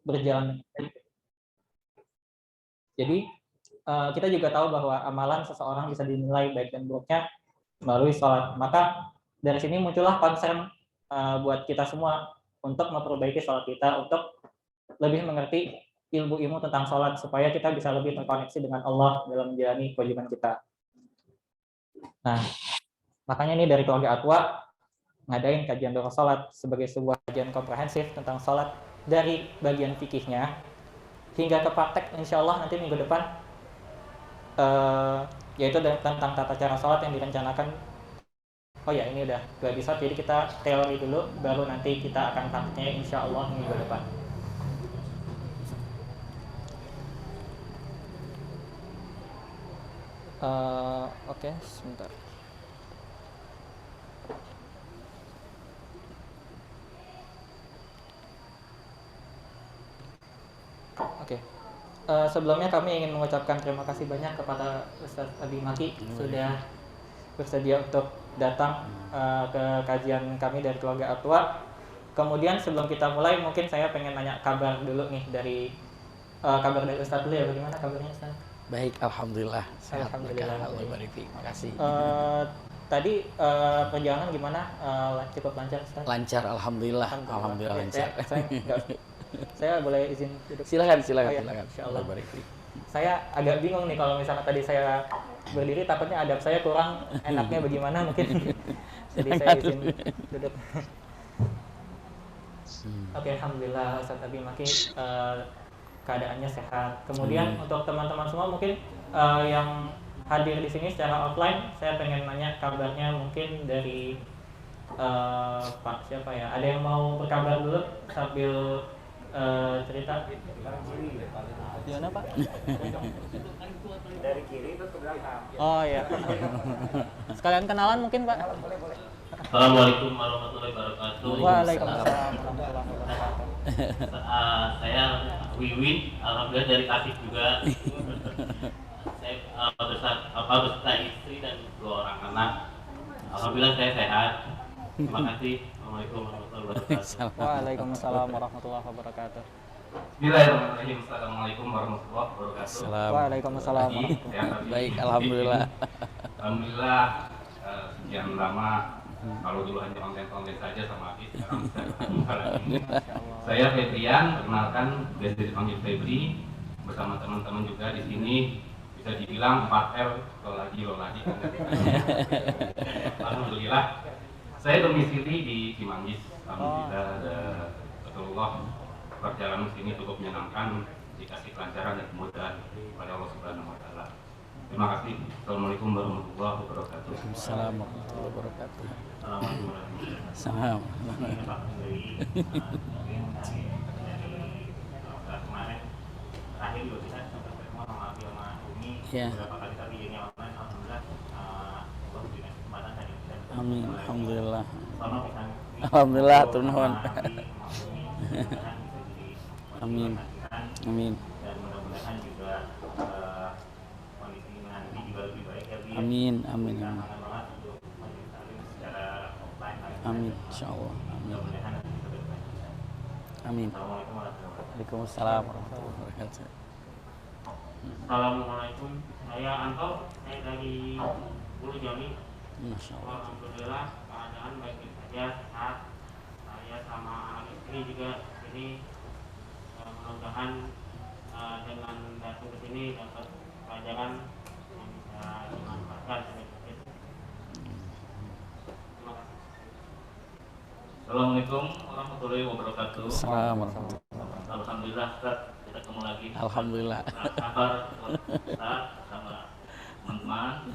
berjalan. Jadi kita juga tahu bahwa amalan seseorang bisa dinilai baik dan buruknya melalui sholat. Maka dari sini muncullah concern buat kita semua untuk memperbaiki sholat kita, untuk lebih mengerti ilmu-ilmu tentang sholat supaya kita bisa lebih terkoneksi dengan Allah dalam menjalani kewajiban kita. Nah, makanya ini dari keluarga Atwa ngadain kajian doa sholat sebagai sebuah kajian komprehensif tentang sholat dari bagian fikihnya hingga ke praktek, insya Allah nanti minggu depan, yaitu tentang tata cara sholat yang direncanakan. Oh ya, ini udah 2 episode, jadi kita teori dulu, baru nanti kita akan prakteknya insya Allah minggu depan. Oke, sebentar. Oke. Sebelumnya kami ingin mengucapkan terima kasih banyak kepada Ustadz Abi Maki sudah bersedia untuk datang ke kajian kami dari keluarga Atwa. Kemudian sebelum kita mulai, mungkin saya pengen nanya kabar dulu nih dari kabar dari Ustadz dulu ya, bagaimana kabarnya Ustadz? Baik, alhamdulillah. Sehat. Alhamdulillah. Terima kasih. Tadi perjalanan gimana? Cukup lancar Ustadz? Lancar, alhamdulillah. Alhamdulillah lancar. Saya boleh izin duduk? Silakan. Ya, insyaallah. Saya agak bingung nih kalau misalnya tadi saya berdiri, takutnya adab saya kurang enaknya bagaimana mungkin. Jadi saya izin duduk. Oke, alhamdulillah Ustadz Abi Maki keadaannya sehat. Kemudian untuk teman-teman semua mungkin yang hadir di sini secara offline, saya pengen nanya kabarnya mungkin dari Pak siapa ya? Ada yang mau berkabar dulu sambil cerita? Gimana Pak? Dari kiri itu ke belakang. Oh iya. Sekalian kenalan mungkin Pak? Assalamualaikum warahmatullahi wabarakatuh. Waalaikumsalam warahmatullahi wabarakatuh. Saya Wiwin, alhamdulillah dari Tasik juga. Saya beserta istri dan 2 orang anak. Alhamdulillah saya sehat. Terima kasih. Assalamualaikum warahmatullahi wabarakatuh. Waalaikumsalam warahmatullahi wabarakatuh. Bismillahirrahmanirrahim. Assalamualaikum warahmatullahi wabarakatuh. Waalaikumsalam warahmatullahi wabarakatuh. Baik, alhamdulillah. Alhamdulillah sekian lama. Kalau dulu hanya konten-konten saja sama Abi, sekarang bisa ketemu lagi. Saya Febrian, perkenalkan biasa dipanggil Febri, bersama teman-teman juga di sini. Bisa dibilang 4L, lo lagi. Alhamdulillah. Saya domisili di Cimanggis. Alhamdulillah, Betul perjalanan sini cukup menyenangkan, dikasih kelancaran dan kemudahan oleh Allah Subhanahu Wa Taala. Terima kasih. Assalamualaikum warahmatullahi wabarakatuh. Assalamualaikum warahmatullahi wabarakatuh. Salam. Kemarin terakhir juga kita sempat ketemu sama Filma Umi beberapa kali tapi ini online. Alhamdulillah Allah berikan kesempatan tadi kita. Amin. Alhamdulillah. Alhamdulillah turun. Amin. Amin. Dan mudah-mudahan juga kondisi nanti juga lebih baik ya. Amin. Amin. Insyaallah. Amin. Waalaikumsalam warahmatullahi wabarakatuh. Assalamualaikum. Saya Anto, saya dari Bulu Jami. Masyaallah. Alhamdulillah keadaan baik saja, sehat. Saya sama anak istri juga ini mudah-mudahan dengan datang ke sini dapat pelajaran yang bisa dimanfaatkan. Assalamualaikum warahmatullahi wabarakatuh. Assalamualaikum. Alhamdulillah Ustaz, kita ketemu lagi. Alhamdulillah. Kabar Ustaz sama teman-teman.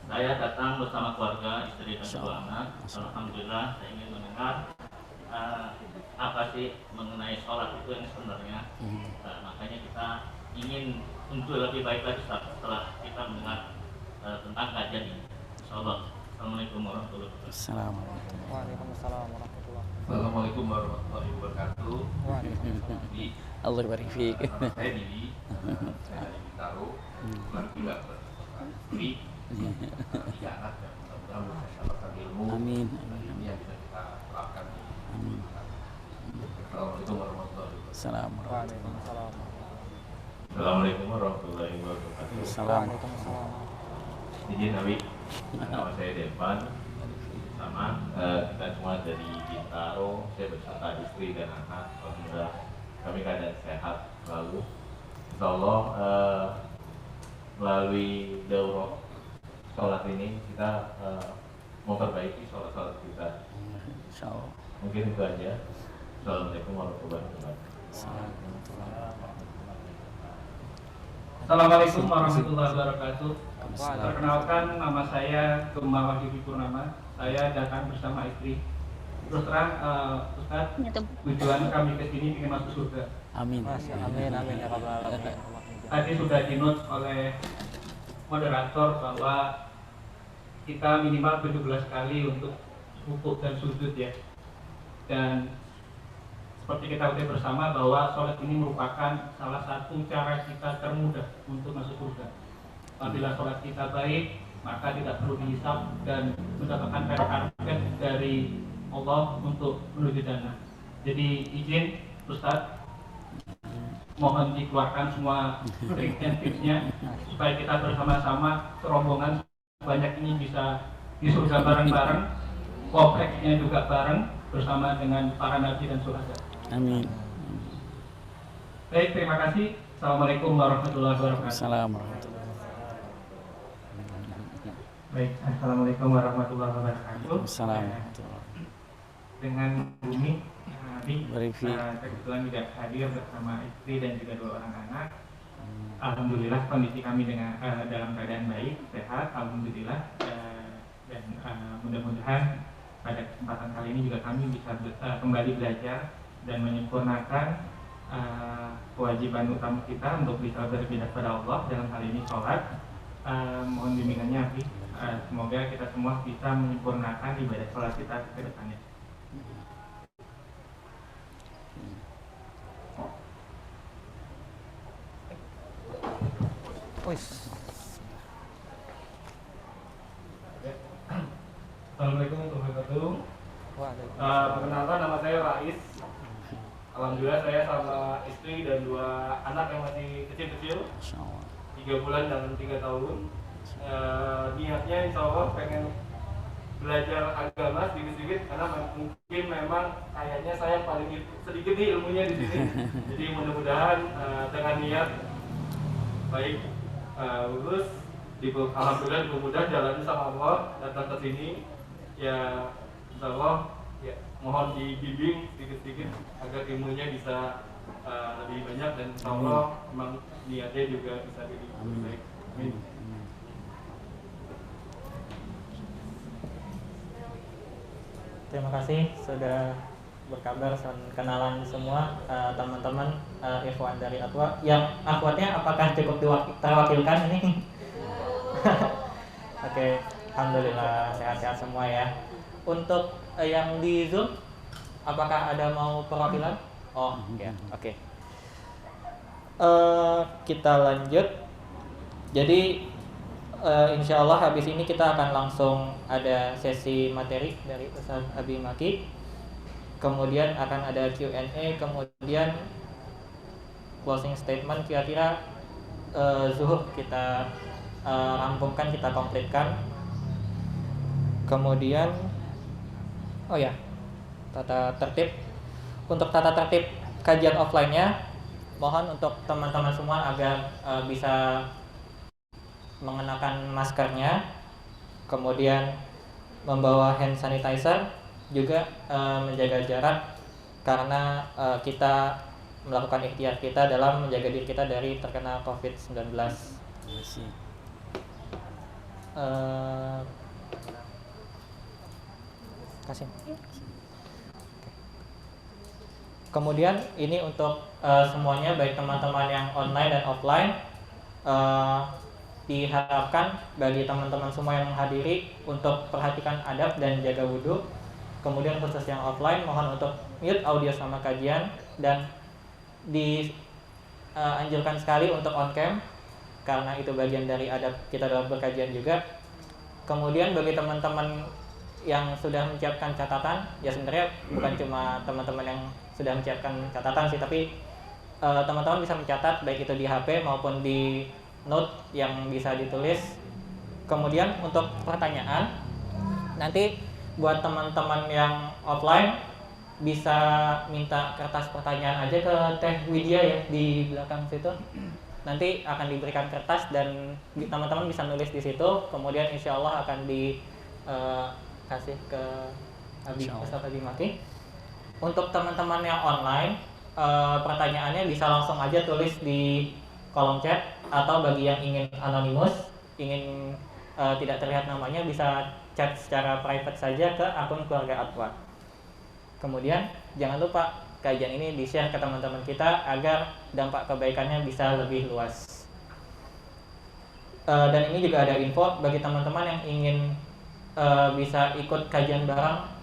Saya datang bersama keluarga, istri dan 2 anak. Alhamdulillah, saya ingin mendengar apa sih mengenai sholat itu yang sebenarnya. Makanya kita ingin untuk lebih baik lagi setelah kita mendengar tentang kajian ini. Insyaallah. Assalamualaikum warahmatullahi wabarakatuh. Waalaikumsalam warahmatullahi wabarakatuh. Assalamualaikum warahmatullahi wabarakatuh. Allah barik fiik. Saya Didi, saya dari Bintaro, bukan juga beristri, 3 anak dan mudah-mudahan mendapatkan ilmu. Amin. Ini yang bisa kita terapkan. Amin. Assalamualaikum warahmatullahi wabarakatuh. Assalamualaikum. Assalamualaikum warahmatullahi wabarakatuh. Assalamualaikum. Izin Nabi, nama saya Devan. Sama kita semua dari Bintaro. Saya beserta istri dan anak. Alhamdulillah kami keadaan sehat selalu. Insya Allah melalui daurah sholat ini kita memperbaiki sholat kita. Insyaallah. Mungkin itu aja. Assalamualaikum warahmatullahi wabarakatuh. Assalamualaikum warahmatullahi wabarakatuh. Assalamualaikum. Perkenalkan, nama saya Gema Wahyudi Purnama. Saya datang bersama istri. Terus terang, Ustaz, tujuan kami ke sini ingin masuk surga. Amin. Amin ya rabbal alamin. Tadi sudah dinot oleh moderator bahwa kita minimal 17 kali untuk rukuk dan sujud ya. Dan seperti kita ketahui bersama bahwa sholat ini merupakan salah satu cara kita termudah untuk masuk surga. Apabila sholat kita baik, maka tidak perlu dihisab dan mendapatkan karpet dari Allah untuk menuju jannah. Jadi izin Ustaz, mohon dikeluarkan semua trik dan tipsnya supaya kita bersama-sama serombongan banyak ini bisa di surga bareng-bareng, kompleksnya juga bareng bersama dengan para nabi dan syuhada. Amin. Baik, terima kasih. Assalamualaikum warahmatullahi wabarakatuh. Assalamualaikum. Baik, assalamualaikum warahmatullahi wabarakatuh. Assalamualaikum. Dengan Bumi, Nabi, Barifi. saya kebetulan juga hadir bersama istri dan juga 2 orang anak. Alhamdulillah kondisi kami dengan dalam keadaan baik, sehat, alhamdulillah. Dan mudah-mudahan pada kesempatan kali ini juga kami bisa kembali belajar dan menyempurnakan kewajiban utama kita untuk bisa beribadah kepada Allah, dalam hal ini sholat. Mohon bimbingannya, Abi. Semoga kita semua bisa menyempurnakan ibadah sholat kita ke depannya. Assalamualaikum warahmatullahi wabarakatuh. Perkenalkan, nama saya Rais. Alhamdulillah saya sama istri dan 2 anak yang masih kecil-kecil, Insyaallah. 3 bulan dan 3 tahun. Niatnya insya Allah pengen belajar agama sedikit-sedikit karena mungkin memang kayaknya saya paling sedikit nih ilmunya di sini. Jadi mudah-mudahan dengan niat baik lulus, alhamdulillah dipermudah jalannya sama Allah, datang ke sini ya insya Allah ya, mohon dibimbing sedikit-sedikit agar ilmunya bisa lebih banyak dan insya Allah memang niatnya juga bisa lebih baik. Amin. Terima kasih sudah berkabar dan kenalan semua teman-teman ikhwan dari Atwa. Yang akhwatnya apakah cukup terwakilkan ini? Oke, alhamdulillah sehat-sehat semua ya. Untuk yang di Zoom, apakah ada mau perwakilan? Oh, ya, oke. Kita lanjut. Jadi insya Allah habis ini kita akan langsung ada sesi materi dari Ustaz Abi Maki. Kemudian akan ada Q&A, kemudian closing statement. Kira-kira zuhur kita rampungkan, kita komplitkan. Kemudian oh ya, tata tertib. Untuk tata tertib kajian offline-nya, mohon untuk teman-teman semua agar bisa mengenakan maskernya, kemudian membawa hand sanitizer, juga menjaga jarak karena kita melakukan ikhtiar kita dalam menjaga diri kita dari terkena COVID-19. Kasih. Kemudian ini untuk semuanya, baik teman-teman yang online dan offline, diharapkan bagi teman-teman semua yang menghadiri untuk perhatikan adab dan jaga wudhu. Kemudian khusus yang offline, mohon untuk mute audio sama kajian dan dianjurkan sekali untuk on cam karena itu bagian dari adab kita dalam berkajian juga. Kemudian bagi teman-teman yang sudah menyiapkan catatan, ya sebenarnya bukan cuma teman-teman yang sudah menyiapkan catatan sih, tapi teman-teman bisa mencatat baik itu di HP maupun di note yang bisa ditulis. Kemudian untuk pertanyaan, nanti buat teman-teman yang offline bisa minta kertas pertanyaan aja ke Teh Widya ya di belakang situ. Nanti akan diberikan kertas dan teman-teman bisa nulis di situ. Kemudian insya Allah akan dikasih ke Ustaz Abi Maki. Untuk teman-teman yang online, pertanyaannya bisa langsung aja tulis di kolom chat, atau bagi yang ingin anonimus, ingin tidak terlihat namanya, bisa chat secara private saja ke akun keluarga Atwa. Kemudian jangan lupa kajian ini di-share ke teman-teman kita agar dampak kebaikannya bisa lebih luas. Dan ini juga ada info bagi teman-teman yang ingin bisa ikut kajian bareng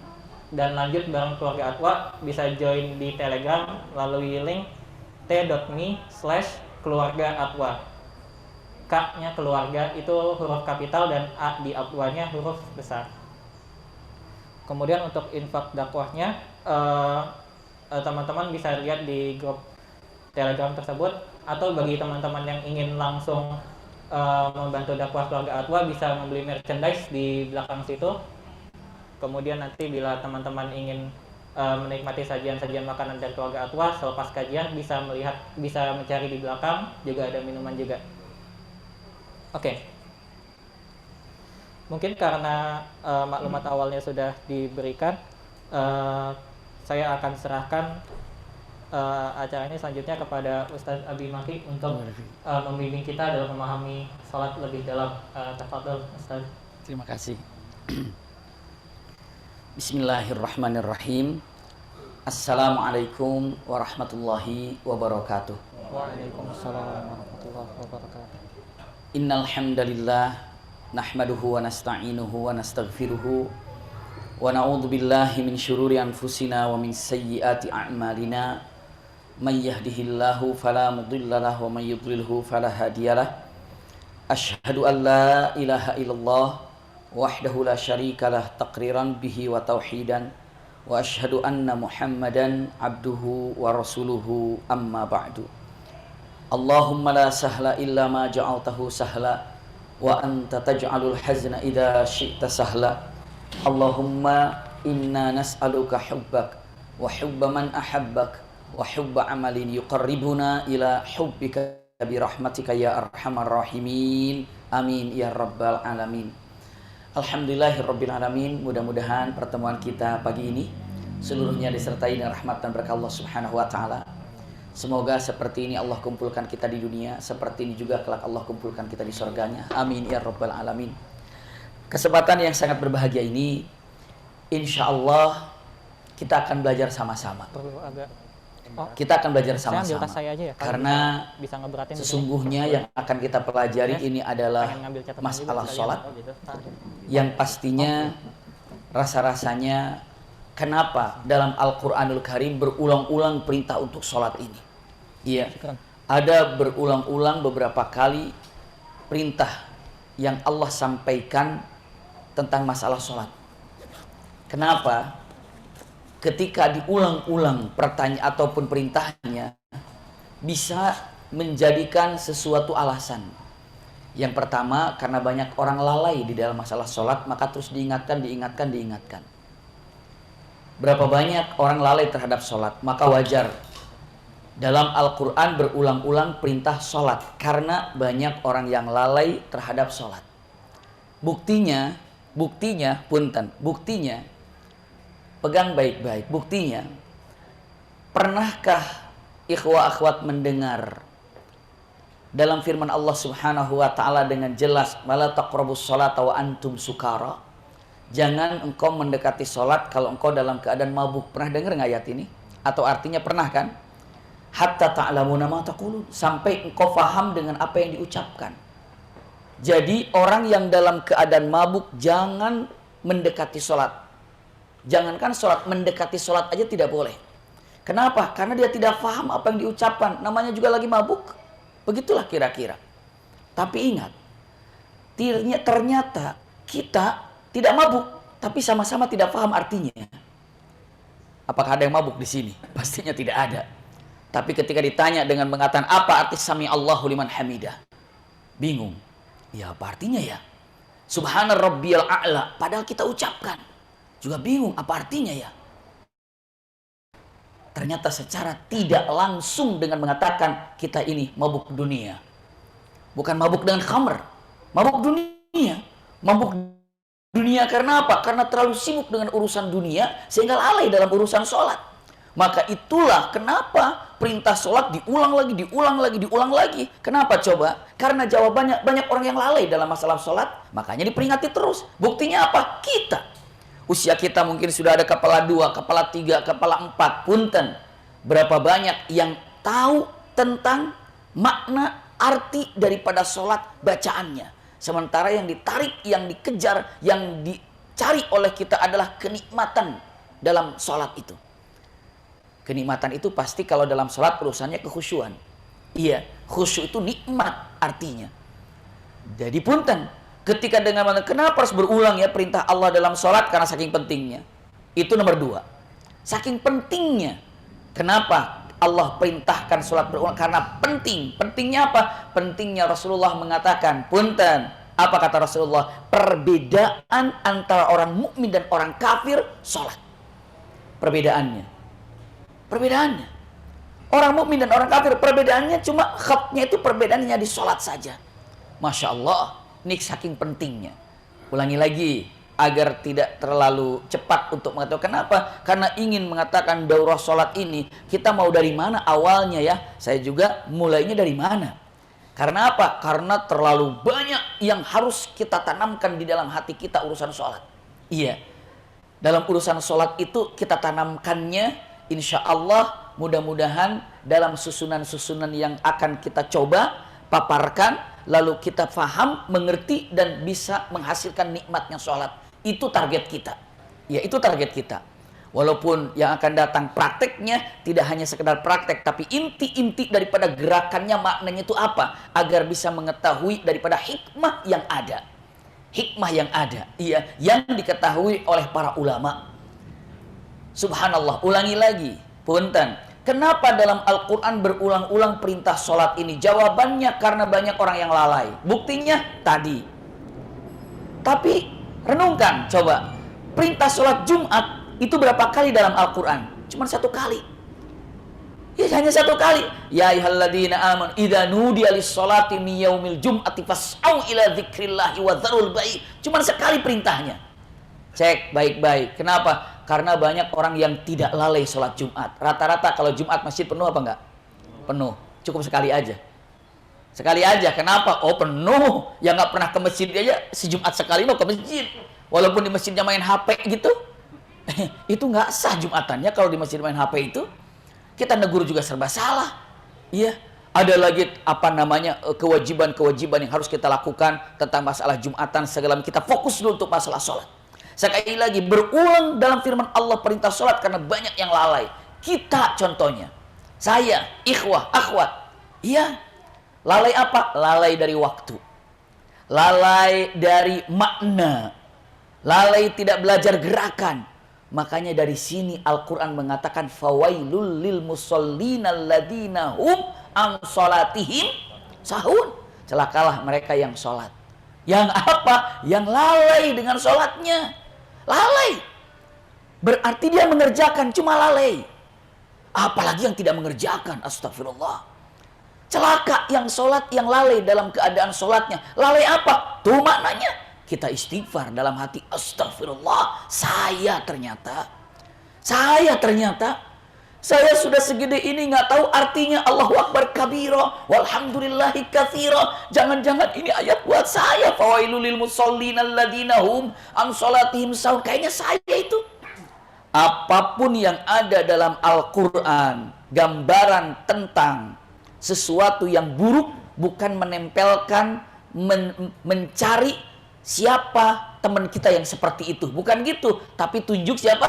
dan lanjut bareng keluarga Atwa, bisa join di Telegram melalui link t.me/keluarga-atwa. K-nya keluarga itu huruf kapital dan A di Atwanya huruf besar. Kemudian untuk infak dakwahnya, teman-teman bisa lihat di grup Telegram tersebut, atau bagi teman-teman yang ingin langsung membantu dakwah keluarga Atwa bisa membeli merchandise di belakang situ. Kemudian nanti bila teman-teman ingin menikmati sajian-sajian makanan dari keluarga Atwa selepas kajian, bisa mencari di belakang, juga ada minuman juga. Oke. Mungkin karena maklumat awalnya sudah diberikan, saya akan serahkan acara ini selanjutnya kepada Ustaz Abi Maki untuk membimbing kita dalam memahami salat lebih dalam. Tafadhol Ustaz. Terima kasih. Bismillahirrahmanirrahim. Assalamualaikum warahmatullahi wabarakatuh. Waalaikumsalam warahmatullahi wabarakatuh. Innal hamdalillah nahmaduhu wa nasta'inuhu wa nastaghfiruhu wa na'udzu billahi min syururi anfusina wa min sayyiati a'malina. May yahdihillahu fala mudilla lahu wa may yudlilhu fala hadiyalah. Asyhadu an la ilaha illallah wahdahu la syarikalah taqriran bihi wa tauhidan, wa asyhadu anna Muhammadan abduhu wa rasuluhu, amma ba'du. Allahumma la sahla illa ma ja'altahu sahla wa anta taj'alul hazna idza syi'ta sahla. Allahumma inna nas'aluka hubbak wa hubba man ahabbak wa hubba amalin yuqarribuna ila hubbika bi rahmatika ya arhamar rahimin. Amin ya rabbal alamin. Alhamdulillahirabbil alamin. Mudah-mudahan pertemuan kita pagi ini seluruhnya disertai dengan rahmat dan berkah Allah Subhanahu wa taala. Semoga seperti ini Allah kumpulkan kita di dunia, seperti ini juga kelak Allah kumpulkan kita di surganya. Amin ya rabbal alamin. Kesempatan yang sangat berbahagia ini, insya Allah kita akan belajar sama-sama. Kita akan belajar sama-sama. Karena bisa ngeberatin sesungguhnya yang akan kita pelajari ini adalah masalah sholat. Yang pastinya rasa-rasanya kenapa dalam Al-Quranul Karim berulang-ulang perintah untuk sholat ini. Iya, ada berulang-ulang beberapa kali perintah yang Allah sampaikan tentang masalah sholat. Kenapa? Ketika diulang-ulang pertanyaan ataupun perintahnya, bisa menjadikan sesuatu alasan. Yang pertama, karena banyak orang lalai di dalam masalah sholat, maka terus diingatkan. Berapa banyak orang lalai terhadap sholat, maka wajar dalam Al-Quran berulang-ulang perintah sholat, karena banyak orang yang lalai terhadap sholat. Buktinya, pegang baik-baik, buktinya, pernahkah ikhwah akhwat mendengar dalam firman Allah Subhanahu wa taala dengan jelas, wala taqrabus sholata wa antum sukara? Jangan engkau mendekati sholat kalau engkau dalam keadaan mabuk. Pernah dengar nggak ayat ini? Atau artinya pernah kan? Hatta ta'lamuna ma taqulun, sampai engkau faham dengan apa yang diucapkan. Jadi orang yang dalam keadaan mabuk jangan mendekati sholat. Jangankan sholat, mendekati sholat aja tidak boleh. Kenapa? Karena dia tidak faham apa yang diucapkan. Namanya juga lagi mabuk. Begitulah kira-kira. Tapi ingat, ternyata kita tidak mabuk, tapi sama-sama tidak paham artinya. Apakah ada yang mabuk di sini? Pastinya tidak ada. Tapi ketika ditanya dengan mengatakan apa arti sami Allahu liman hamidah, bingung. Ya apa artinya ya? Subhana rabbiyal a'la, padahal kita ucapkan. Juga bingung apa artinya ya? Ternyata secara tidak langsung dengan mengatakan kita ini mabuk dunia. Bukan mabuk dengan khamr, mabuk dunia. Mabuk dunia karena apa? Karena terlalu sibuk dengan urusan dunia sehingga lalai dalam urusan sholat. Maka itulah kenapa perintah sholat diulang lagi. Kenapa coba? Karena jawabannya banyak orang yang lalai dalam masalah sholat, makanya diperingati terus. Buktinya apa? Kita. Usia kita mungkin sudah ada kepala 2, kepala 3, kepala 4. Punten. Berapa banyak yang tahu tentang makna arti daripada sholat bacaannya. Sementara yang ditarik, yang dikejar, yang dicari oleh kita adalah kenikmatan dalam sholat itu. Kenikmatan itu pasti kalau dalam sholat urusannya kekhusyuan. Iya, khusyuk itu nikmat artinya. Jadi punten, ketika dengan kenapa harus berulang ya perintah Allah dalam sholat? Karena saking pentingnya. Itu nomor 2. Saking pentingnya. Kenapa Allah perintahkan sholat berulang? Karena penting. Pentingnya apa? Pentingnya Rasulullah mengatakan, punten, apa kata Rasulullah? Perbedaan antara orang mukmin dan orang kafir, sholat. Perbedaannya. Orang mukmin dan orang kafir, perbedaannya cuma khatnya itu perbedaannya di sholat saja. Masya Allah, ini saking pentingnya. Ulangi lagi, agar tidak terlalu cepat untuk mengatakan kenapa? Karena ingin mengatakan daurah sholat ini, kita mau dari mana awalnya ya? Saya juga mulainya dari mana? Karena apa? Karena terlalu banyak yang harus kita tanamkan di dalam hati kita urusan sholat. Iya, dalam urusan sholat itu kita tanamkannya, insya Allah mudah-mudahan dalam susunan-susunan yang akan kita coba paparkan, lalu kita faham, mengerti, dan bisa menghasilkan nikmatnya sholat. Itu target kita. Ya, itu target kita. Walaupun yang akan datang prakteknya tidak hanya sekedar praktek, tapi inti-inti daripada gerakannya, maknanya itu apa? Agar bisa mengetahui daripada hikmah yang ada. Hikmah yang ada, iya, yang diketahui oleh para ulama. Subhanallah, ulangi lagi, punten. Kenapa dalam Al-Quran berulang-ulang perintah sholat ini? Jawabannya karena banyak orang yang lalai. Buktinya tadi. Tapi renungkan, coba. Perintah sholat Jumat itu berapa kali dalam Al-Quran? Cuma 1 kali. Ya, hanya 1 kali. Ya ayyuhalladzina amanu idza nudiya lis-sholati min yaumil jum'ati fas'au ila dzikrillahi wa dzarul bai'. Cuma sekali perintahnya. Cek baik-baik. Kenapa? Karena banyak orang yang tidak lalai sholat Jumat. Rata-rata kalau Jumat masjid penuh apa enggak? Penuh. Cukup sekali aja. Sekali aja. Kenapa? Oh penuh. Yang nggak pernah ke masjid aja, si Jumat sekali mau ke masjid. Walaupun di masjidnya main HP gitu. Itu nggak sah Jumatannya kalau di masjid main HP itu. Kita negur juga serba salah. Iya. Ada lagi apa namanya kewajiban-kewajiban yang harus kita lakukan tentang masalah Jumatan. Segala kita fokus dulu untuk masalah sholat. Sekali lagi berulang dalam firman Allah perintah sholat karena banyak yang lalai. Kita contohnya. Saya, ikhwah, akhwat. Iya. Lalai apa? Lalai dari waktu. Lalai dari makna. Lalai tidak belajar gerakan. Makanya dari sini Al-Quran mengatakan fawailul lil musallina alladzina hum an sholatihim sahun. Celakalah mereka yang sholat. Yang apa? Yang lalai dengan sholatnya. Lalai. Berarti dia mengerjakan, cuma lalai. Apalagi yang tidak mengerjakan. Astagfirullah. Celaka yang sholat, yang lalai dalam keadaan sholatnya. Lalai apa? Tuh maknanya. Kita istighfar dalam hati. Astagfirullah. Saya ternyata. Saya sudah segede ini nggak tahu artinya Allahu Akbar kabira. Walhamdulillahi katsira. Jangan-jangan ini ayat buat saya. Fawailul lil musallina alladzina hum an sholatihim sahun. Kayaknya saya itu. Apapun yang ada dalam Al-Quran. Gambaran tentang sesuatu yang buruk, bukan menempelkan, mencari siapa teman kita yang seperti itu. Bukan gitu, tapi tunjuk siapa?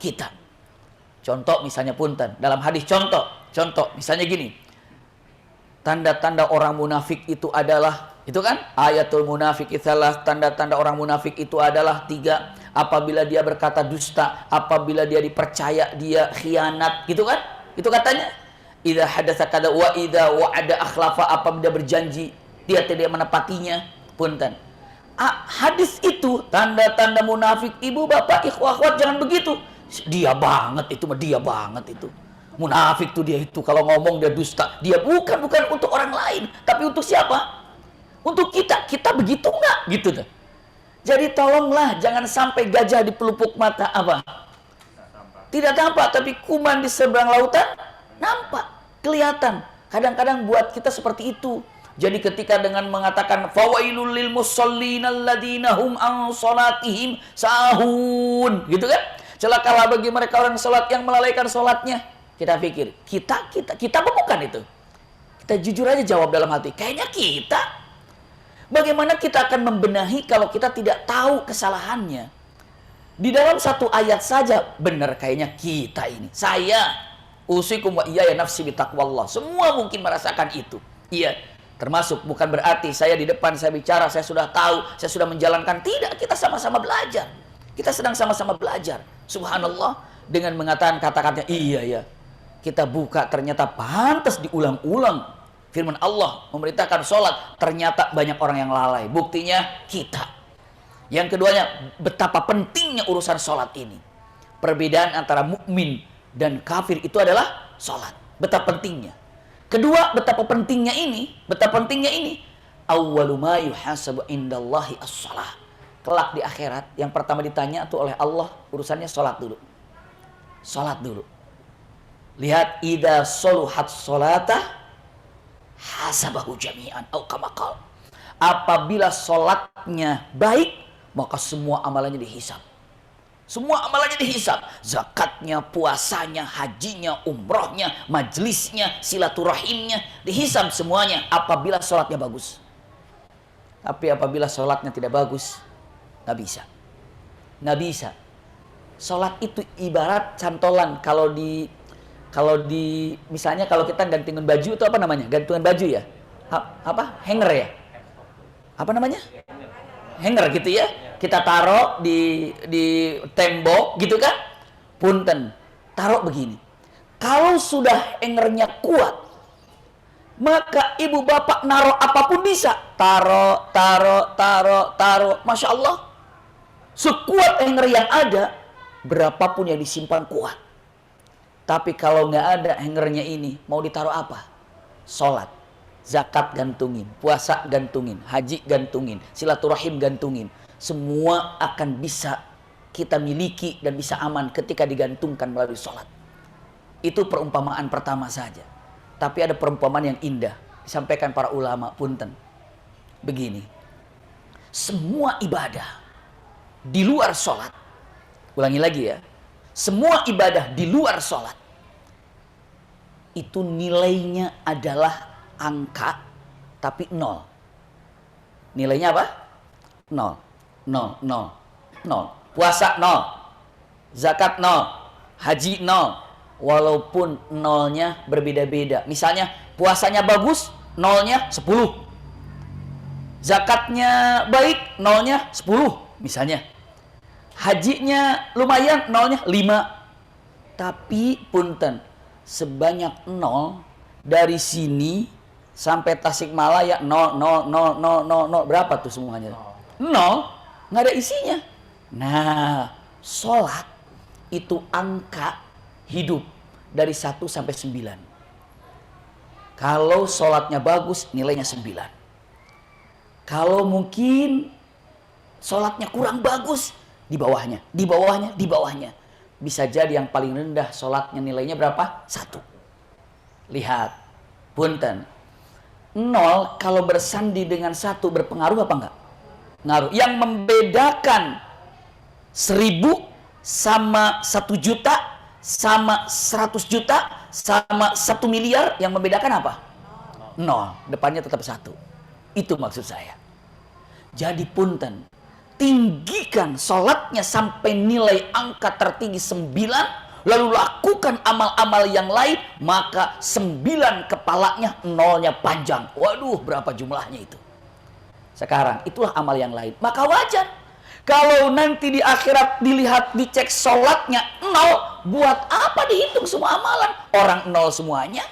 Kita. Contoh misalnya punten, dalam hadis contoh misalnya gini. Tanda-tanda orang munafik itu adalah Itu kan ayatul munafik itulah tanda-tanda orang munafik itu adalah 3. Apabila dia berkata dusta, apabila dia dipercaya dia khianat, gitu kan? Itu katanya. Idza hadatsa kada wa idza wa'ada akhlafa, apabila berjanji dia tidak menepatinya. Punten. Hadis itu tanda-tanda munafik. Ibu bapak ikhwah akhwat jangan begitu. Dia banget itu, dia banget itu. Munafik tuh dia itu, kalau ngomong dia dusta. Dia bukan untuk orang lain, tapi untuk siapa? Untuk kita begitu nggak? Gitu tuh. Jadi tolonglah jangan sampai gajah di pelupuk mata apa? Tidak tampak, tapi kuman di seberang lautan nampak, kelihatan. Kadang-kadang buat kita seperti itu. Jadi ketika dengan mengatakan fawailul lil musallin alladzina hum an salatihim sahun, gitu kan? Celakalah bagi mereka orang salat yang melalaikan salatnya. Kita pikir, kita bukan itu. Kita jujur aja jawab dalam hati, kayaknya kita. Bagaimana kita akan membenahi kalau kita tidak tahu kesalahannya? Di dalam satu ayat saja benar kayaknya kita ini. Saya usikum wa iyaya nafsi bitaqwallah. Semua mungkin merasakan itu. Iya, termasuk bukan berarti saya di depan saya bicara, saya sudah tahu, saya sudah menjalankan. Tidak, kita sama-sama belajar. Kita sedang sama-sama belajar. Subhanallah, dengan mengatakan kata-katanya, iya ya. Kita buka ternyata pantas diulang-ulang. Firman Allah memerintahkan sholat, ternyata banyak orang yang lalai. Buktinya kita. Yang keduanya, betapa pentingnya urusan sholat ini. Perbedaan antara mukmin dan kafir itu adalah sholat. Betapa pentingnya. Kedua, betapa pentingnya ini. Awwalu ma yuhasabu indallahi as-sholah. Kelak di akhirat, yang pertama ditanya itu oleh Allah, urusannya sholat dulu. Sholat dulu. Lihat, idza soluhat sholatah hasabahu jami'an au kama qala. Apabila sholatnya baik, maka semua amalannya dihisab. Semua amalannya dihisab. Zakatnya, puasanya, hajinya, umrohnya, majlisnya, silaturahimnya, dihisab semuanya apabila sholatnya bagus. Tapi apabila sholatnya tidak bagus, nggak bisa. Nggak bisa. Sholat itu ibarat cantolan. Kalau di misalnya kalau kita gantungan baju itu apa namanya? Gantungan baju ya? Apa? Hanger ya? Apa namanya? Hanger gitu ya. Kita taruh di tembok gitu kan? Punten. Taruh begini. Kalau sudah hangernya kuat, maka ibu bapak naruh apapun bisa. Taruh. Masya Allah. Sekuat hanger yang ada, berapapun yang disimpan kuat. Tapi kalau nggak ada hangernya ini, mau ditaruh apa? Sholat, zakat gantungin, puasa gantungin, haji gantungin, silaturahim gantungin. Semua akan bisa kita miliki dan bisa aman ketika digantungkan melalui sholat. Itu perumpamaan pertama saja. Tapi ada perumpamaan yang indah, disampaikan para ulama, punten. Begini, semua ibadah di luar sholat, ulangi lagi ya, semua ibadah di luar sholat itu nilainya adalah angka tapi 0. Nilainya apa? 0. Puasa 0, zakat 0, haji 0. Walaupun 0-nya berbeda-beda. Misalnya puasanya bagus, 0-nya 10. Zakatnya baik, 0-nya 10 misalnya. Hajinya lumayan, 0-nya 5. Tapi punten, sebanyak 0 dari sini sampai Tasikmalaya 0, berapa tuh semuanya? 0, nggak ada isinya. Nah, sholat itu angka hidup dari 1 sampai 9. Kalau sholatnya bagus, nilainya 9. Kalau mungkin sholatnya kurang bagus, di bawahnya. Bisa jadi yang paling rendah sholatnya nilainya berapa? 1. Lihat, punten. 0 kalau bersandi dengan 1 berpengaruh apa enggak? Ngaruh. Yang membedakan 1000 sama 1 juta, sama 100 juta, sama 1 miliar, yang membedakan apa? 0. Depannya tetap 1. Itu maksud saya. Jadi punten, tinggikan sholatnya sampai nilai angka tertinggi 9, lalu lakukan amal-amal yang lain, maka 9 kepalanya, 0-nya panjang. Waduh, berapa jumlahnya itu? sekarang. Itulah amal yang lain. Maka wajar kalau nanti di akhirat dilihat, dicek sholatnya 0, buat apa dihitung semua amalan? Orang 0 semuanya.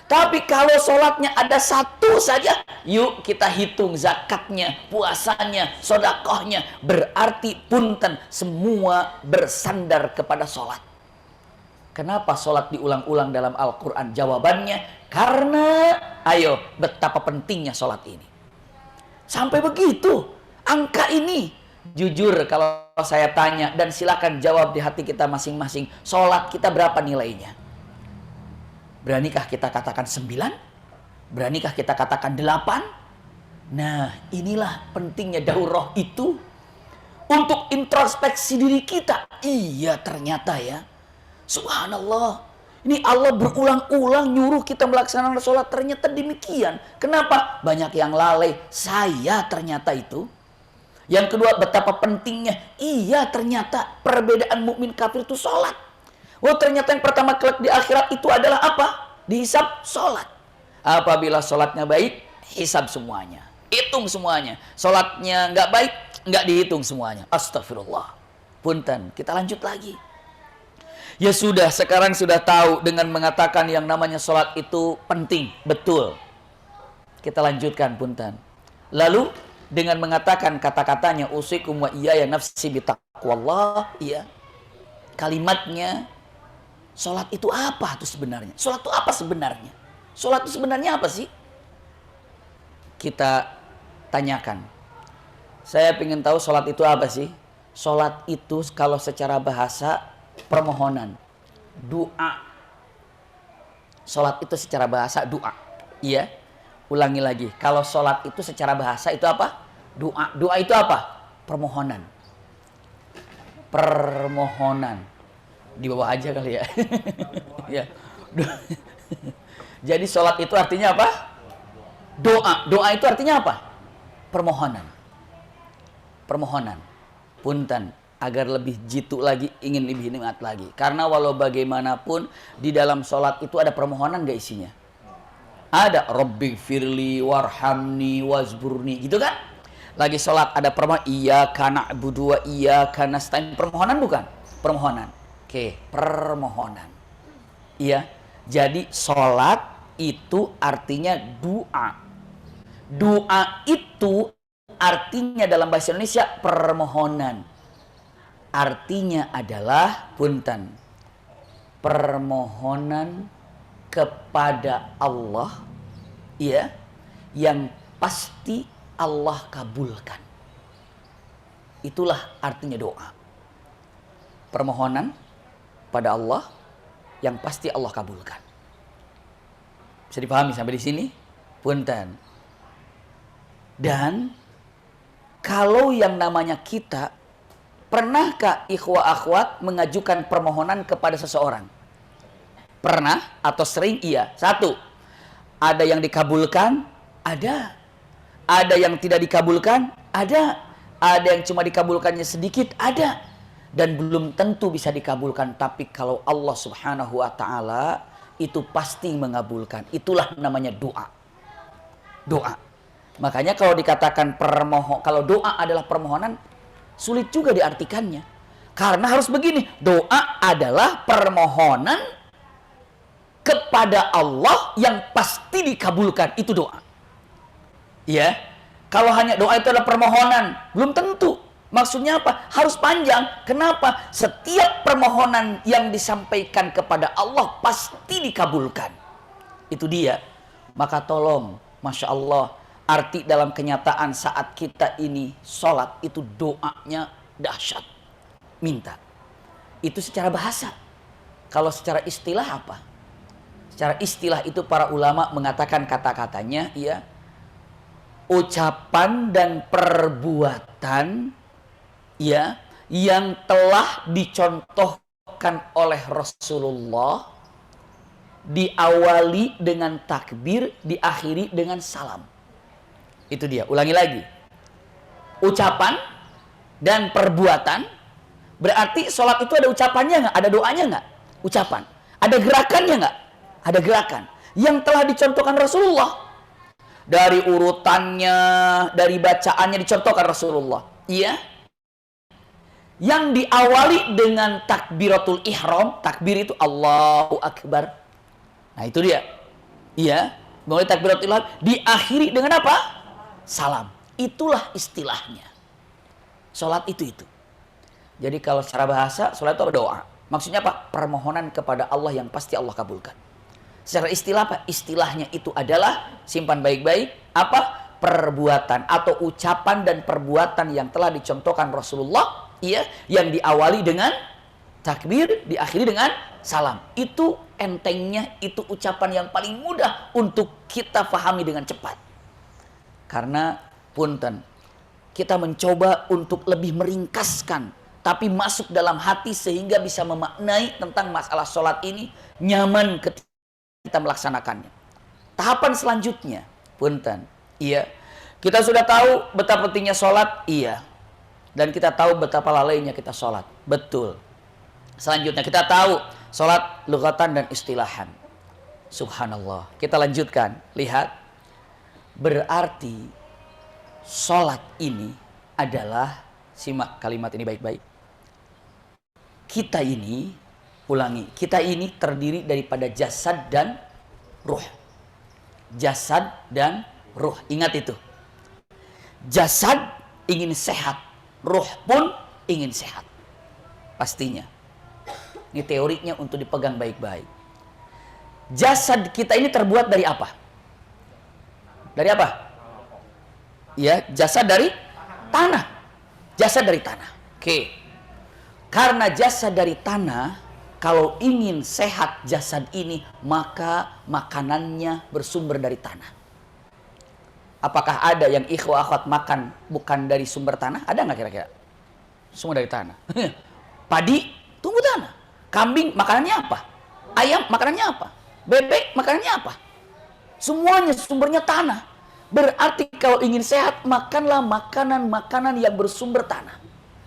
Tapi kalau sholatnya ada 1 saja, yuk kita hitung zakatnya, puasanya, sodakohnya. Berarti punten, semua bersandar kepada sholat. Kenapa sholat diulang-ulang dalam Al-Quran? Jawabannya, karena, ayo, betapa pentingnya sholat ini. Sampai begitu, angka ini. Jujur kalau saya tanya, dan silakan jawab di hati kita masing-masing, sholat kita berapa nilainya? Beranikah kita katakan 9? Beranikah kita katakan 8? Nah, inilah pentingnya daurah itu. Untuk introspeksi diri kita. Iya, ternyata ya. Subhanallah. Ini Allah berulang-ulang nyuruh kita melaksanakan sholat. Ternyata demikian. Kenapa? Banyak yang lalai. Saya ternyata itu. Yang kedua, betapa pentingnya. Iya, ternyata perbedaan mukmin kafir itu sholat. Oh, ternyata yang pertama kelak di akhirat itu adalah apa? Dihisab sholat. Apabila sholatnya baik, hisab semuanya. Hitung semuanya. Sholatnya nggak baik, nggak dihitung semuanya. Astagfirullah. Punten, kita lanjut lagi. Ya sudah, sekarang sudah tahu dengan mengatakan yang namanya sholat itu penting. Betul. Kita lanjutkan, punten. Lalu, dengan mengatakan kata-katanya, usikum wa iyaya nafsi bitaqwallah. Iya. Kalimatnya, sholat itu apa tuh sebenarnya? Sholat itu apa sebenarnya? Sholat itu sebenarnya apa sih? Kita tanyakan. Saya ingin tahu sholat itu apa sih? Sholat itu kalau secara bahasa permohonan, doa. Sholat itu secara bahasa doa. Iya. Ulangi lagi. Kalau sholat itu secara bahasa itu apa? Doa. Doa itu apa? Permohonan. Permohonan. Di bawah aja kali ya. Ya. Jadi sholat itu artinya apa? Doa. Doa itu artinya apa? Permohonan. Permohonan. Punten. Agar lebih jitu lagi, ingin lebih nikmat lagi. Karena walau bagaimanapun di dalam sholat itu ada permohonan gak isinya? Ada. Rabbi firli warhamni wazburni. Gitu kan? Lagi sholat ada permohonan. Iyyaka na'budu wa iyyaka nasta'in. Permohonan bukan? Permohonan. Oke, permohonan. Iya. Jadi sholat itu artinya doa. Doa itu artinya dalam bahasa Indonesia permohonan. Artinya adalah punten, permohonan kepada Allah, ya, yang pasti Allah kabulkan. Itulah artinya doa. Permohonan pada Allah yang pasti Allah kabulkan. Bisa dipahami sampai di sini? Punten. Dan kalau yang namanya kita, pernahkah ikhwah akhwat mengajukan permohonan kepada seseorang? Pernah atau sering? Iya. 1. Ada yang dikabulkan? Ada. Ada yang tidak dikabulkan? Ada. Ada yang cuma dikabulkannya sedikit? Ada. Dan belum tentu bisa dikabulkan. Tapi kalau Allah subhanahu wa ta'ala itu pasti mengabulkan. Itulah namanya doa. Doa. Makanya kalau dikatakan kalau doa adalah permohonan, sulit juga diartikannya. Karena harus begini, doa adalah permohonan kepada Allah yang pasti dikabulkan. Itu doa. Ya. Kalau hanya doa itu adalah permohonan, belum tentu. Maksudnya apa? Harus panjang. Kenapa? Setiap permohonan yang disampaikan kepada Allah pasti dikabulkan. Itu dia. Maka tolong, Masya Allah, arti dalam kenyataan saat kita ini sholat itu doanya dahsyat. Minta. Itu secara bahasa. Kalau secara istilah apa? Secara istilah itu para ulama mengatakan kata-katanya, ya, ucapan dan perbuatan, ya, yang telah dicontohkan oleh Rasulullah, diawali dengan takbir, diakhiri dengan salam. Itu dia, ulangi lagi. Ucapan dan perbuatan, berarti sholat itu ada ucapannya nggak? Ada doanya nggak? Ucapan. Ada gerakannya nggak? Ada gerakan. Yang telah dicontohkan Rasulullah. dari urutannya, dari bacaannya dicontohkan Rasulullah. Iya. Yang diawali dengan takbiratul ihram, takbir itu Allahu Akbar. Nah, itu dia. Iya, mulai takbiratul ihram diakhiri dengan apa? Salam. Itulah istilahnya. Salat itu. Jadi kalau secara bahasa, salat itu doa. Maksudnya apa? Permohonan kepada Allah yang pasti Allah kabulkan. Secara istilah apa? Istilahnya itu adalah, simpan baik-baik, apa? Perbuatan atau ucapan dan perbuatan yang telah dicontohkan Rasulullah, iya, yang diawali dengan takbir, diakhiri dengan salam. Itu entengnya, itu ucapan yang paling mudah untuk kita pahami dengan cepat. Karena punten, kita mencoba untuk lebih meringkaskan, tapi masuk dalam hati sehingga bisa memaknai tentang masalah sholat ini nyaman ketika kita melaksanakannya. Tahapan selanjutnya, punten, iya, kita sudah tahu betapa pentingnya sholat, iya, dan kita tahu betapa lalainya kita sholat, betul. Selanjutnya kita tahu sholat lugatan dan istilahan. Subhanallah. Kita lanjutkan, lihat, berarti sholat ini adalah, simak kalimat ini baik-baik, kita ini, ulangi, kita ini terdiri daripada jasad dan ruh. Jasad dan ruh, ingat itu. Jasad ingin sehat, ruh pun ingin sehat. Pastinya. Ini teorinya untuk dipegang baik-baik. Jasad kita ini terbuat dari apa? Dari apa? Ya, jasad dari tanah. Jasad dari tanah. Oke. Karena jasad dari tanah, kalau ingin sehat jasad ini, maka makanannya bersumber dari tanah. Apakah ada yang ikhwah akhwat makan bukan dari sumber tanah? Ada nggak kira-kira? Semua dari tanah. Padi, tumbuh tanah. Kambing, makanannya apa? Ayam, makanannya apa? Bebek, makanannya apa? Semuanya sumbernya tanah. Berarti kalau ingin sehat, makanlah makanan-makanan yang bersumber tanah.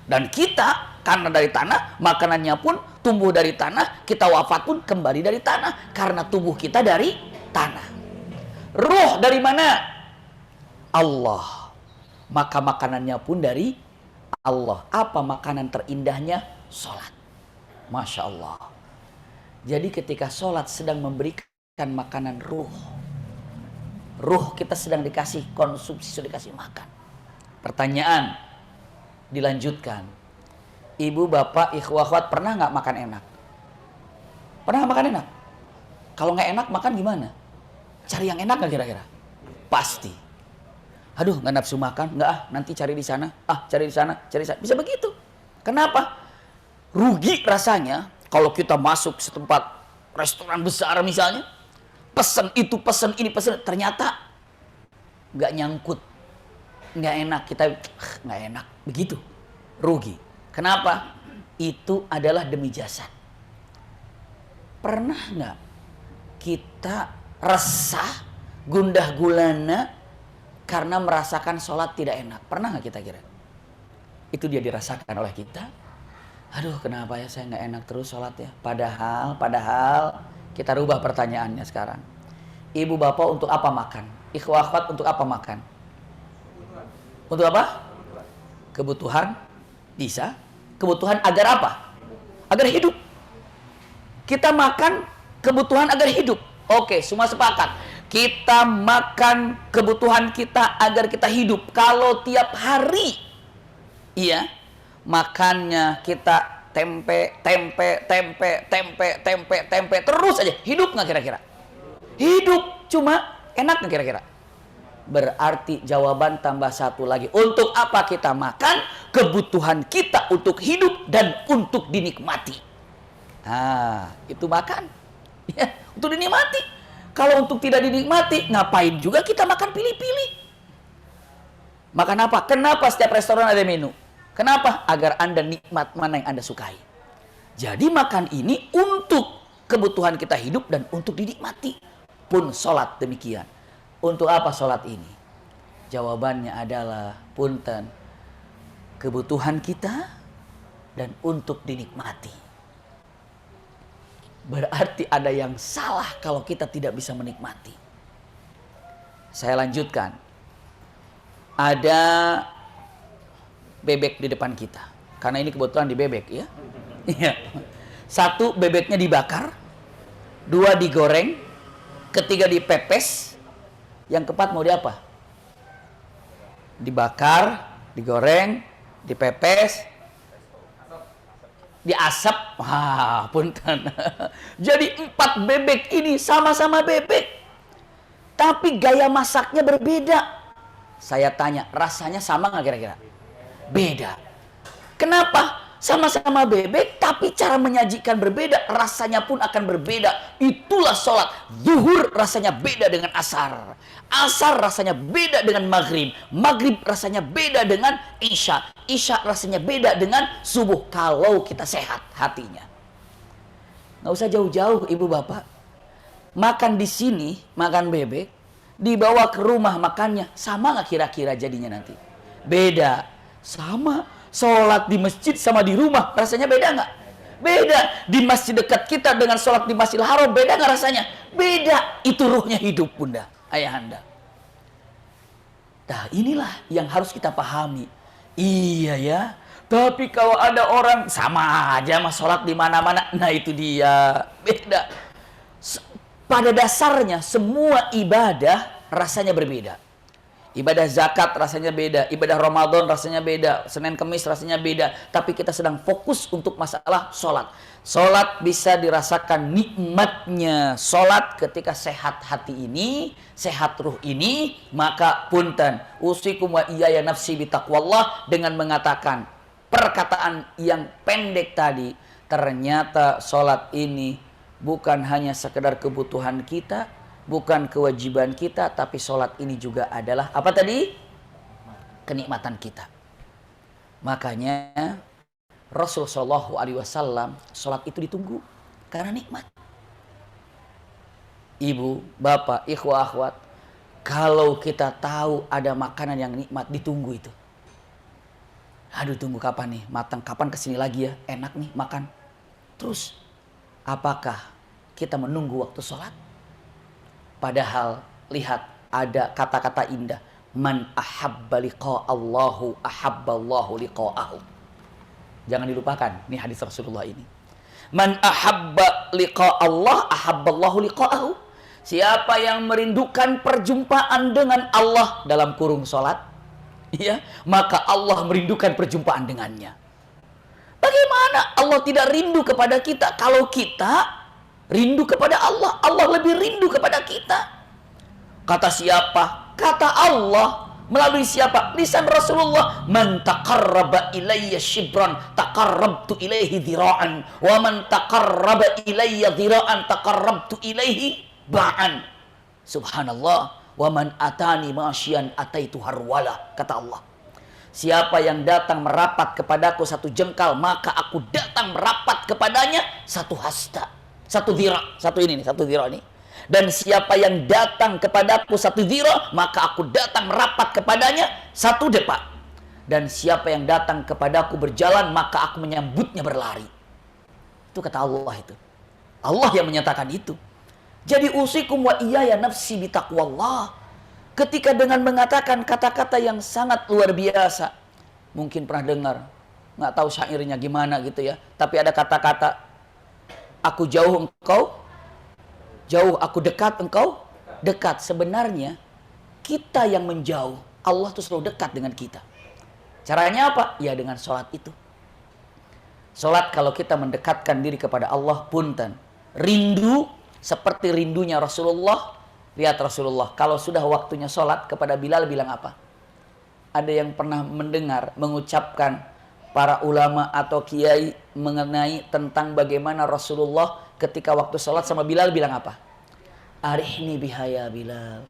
Dan kita, karena dari tanah, makanannya pun tumbuh dari tanah, kita wafat pun kembali dari tanah. Karena tubuh kita dari tanah. Ruh dari mana? Allah. Maka makanannya pun dari Allah. Apa makanan terindahnya? Sholat. Masya Allah. Jadi ketika sholat sedang memberikan makanan ruh. Ruh kita sedang dikasih konsumsi, sudah dikasih makan. Pertanyaan dilanjutkan. Ibu, bapak, ikhwah, akhwat pernah nggak makan enak? Pernah nggak makan enak? Kalau nggak enak makan gimana? Cari yang enak nggak kira-kira? Pasti. Aduh, nggak nafsu makan, nggak, nanti cari di sana, cari di sana, cari di sana. Bisa begitu. Kenapa? Rugi rasanya kalau kita masuk setempat restoran besar misalnya, pesan itu, pesan ini, pesan, ternyata nggak nyangkut, nggak enak, kita nggak enak, begitu, rugi. Kenapa? Itu adalah demi jasad. Pernah nggak kita resah, gundah gulana karena merasakan sholat tidak enak? Pernah nggak kita kira? Itu dia dirasakan oleh kita. Aduh, kenapa ya saya nggak enak terus sholat ya? Padahal kita rubah pertanyaannya sekarang. Ibu bapak untuk apa makan? Ikhwah akhwat untuk apa makan? Untuk apa? Kebutuhan bisa. Kebutuhan agar apa? Agar hidup. Kita makan kebutuhan agar hidup. Oke, semua sepakat. Kita makan kebutuhan kita agar kita hidup. Kalau tiap hari, iya, makannya kita tempe terus aja, hidup nggak kira-kira? Hidup, cuma enak nggak kira-kira? Berarti jawaban tambah satu lagi. Untuk apa kita makan? Kebutuhan kita untuk hidup dan untuk dinikmati. Nah, itu makan. Ya, untuk dinikmati. Kalau untuk tidak dinikmati, ngapain juga kita makan pilih-pilih? Makan apa? Kenapa setiap restoran ada menu? Kenapa? Agar Anda nikmat mana yang Anda sukai. Jadi makan ini untuk kebutuhan kita hidup dan untuk dinikmati. Pun sholat demikian. Untuk apa sholat ini? Jawabannya adalah punten, kebutuhan kita dan untuk dinikmati. Berarti ada yang salah kalau kita tidak bisa menikmati. Saya lanjutkan. Ada bebek di depan kita. Karena ini kebetulan di bebek ya. Iya. 1, bebeknya dibakar. 2, digoreng. 3, dipepes. Yang keempat mau diapa? Dibakar, digoreng, dipepes, diasap. Wah, punten. Jadi 4 bebek ini sama-sama bebek. Tapi gaya masaknya berbeda. Saya tanya, rasanya sama nggak kira-kira? Beda. Kenapa? Sama-sama bebek, tapi cara menyajikan berbeda, rasanya pun akan berbeda. Itulah sholat. Zuhur rasanya beda dengan asar. Asar rasanya beda dengan maghrib. Maghrib rasanya beda dengan isya. Isya rasanya beda dengan subuh. Kalau kita sehat hatinya. Nggak usah jauh-jauh ibu bapak. Makan di sini, makan bebek, dibawa ke rumah makannya. Sama nggak kira-kira jadinya nanti? Beda. Sama. Sholat di masjid sama di rumah rasanya beda nggak? Beda. Di masjid dekat kita dengan sholat di Masjidil Haram beda nggak rasanya? Beda. Itu ruhnya hidup bunda, ayahanda. Nah inilah yang harus kita pahami. Iya ya. Tapi kalau ada orang sama aja mas sholat di mana-mana, nah itu dia beda. Pada dasarnya semua ibadah rasanya berbeda. Ibadah zakat rasanya beda, ibadah Ramadan rasanya beda, Senin Kemis rasanya beda. Tapi kita sedang fokus untuk masalah sholat. Sholat bisa dirasakan nikmatnya sholat ketika sehat hati ini, sehat ruh ini. Maka punten, usikum wa iyaya nafsi bitaqwallah, dengan mengatakan perkataan yang pendek tadi. Ternyata sholat ini bukan hanya sekedar kebutuhan kita, bukan kewajiban kita, tapi sholat ini juga adalah apa tadi? Kenikmatan kita. Makanya Rasulullah SAW sholat itu ditunggu karena nikmat. Ibu, bapak, ikhwah, akhwat, kalau kita tahu ada makanan yang nikmat, ditunggu itu. Aduh, tunggu kapan nih matang, kapan kesini lagi ya, enak nih makan. Terus, apakah kita menunggu waktu sholat? Padahal lihat ada kata-kata indah, man ahabba liqa'allahu ahabballahu liqa'ahu. Jangan dilupakan nih hadis Rasulullah ini. Man ahabba liqa'allah ahabballahu liqa'ahu. Siapa yang merindukan perjumpaan dengan Allah dalam kurung salat, ya, maka Allah merindukan perjumpaan dengannya. Bagaimana Allah tidak rindu kepada kita kalau kita rindu kepada Allah? Allah lebih rindu kepada kita. Kata siapa? Kata Allah. Melalui siapa? Lisan Rasulullah. Man taqarraba ilayya shibran taqarrabtu ilaihi dhira'an, wa man taqarraba ilayya dhira'an taqarrabtu ilaihi ba'an. Subhanallah. Wa man atani masyian ataitu harwala. Kata Allah, siapa yang datang merapat kepadaku 1 jengkal, maka aku datang merapat kepadanya 1 hasta. 1 dhira, 1 ini nih, 1 dhira ini. Dan siapa yang datang kepadaku 1 dhira, maka aku datang merapat kepadanya 1 depa. Dan siapa yang datang kepadaku berjalan, maka aku menyambutnya berlari. Itu kata Allah itu. Allah yang menyatakan itu. Jadi usikum wa iyaya nafsi bitaqwallah. Ketika dengan mengatakan kata-kata yang sangat luar biasa. Mungkin pernah dengar, nggak tahu syairnya gimana gitu ya. Tapi ada kata-kata, aku jauh engkau jauh, aku dekat engkau dekat. Sebenarnya kita yang menjauh, Allah tuh selalu dekat dengan kita. Caranya apa? Ya dengan sholat itu. Sholat kalau kita mendekatkan diri kepada Allah, punten, rindu seperti rindunya Rasulullah. Lihat Rasulullah kalau sudah waktunya sholat, kepada Bilal bilang apa? Ada yang pernah mendengar mengucapkan para ulama atau kiai mengenai tentang bagaimana Rasulullah ketika waktu sholat sama Bilal bilang apa? Arihni bihaya Bilal.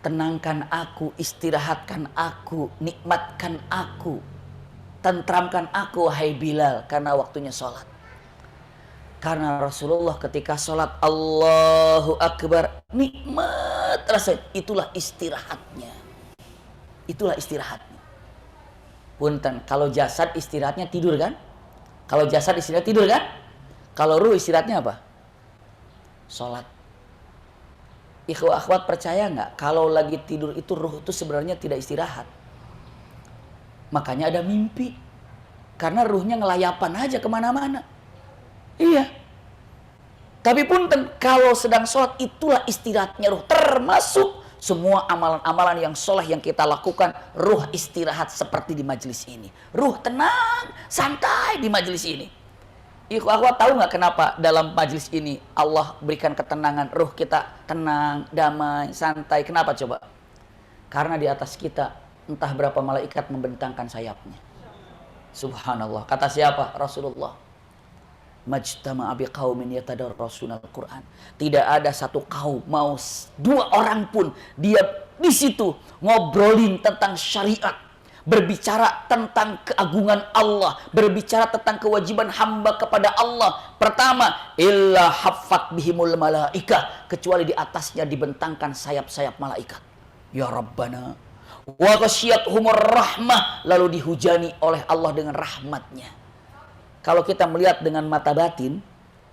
Tenangkan aku, istirahatkan aku, nikmatkan aku, tentramkan aku wahai Bilal, karena waktunya sholat. Karena Rasulullah ketika sholat Allahu Akbar, nikmat rasanya. Itulah istirahatnya. Itulah istirahatnya. Punten, kalau jasad istirahatnya tidur kan? Kalau jasad istirahat tidur kan? Kalau ruh istirahatnya apa? Sholat. Ikhwah akhwat percaya nggak kalau lagi tidur itu ruh itu sebenarnya tidak istirahat. Makanya ada mimpi. Karena ruhnya ngelayapan aja kemana-mana. Iya. Tapi punten, kalau sedang sholat itulah istirahatnya ruh. Termasuk semua amalan-amalan yang soleh yang kita lakukan, ruh istirahat seperti di majelis ini. Ruh tenang, santai di majelis ini. Ikhwah tahu nggak kenapa dalam majelis ini Allah berikan ketenangan, ruh kita tenang, damai, santai. Kenapa coba? Karena di atas kita entah berapa malaikat membentangkan sayapnya. Subhanallah. Kata siapa? Rasulullah. Majtama'a biqaumin yatadarrasuna al-Qur'an. Tidak ada satu kaum, mau 2 orang pun dia di situ ngobrolin tentang syariat, berbicara tentang keagungan Allah, berbicara tentang kewajiban hamba kepada Allah. Pertama, illa haffat bihimul malaikah, kecuali di atasnya dibentangkan sayap-sayap malaikat. Ya Rabbana, wa ghasyiyatuhumur rahmah, lalu dihujani oleh Allah dengan rahmatnya. Kalau kita melihat dengan mata batin,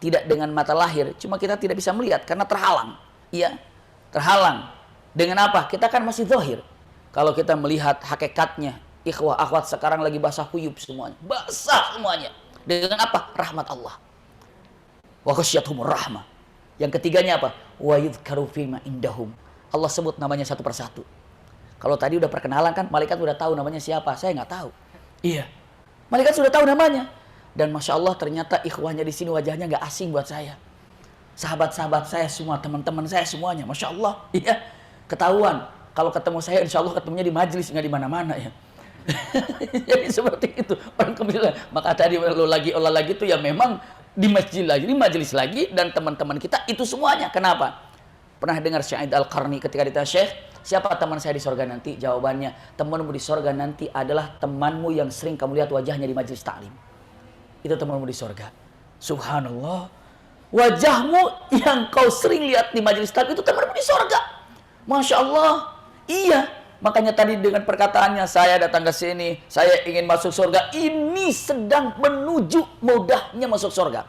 tidak dengan mata lahir, cuma kita tidak bisa melihat karena terhalang. Iya, terhalang. Dengan apa? Kita kan masih zahir. Kalau kita melihat hakikatnya, ikhwah akhwat sekarang lagi basah kuyup semuanya. Basah semuanya. Dengan apa? Rahmat Allah. Wa ghasyiyatuhumur rahmah. Yang ketiganya apa? Wa yudhkaru fima indahum. Allah sebut namanya satu persatu. Kalau tadi udah perkenalan kan, malaikat udah tahu namanya siapa. Saya nggak tahu. Iya. Malaikat sudah tahu namanya. Dan Masya Allah ternyata ikhwahnya di sini wajahnya nggak asing buat saya. Sahabat-sahabat saya semua, teman-teman saya semuanya. Masya Allah. Iya. Ketahuan. Kalau ketemu saya, insya Allah ketemunya di majelis, nggak di mana-mana ya. Jadi seperti itu. Maka tadi olah lagi itu ya memang di masjid lagi, di majelis lagi. Dan teman-teman kita itu semuanya. Kenapa? Pernah dengar Syahid Al-Qarni ketika ditanya, Syekh, siapa teman saya di sorga nanti? Jawabannya, temanmu di sorga nanti adalah temanmu yang sering kamu lihat wajahnya di majelis taklim. Itu temanmu di sorga. Subhanallah. Wajahmu yang kau sering lihat di majelis taklim itu temanmu di sorga. Masya Allah. Iya. Makanya tadi dengan perkataannya, saya datang ke sini, saya ingin masuk surga. Ini sedang menuju mudahnya masuk surga.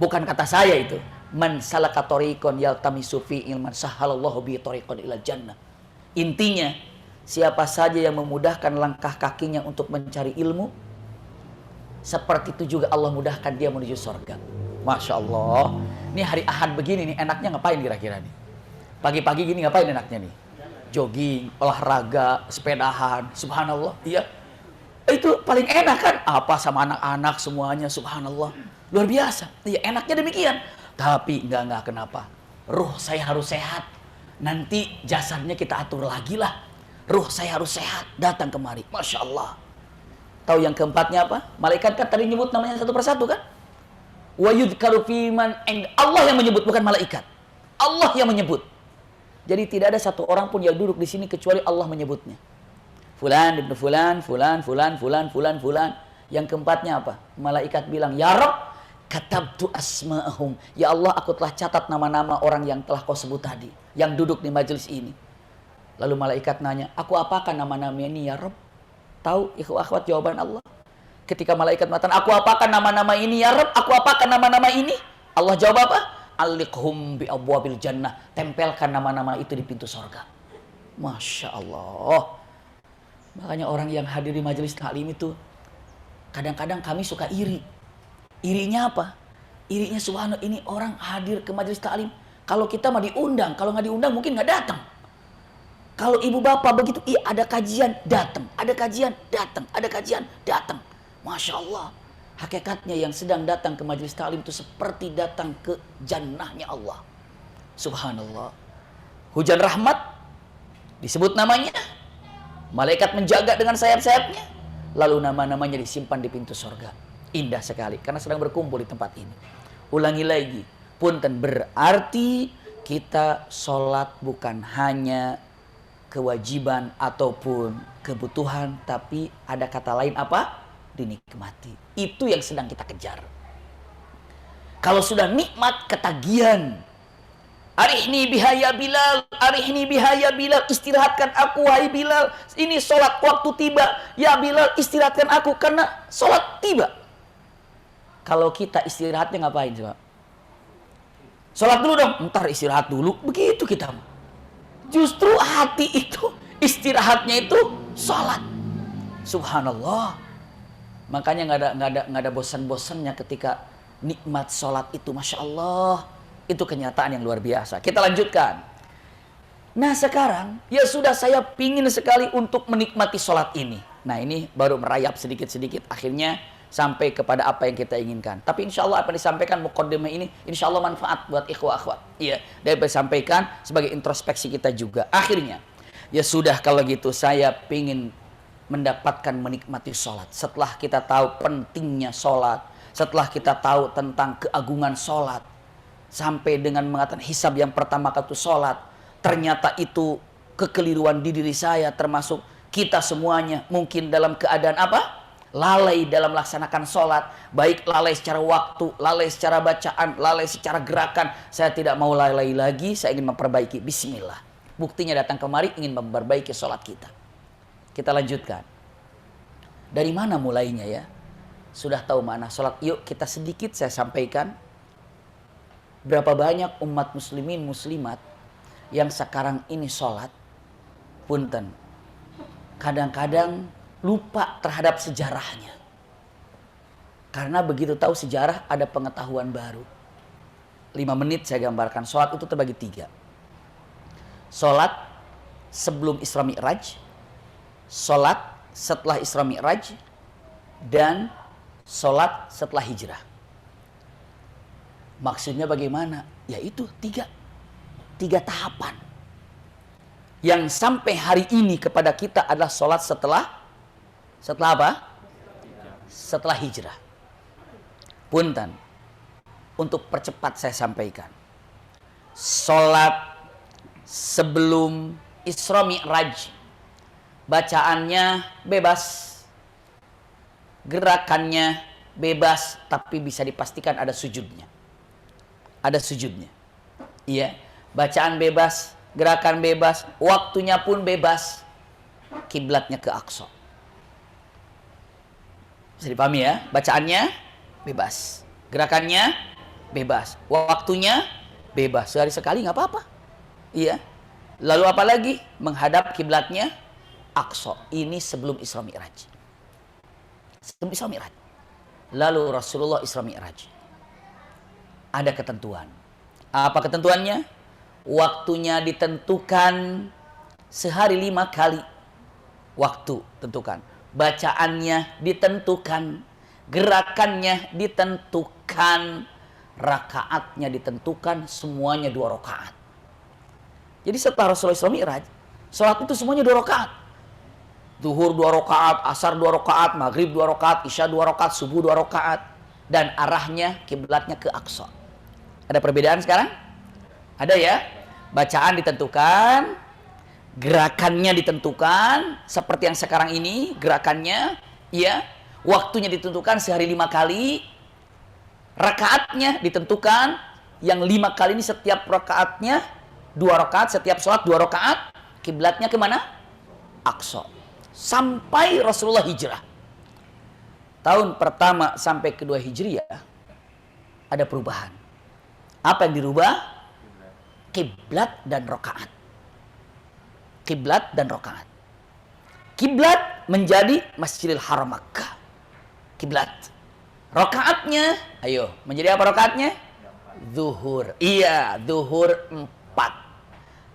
Bukan kata saya itu. Man salaka tariqan yaltamisu fi ilman sahalallahu bi tariqan ilal jannah. Intinya, siapa saja yang memudahkan langkah kakinya untuk mencari ilmu, seperti itu juga Allah mudahkan dia menuju surga. Masya Allah. Ini hari Ahad begini nih, enaknya ngapain kira-kira nih? Pagi-pagi gini ngapain enaknya nih? Jogging, olahraga, sepedahan. Subhanallah. Iya. Itu paling enak kan? Apa sama anak-anak semuanya. Subhanallah. Luar biasa. Iya, enaknya demikian. Tapi enggak kenapa. Ruh saya harus sehat. Nanti jasadnya kita atur lagi lah. Ruh saya harus sehat. Datang kemari. Masya Allah. Tahu yang keempatnya apa? Malaikat kan tadi nyebut namanya satu persatu kan? Wa yudhkaru fiman, Allah yang menyebut, bukan malaikat. Allah yang menyebut. Jadi tidak ada satu orang pun yang duduk di sini kecuali Allah menyebutnya. Fulan ibnu fulan, fulan, fulan, fulan, fulan, fulan. Yang keempatnya apa? Malaikat bilang, Ya Rabb, katabtu asma'ahum. Ya Allah, aku telah catat nama-nama orang yang telah kau sebut tadi, yang duduk di majelis ini. Lalu malaikat nanya, aku apakan nama-nama ini ya Rabb? Tahu ikhwah akhwat jawaban Allah? Ketika malaikat mengatakan, aku apakan nama-nama ini ya Rabb? Aku apakan nama-nama ini? Allah jawab apa? Alikhum bi abwabil jannah. Tempelkan nama-nama itu di pintu surga. Masya Allah. Makanya orang yang hadir di majelis taklim itu, kadang-kadang kami suka iri. Irinya apa? Irinya subhanallah, ini orang hadir ke majelis taklim. Kalau kita mah diundang, kalau nggak diundang mungkin nggak datang. Kalau ibu bapak begitu, iya ada kajian, datang. Ada kajian, datang. Ada kajian, datang. Masya Allah. Hakikatnya yang sedang datang ke majelis taklim itu seperti datang ke jannahnya Allah. Subhanallah. Hujan rahmat, disebut namanya. Malaikat menjaga dengan sayap-sayapnya. Lalu nama-namanya disimpan di pintu surga. Indah sekali, karena sedang berkumpul di tempat ini. Ulangi lagi. Punten, berarti kita sholat bukan hanya kewajiban ataupun kebutuhan, tapi ada kata lain apa? Dinikmati. Itu yang sedang kita kejar. Kalau sudah nikmat, ketagihan. Arihni bihaya Bilal, arihni bihaya Bilal, istirahatkan aku wahai Bilal. Ini sholat waktu tiba. Ya Bilal, istirahatkan aku karena sholat tiba. Kalau kita istirahatnya ngapain coba? Sholat dulu dong, ntar istirahat dulu. Begitu kita. Justru hati itu istirahatnya itu sholat. Subhanallah. Makanya nggak ada bosan-bosannya ketika nikmat sholat itu, masya Allah. Itu kenyataan yang luar biasa. Kita lanjutkan. Nah sekarang ya sudah, saya pingin sekali untuk menikmati sholat ini. Nah ini baru merayap sedikit-sedikit, akhirnya sampai kepada apa yang kita inginkan. Tapi insya Allah apa yang disampaikan muqaddimah ini insya Allah manfaat buat ikhwah akhwat. Iya, dan disampaikan sebagai introspeksi kita juga. Akhirnya ya sudah, kalau gitu saya pingin mendapatkan menikmati sholat. Setelah kita tahu pentingnya sholat, setelah kita tahu tentang keagungan sholat, sampai dengan mengatakan hisab yang pertama kali itu sholat, ternyata itu kekeliruan di diri saya, termasuk kita semuanya mungkin dalam keadaan apa? Lalai dalam melaksanakan sholat, baik lalai secara waktu, lalai secara bacaan, lalai secara gerakan. Saya tidak mau lalai lagi, saya ingin memperbaiki. Bismillah. Buktinya datang kemari ingin memperbaiki sholat kita. Kita lanjutkan. Dari mana mulainya ya? Sudah tahu mana sholat? Yuk kita sedikit saya sampaikan. Berapa banyak umat muslimin muslimat yang sekarang ini sholat, punten, kadang-kadang lupa terhadap sejarahnya. Karena begitu tahu sejarah ada pengetahuan baru. 5 menit saya gambarkan. Sholat itu terbagi 3. Sholat sebelum Isra Mi'raj, sholat setelah Isra Mi'raj, dan sholat setelah hijrah. Maksudnya bagaimana? Yaitu 3 tahapan. Yang sampai hari ini kepada kita adalah sholat setelah apa? Setelah hijrah. Punten, untuk percepat saya sampaikan. Sholat sebelum Isra Mi'raj, bacaannya bebas, gerakannya bebas, tapi bisa dipastikan ada sujudnya. Ada sujudnya. Iya, bacaan bebas, gerakan bebas, waktunya pun bebas. Kiblatnya ke Aqsa. Bisa dipahami ya? Bacaannya bebas, gerakannya bebas, waktunya bebas. Sehari sekali nggak apa-apa. Iya. Lalu apa lagi? Menghadap kiblatnya Aqsa. Ini sebelum Isra Mi'raj. Sebelum Isra Mi'raj. Lalu Rasulullah Isra Mi'raj. Ada ketentuan. Apa ketentuannya? Waktunya ditentukan sehari 5 kali. Waktu tentukan. Bacaannya ditentukan. Gerakannya ditentukan. Rakaatnya ditentukan. Semuanya 2 rakaat. Jadi setelah Rasulullah Isra Mi'raj, sholat itu semuanya 2 rakaat. Zuhur 2 rakaat, asar 2 rakaat, maghrib 2 rakaat, isya 2 rakaat, subuh 2 rakaat. Dan arahnya, kiblatnya ke Aqsa. Ada perbedaan sekarang? Ada ya? Bacaan ditentukan, gerakannya ditentukan, seperti yang sekarang ini, gerakannya, ya, waktunya ditentukan sehari 5 kali, rakaatnya ditentukan, yang 5 kali ini setiap rakaatnya 2 rakaat, setiap sholat 2 rakaat, kiblatnya kemana? Aqsa. Sampai Rasulullah hijrah. Tahun pertama sampai kedua hijriyah, ada perubahan. Apa yang dirubah? Kiblat dan rakaat. Kiblat dan rakaat. Kiblat menjadi Masjidil Haram Makkah. Kiblat. Rakaatnya, ayo, menjadi apa rakaatnya? Zuhur. Iya, zuhur 4.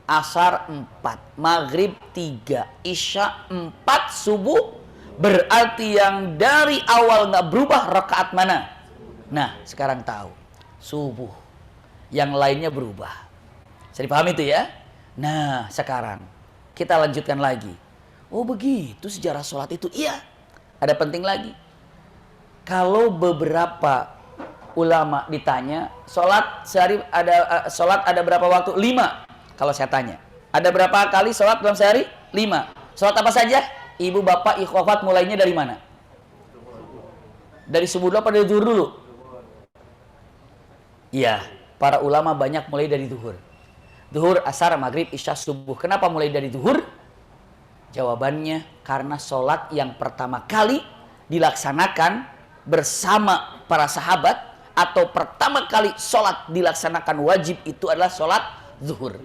Asar 4. Maghrib 3. Isya 4. Subuh. Berarti yang dari awal nggak berubah rakaat mana? Nah, sekarang tahu. Subuh. Yang lainnya berubah. Bisa dipahami itu ya? Nah, sekarang kita lanjutkan lagi. Oh begitu sejarah sholat itu. Iya. Ada penting lagi. Kalau beberapa ulama ditanya, sholat sehari ada berapa waktu? 5. Kalau saya tanya, ada berapa kali sholat dalam sehari? 5. Sholat apa saja? Ibu, bapak, ikhwat mulainya dari mana? Dari subuh dulu apa dari zuhur dulu? Iya. Para ulama banyak mulai dari zuhur. Zuhur, asar, maghrib, isya, subuh. Kenapa mulai dari zuhur? Jawabannya karena sholat yang pertama kali dilaksanakan bersama para sahabat, atau pertama kali sholat dilaksanakan wajib itu adalah sholat zuhur.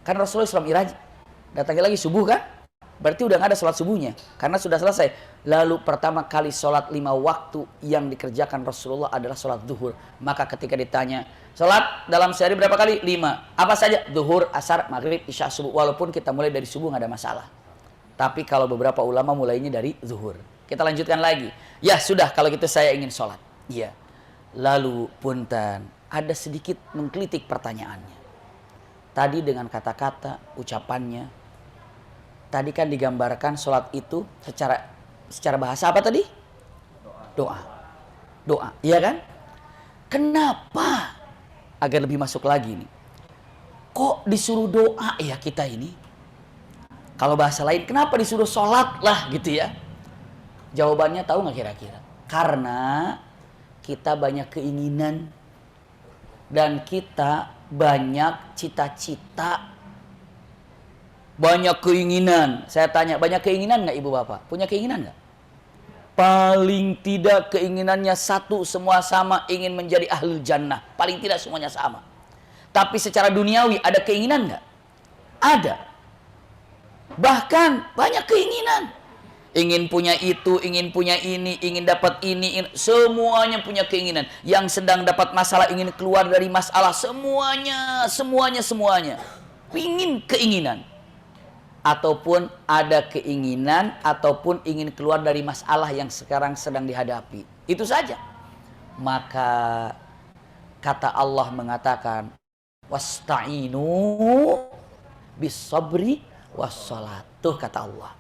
Kan Rasulullah Isra Mi'raj. Datangnya lagi subuh kan? Berarti udah nggak ada sholat subuhnya. Karena sudah selesai. Lalu pertama kali sholat 5 waktu yang dikerjakan Rasulullah adalah sholat zuhur. Maka ketika ditanya, sholat dalam sehari berapa kali? 5. Apa saja? Zuhur, asar, maghrib, isya, subuh. Walaupun kita mulai dari subuh nggak ada masalah. Tapi kalau beberapa ulama mulainya dari zuhur. Kita lanjutkan lagi. Ya sudah, kalau gitu saya ingin sholat. Iya. Lalu punten, ada sedikit mengkritik pertanyaannya. Tadi dengan kata-kata, ucapannya, tadi kan digambarkan sholat itu secara bahasa apa tadi? Doa, iya kan? Kenapa? Agar lebih masuk lagi nih. Kok disuruh doa ya kita ini? Kalau bahasa lain, kenapa disuruh sholat lah gitu ya? Jawabannya tahu nggak kira-kira? Karena kita banyak keinginan dan kita banyak cita-cita, banyak keinginan. Saya tanya, banyak keinginan nggak ibu bapak? Punya keinginan nggak? Paling tidak keinginannya satu, semua sama, ingin menjadi ahlul jannah. Paling tidak semuanya sama. Tapi secara duniawi ada keinginan nggak? Ada. Bahkan banyak keinginan. Ingin punya itu, ingin punya ini, ingin dapat ini, semuanya punya keinginan. Yang sedang dapat masalah ingin keluar dari masalah, semuanya. Ingin keinginan. Ataupun ada keinginan, ataupun ingin keluar dari masalah yang sekarang sedang dihadapi. Itu saja. Maka kata Allah mengatakan, wasta'inu bis-sabri was-salat. Tuh kata Allah.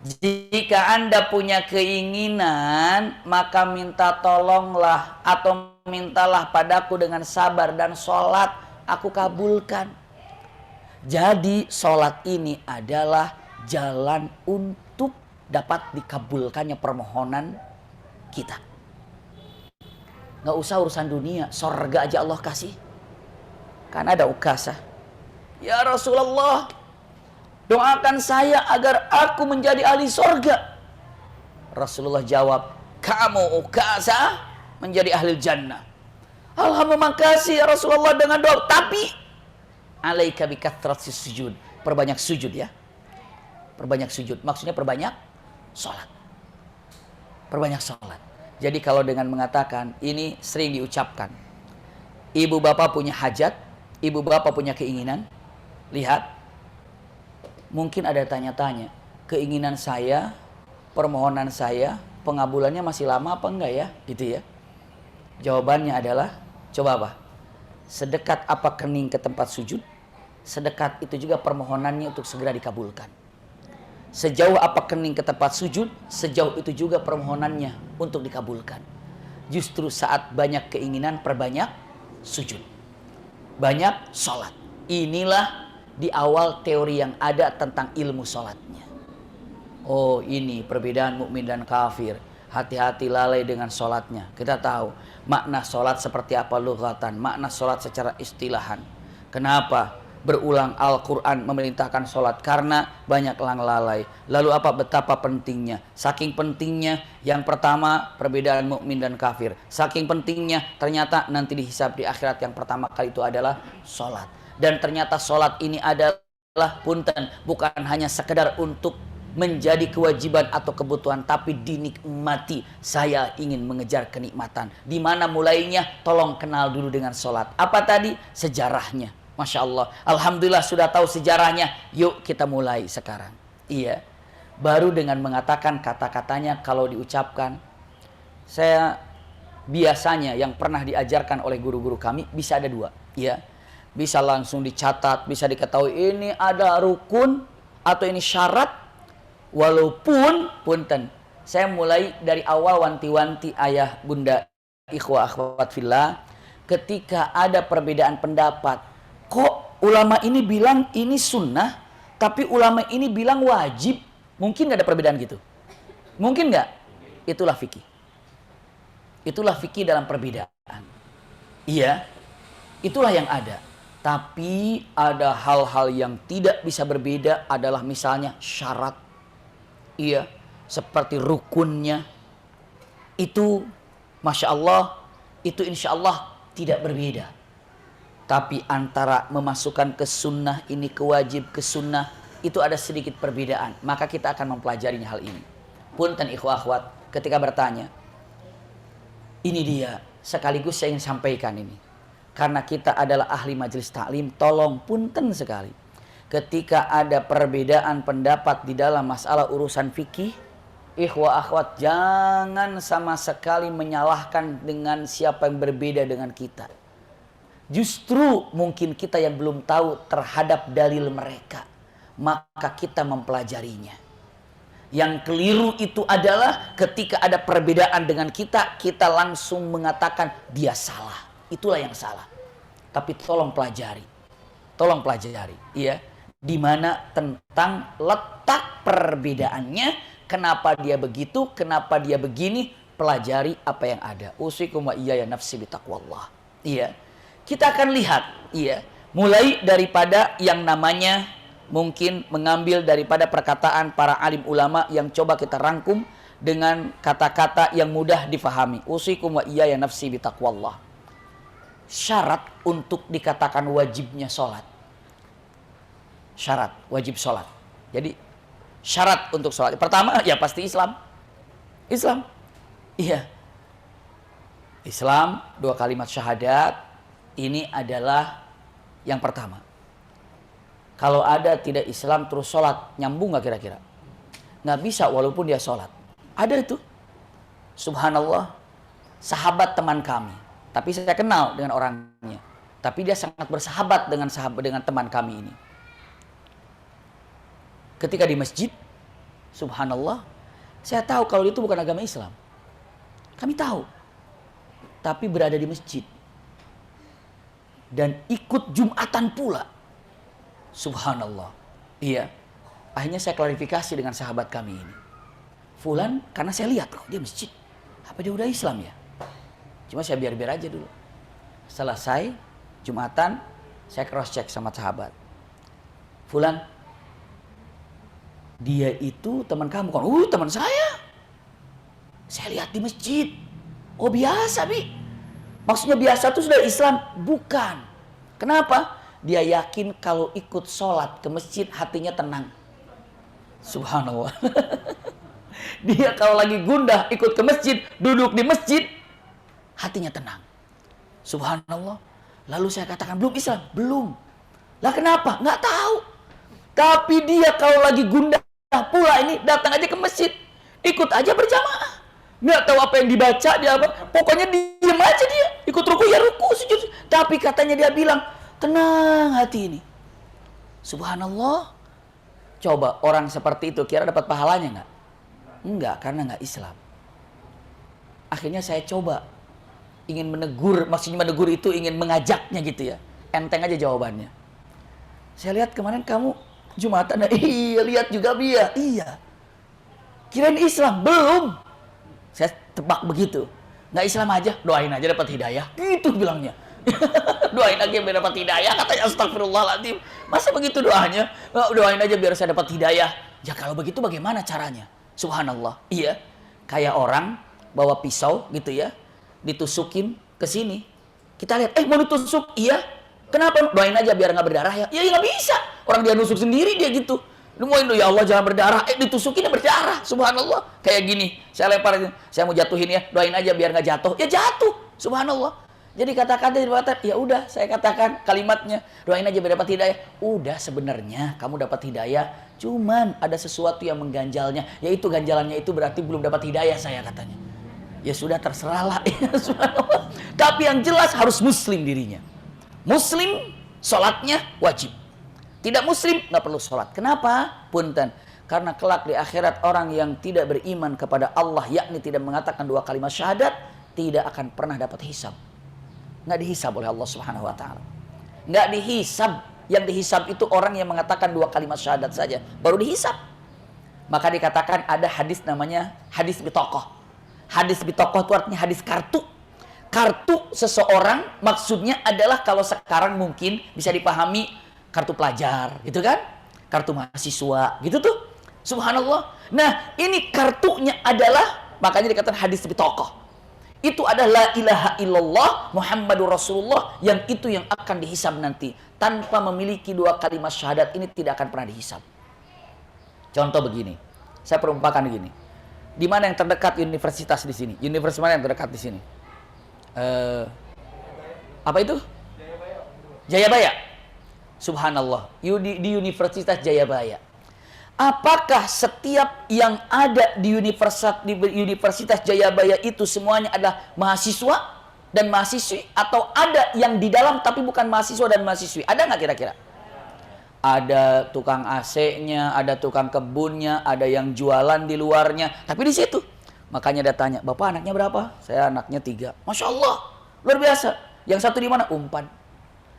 Jika Anda punya keinginan, maka minta tolonglah atau mintalah padaku dengan sabar dan sholat, aku kabulkan. Jadi sholat ini adalah jalan untuk dapat dikabulkannya permohonan kita. Nggak usah urusan dunia, sorga aja Allah kasih. Kan ada Ukasah. Ya Rasulullah, doakan saya agar aku menjadi ahli sorga. Rasulullah jawab, kamu Ukasah menjadi ahli jannah. Alhamdulillah, makasih ya Rasulullah dengan doa. Tapi alaika bikathratis sujud. Perbanyak sujud ya. Perbanyak sujud. Maksudnya perbanyak sholat. Perbanyak sholat. Jadi kalau dengan mengatakan, ini sering diucapkan. Ibu bapak punya hajat, ibu bapak punya keinginan. Lihat, mungkin ada tanya-tanya, keinginan saya, permohonan saya, pengabulannya masih lama apa enggak ya? Gitu ya. Jawabannya adalah, coba apa? Sedekat apa kening ke tempat sujud, sedekat itu juga permohonannya untuk segera dikabulkan. Sejauh apa kening ke tempat sujud, sejauh itu juga permohonannya untuk dikabulkan. Justru saat banyak keinginan, perbanyak sujud. Banyak sholat. Inilah di awal teori yang ada tentang ilmu sholatnya. Oh, ini perbedaan mukmin dan kafir. Hati-hati lalai dengan sholatnya. Kita tahu makna sholat seperti apa lughatan, makna sholat secara istilahan. Kenapa berulang Al-Quran memerintahkan sholat? Karena banyak orang lalai. Lalu apa? Betapa pentingnya. Saking pentingnya, yang pertama perbedaan mukmin dan kafir. Saking pentingnya ternyata nanti dihisab di akhirat yang pertama kali itu adalah sholat. Dan ternyata sholat ini adalah punten, bukan hanya sekedar untuk menjadi kewajiban atau kebutuhan, tapi dinikmati. Saya ingin mengejar kenikmatan. Di mana mulainya? Tolong kenal dulu dengan sholat. Apa tadi? Sejarahnya. Masya Allah. Alhamdulillah sudah tahu sejarahnya. Yuk kita mulai sekarang. Iya. Baru dengan mengatakan kata-katanya kalau diucapkan. Saya biasanya yang pernah diajarkan oleh guru-guru kami bisa ada dua. Iya. Bisa langsung dicatat, bisa diketahui ini ada rukun atau ini syarat. Walaupun punten, saya mulai dari awal wanti-wanti ayah bunda ikhwah akhwat fillah, ketika ada perbedaan pendapat, kok ulama ini bilang ini sunnah, tapi ulama ini bilang wajib, mungkin nggak ada perbedaan gitu? Mungkin nggak? Itulah fikih. Itulah fikih dalam perbedaan. Iya, itulah yang ada. Tapi ada hal-hal yang tidak bisa berbeda adalah misalnya syarat. Iya, seperti rukunnya. Itu Masya Allah, itu insya Allah tidak berbeda. Tapi antara memasukkan ke sunnah ini, ke wajib, ke sunnah, itu ada sedikit perbedaan. Maka kita akan mempelajari hal ini. Punten ikhwah akhwat, ketika bertanya, ini dia, sekaligus saya ingin sampaikan ini. Karena kita adalah ahli majelis taklim, tolong punten sekali. Ketika ada perbedaan pendapat di dalam masalah urusan fikih, ikhwah akhwat, jangan sama sekali menyalahkan dengan siapa yang berbeda dengan kita. Justru mungkin kita yang belum tahu terhadap dalil mereka, maka kita mempelajarinya. Yang keliru itu adalah ketika ada perbedaan dengan kita, kita langsung mengatakan dia salah. Itulah yang salah. Tapi tolong pelajari. Tolong pelajari, ya. Di mana tentang letak perbedaannya, kenapa dia begitu, kenapa dia begini, pelajari apa yang ada. Usikum wa iyaya nafsi bitaqwallah. Iya. Kita akan lihat, iya, mulai daripada yang namanya mungkin mengambil daripada perkataan para alim ulama yang coba kita rangkum dengan kata-kata yang mudah difahami. Usikum wa iyaya nafsi bitaqwallah. Syarat untuk dikatakan wajibnya sholat. Syarat wajib sholat. Jadi syarat untuk sholat. Pertama ya pasti Islam. Islam. Iya. Islam, 2 kalimat syahadat. Ini adalah yang pertama. Kalau ada tidak Islam terus sholat, nyambung gak kira-kira? Nggak bisa walaupun dia sholat. Ada itu. Subhanallah. Sahabat teman kami. Tapi saya kenal dengan orangnya. Tapi dia sangat bersahabat dengan teman kami ini. Ketika di masjid, subhanallah, saya tahu kalau itu bukan agama Islam. Kami tahu. Tapi berada di masjid. Dan ikut Jumatan pula. Subhanallah. Iya. Akhirnya saya klarifikasi dengan sahabat kami ini. Fulan, karena saya lihat kok dia masjid. Apa dia udah Islam ya? Cuma saya biar-biar aja dulu. Selesai Jumatan, saya cross check sama sahabat. Fulan, dia itu teman kamu kan? Teman saya. Saya lihat di masjid. Oh biasa, Bi. Maksudnya biasa itu sudah Islam? Bukan. Kenapa? Dia yakin kalau ikut sholat ke masjid hatinya tenang. Subhanallah. Dia kalau lagi gundah ikut ke masjid, duduk di masjid, hatinya tenang. Subhanallah. Lalu saya katakan belum Islam? Belum. Lah kenapa? Nggak tahu. Tapi dia kalau lagi gundah pula ini datang aja ke masjid, ikut aja berjamaah. Nggak tahu apa yang dibaca dia apa. Pokoknya diam aja dia. Ikut ruku ya ruku, sujud. Tapi katanya dia bilang, tenang hati ini. Subhanallah. Coba orang seperti itu kira dapat pahalanya nggak? Enggak, karena nggak Islam. Akhirnya saya coba ingin menegur, maksudnya menegur itu ingin mengajaknya gitu ya. Enteng aja jawabannya. Saya lihat kemarin kamu Jumatan, iya lihat juga dia. Iya. Kirain Islam, belum. Saya tebak begitu. Nggak Islam aja, doain aja dapat hidayah. Gitu bilangnya. Doain aja biar dapat hidayah. Katanya astagfirullahaladzim. Masa begitu doanya? Doain aja biar saya dapat hidayah. Ya kalau begitu bagaimana caranya? Subhanallah. Iya. Kayak orang bawa pisau gitu ya. Ditusukin ke sini. Kita lihat, mau ditusuk. Iya. Kenapa? Doain aja biar nggak berdarah ya. Ya nggak bisa. Orang dia nusuk sendiri dia gitu. Doain ya Allah jangan berdarah. Ditusukin berdarah. Subhanallah. Kayak gini. Saya lempar, saya mau jatuhin ya. Doain aja biar nggak jatuh. Ya jatuh. Subhanallah. Jadi kata-kata ya udah saya katakan kalimatnya. Doain aja biar dapat hidayah. Udah sebenarnya kamu dapat hidayah. Cuman ada sesuatu yang mengganjalnya. Yaitu ganjalannya itu berarti belum dapat hidayah saya katanya. Ya sudah terserahlah. Subhanallah. Tapi yang jelas harus muslim dirinya. Muslim sholatnya wajib. Tidak muslim nggak perlu sholat. Kenapa? Punten. Karena kelak di akhirat orang yang tidak beriman kepada Allah, yakni tidak mengatakan 2 kalimat syahadat, tidak akan pernah dapat hisab. Nggak dihisab oleh Allah Subhanahu Wa Taala. Nggak dihisab. Yang dihisab itu orang yang mengatakan 2 kalimat syahadat saja, baru dihisab. Maka dikatakan ada hadis namanya hadis bitokoh. Hadis bitokoh itu artinya hadis kartu. Kartu seseorang maksudnya adalah kalau sekarang mungkin bisa dipahami kartu pelajar, gitu kan? Kartu mahasiswa, gitu tuh. Subhanallah. Nah, ini kartunya adalah, makanya dikatakan hadis bitokoh. Itu adalah la ilaha illallah Muhammadur Rasulullah, yang itu yang akan dihisab nanti. Tanpa memiliki dua kalimat syahadat ini tidak akan pernah dihisab. Contoh begini, saya perumpakan begini. Di mana yang terdekat universitas di sini? Universitas mana yang terdekat di sini? Apa itu? Jayabaya. Subhanallah. Di Universitas Jayabaya. Apakah setiap yang ada di Universitas Jayabaya itu semuanya adalah mahasiswa dan mahasiswi, atau ada yang di dalam tapi bukan mahasiswa dan mahasiswi? Ada nggak kira-kira? Ada tukang AC-nya, ada tukang kebunnya, ada yang jualan di luarnya, tapi di situ. Makanya dia tanya, Bapak anaknya berapa? Saya anaknya 3. Masya Allah, luar biasa. Yang satu di mana? Umpan.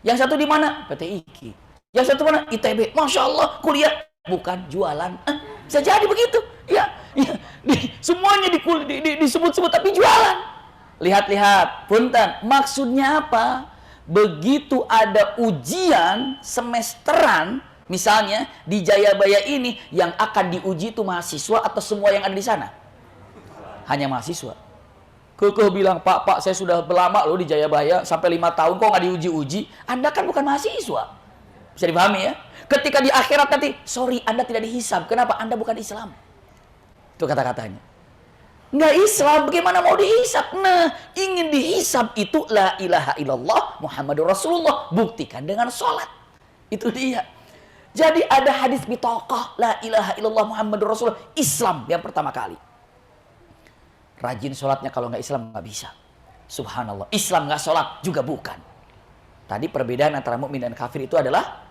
Yang satu di mana? PT IKI. Yang satu mana? ITB. Masya Allah, kuliah. Bukan jualan. Bisa jadi begitu. Ya, semuanya disebut-sebut tapi jualan. Lihat-lihat, punten. Maksudnya apa? Begitu ada ujian semesteran, misalnya di Jayabaya ini, yang akan diuji itu mahasiswa atau semua yang ada di sana? Hanya mahasiswa. Kekeh bilang, Pak, saya sudah lama loh di Jayabaya, sampai 5 tahun kok nggak diuji-uji. Anda kan bukan mahasiswa. Bisa dipahami ya? Ketika di akhirat nanti, sorry, Anda tidak dihisab. Kenapa? Anda bukan Islam. Itu kata-katanya. Nggak Islam, bagaimana mau dihisab? Nah, ingin dihisab itu la ilaha illallah Muhammadur Rasulullah. Buktikan dengan sholat. Itu dia. Jadi ada hadis bitaqah, la ilaha illallah Muhammadur Rasulullah. Islam yang pertama kali. Rajin sholatnya, kalau nggak Islam nggak bisa. Subhanallah. Islam nggak sholat juga bukan. Tadi perbedaan antara mukmin dan kafir itu adalah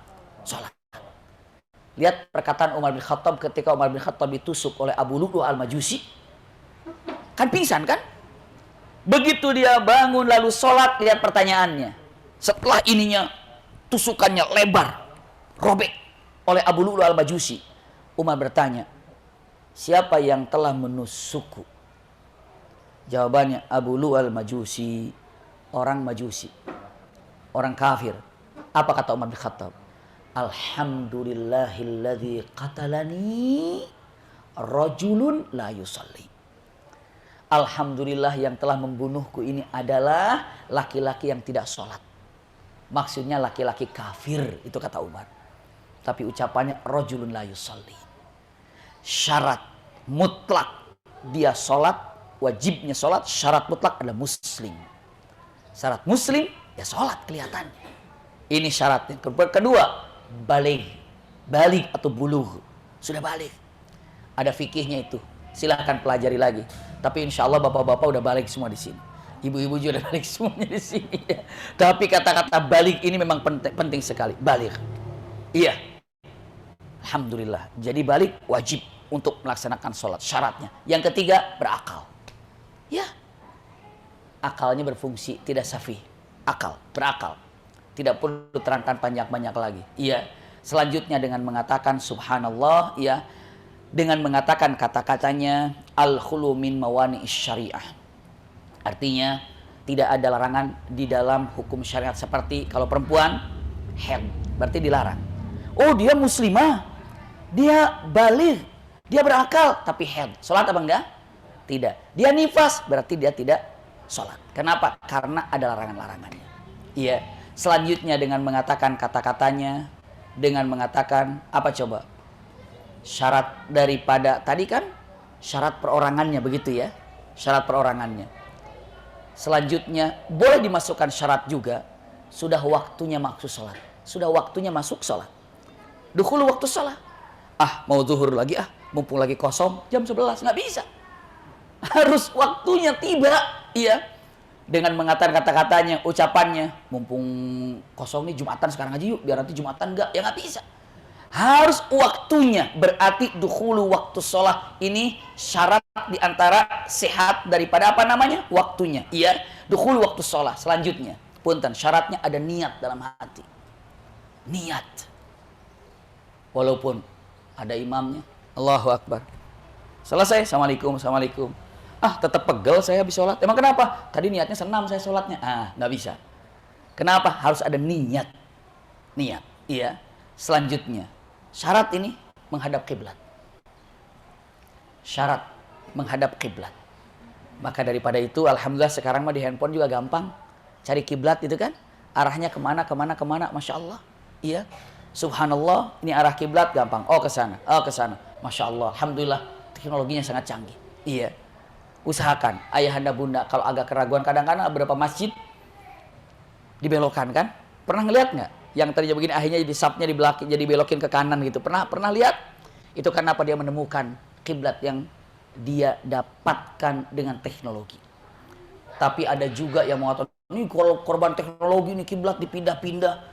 sholat. Lihat perkataan Umar bin Khattab ketika Umar bin Khattab ditusuk oleh Abu Lu'lu' al-Majusi. Kan pingsan kan? Begitu dia bangun lalu sholat, lihat pertanyaannya. Setelah ininya tusukannya lebar, robek oleh Abu Lu'lu' al-Majusi. Umar bertanya, siapa yang telah menusukku? Jawabannya, Abu Lu'lu' al-Majusi, orang Majusi, orang kafir. Apa kata Umar bin Khattab? Alhamdulillahilladzi qatalani rajulun la yusalli. Alhamdulillah yang telah membunuhku ini adalah laki-laki yang tidak sholat. Maksudnya laki-laki kafir, itu kata Umar. Tapi ucapannya rajulun la yusalli. Syarat mutlak dia sholat, wajibnya sholat, syarat mutlak adalah muslim. Syarat muslim, ya sholat kelihatannya. Ini syaratnya. Kedua, balik atau buluh. Sudah balik. Ada fikihnya itu. Silahkan pelajari lagi. Tapi insya Allah bapak-bapak udah balik semua di sini. Ibu-ibu juga udah balik semuanya di sini. Ya. Tapi kata-kata balik ini memang penting sekali. Balik. Iya. Alhamdulillah. Jadi balik wajib untuk melaksanakan sholat. Syaratnya. Yang ketiga, berakal. Ya. Akalnya berfungsi, tidak safi. Akal, berakal. Tidak perlu terangkan banyak-banyak lagi. Iya. Selanjutnya dengan mengatakan subhanallah, ya. Dengan mengatakan kata-katanya al-khulu min mawani syariah. Artinya tidak ada larangan di dalam hukum syariat, seperti kalau perempuan haid, berarti dilarang. Oh, dia muslimah, dia baligh, dia berakal tapi haid. Salat apa enggak? Tidak. Dia nifas, berarti dia tidak salat. Kenapa? Karena ada larangan-larangannya. Iya. Selanjutnya dengan mengatakan kata-katanya, dengan mengatakan apa coba? Syarat daripada tadi kan syarat perorangannya, begitu ya, syarat perorangannya. Selanjutnya boleh dimasukkan syarat juga, sudah waktunya masuk sholat, sudah waktunya masuk sholat. Dukhul waktu sholat. Mau zuhur lagi, mumpung lagi kosong jam 11, nggak bisa. Harus waktunya tiba, iya. Dengan mengatakan kata-katanya, ucapannya, mumpung kosong nih Jumatan sekarang aja yuk, biar nanti Jumatan enggak, ya nggak bisa. Harus waktunya, berarti dukhulu waktu sholat ini syarat diantara sehat daripada apa namanya? Waktunya. Iya, dukhulu waktu sholat. Selanjutnya, punten, syaratnya ada niat dalam hati. Niat. Walaupun ada imamnya, Allahu Akbar. Selesai, Assalamualaikum, Assalamualaikum. Tetap pegel saya habis sholat. Emang kenapa? Tadi niatnya senam saya sholatnya. Nggak bisa. Kenapa? Harus ada niat. Niat, iya. Selanjutnya, syarat ini menghadap kiblat. Syarat menghadap kiblat. Maka daripada itu, alhamdulillah sekarang mah di handphone juga gampang. Cari kiblat itu kan, arahnya kemana, Masya Allah. Iya, subhanallah, ini arah kiblat gampang. Oh ke sana, Masya Allah, alhamdulillah teknologinya sangat canggih. Iya, usahakan ayahanda bunda kalau agak keraguan, kadang-kadang beberapa masjid dibelokkan kan. Pernah ngeliat nggak? Yang tadinya begini akhirnya jadi belokin ke kanan gitu. Pernah lihat? Itu karena apa? Dia menemukan kiblat yang dia dapatkan dengan teknologi. Tapi ada juga yang mengatakan, ini kalau korban teknologi ini kiblat dipindah-pindah.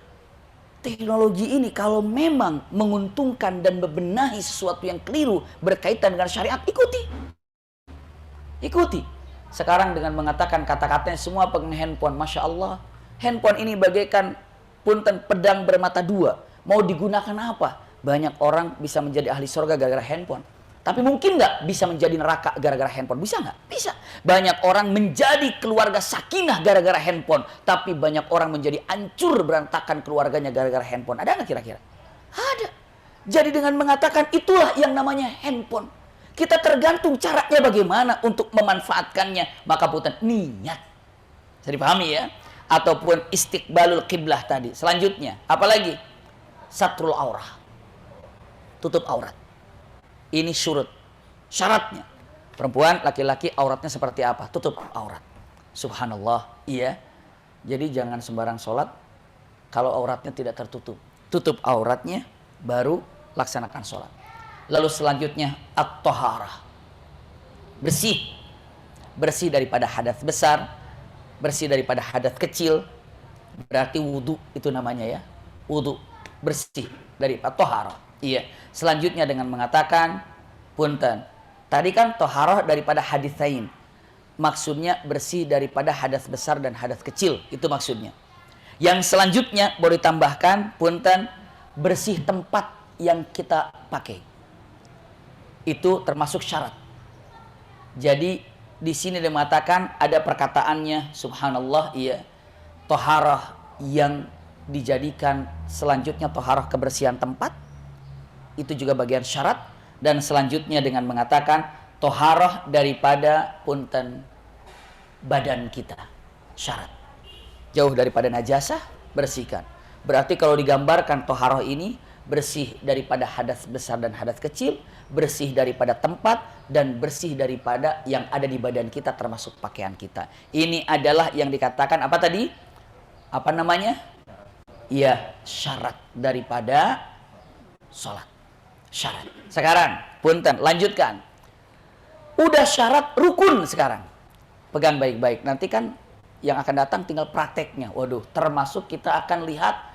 Teknologi ini kalau memang menguntungkan dan membenahi sesuatu yang keliru berkaitan dengan syariat, ikuti. Sekarang dengan mengatakan kata-katanya semua pegang handphone, Masya Allah. Handphone ini bagaikan punten pedang bermata dua. Mau digunakan apa? Banyak orang bisa menjadi ahli surga gara-gara handphone. Tapi mungkin nggak bisa menjadi neraka gara-gara handphone? Bisa nggak? Bisa. Banyak orang menjadi keluarga sakinah gara-gara handphone. Tapi banyak orang menjadi hancur berantakan keluarganya gara-gara handphone. Ada nggak kira-kira? Ada. Jadi dengan mengatakan itulah yang namanya handphone. Kita tergantung caranya bagaimana untuk memanfaatkannya. Maka punten niat. Bisa dipahami ya? Ataupun istiqbalul qiblah tadi. Selanjutnya, apalagi? Satrul aurah. Tutup aurat. Ini syaratnya. Perempuan, laki-laki auratnya seperti apa? Tutup aurat. Subhanallah, iya. Jadi jangan sembarang sholat kalau auratnya tidak tertutup. Tutup auratnya, baru laksanakan sholat. Lalu selanjutnya, at-taharah. Bersih. Bersih daripada hadas besar, bersih daripada hadas kecil. Berarti wudu itu namanya ya. Wudu, bersih dari at-taharah. Iya. Selanjutnya dengan mengatakan punten. Tadi kan toharoh daripada haditsain. Maksudnya bersih daripada hadas besar dan hadas kecil. Itu maksudnya. Yang selanjutnya boleh ditambahkan punten, bersih tempat yang kita pakai. Itu termasuk syarat. Jadi di sini dia mengatakan ada perkataannya subhanallah iya. Toharoh yang dijadikan selanjutnya toharoh kebersihan tempat. Itu juga bagian syarat. Dan selanjutnya dengan mengatakan toharoh daripada punten badan kita. Syarat. Jauh daripada najasah, bersihkan. Berarti kalau digambarkan toharoh ini bersih daripada hadas besar dan hadas kecil, bersih daripada tempat, dan bersih daripada yang ada di badan kita termasuk pakaian kita. Ini adalah yang dikatakan apa tadi? Apa namanya? Ya, syarat daripada sholat. Syarat. Sekarang, punten, lanjutkan. Udah syarat rukun sekarang. Pegang baik-baik. Nanti kan yang akan datang tinggal prakteknya. Waduh, termasuk kita akan lihat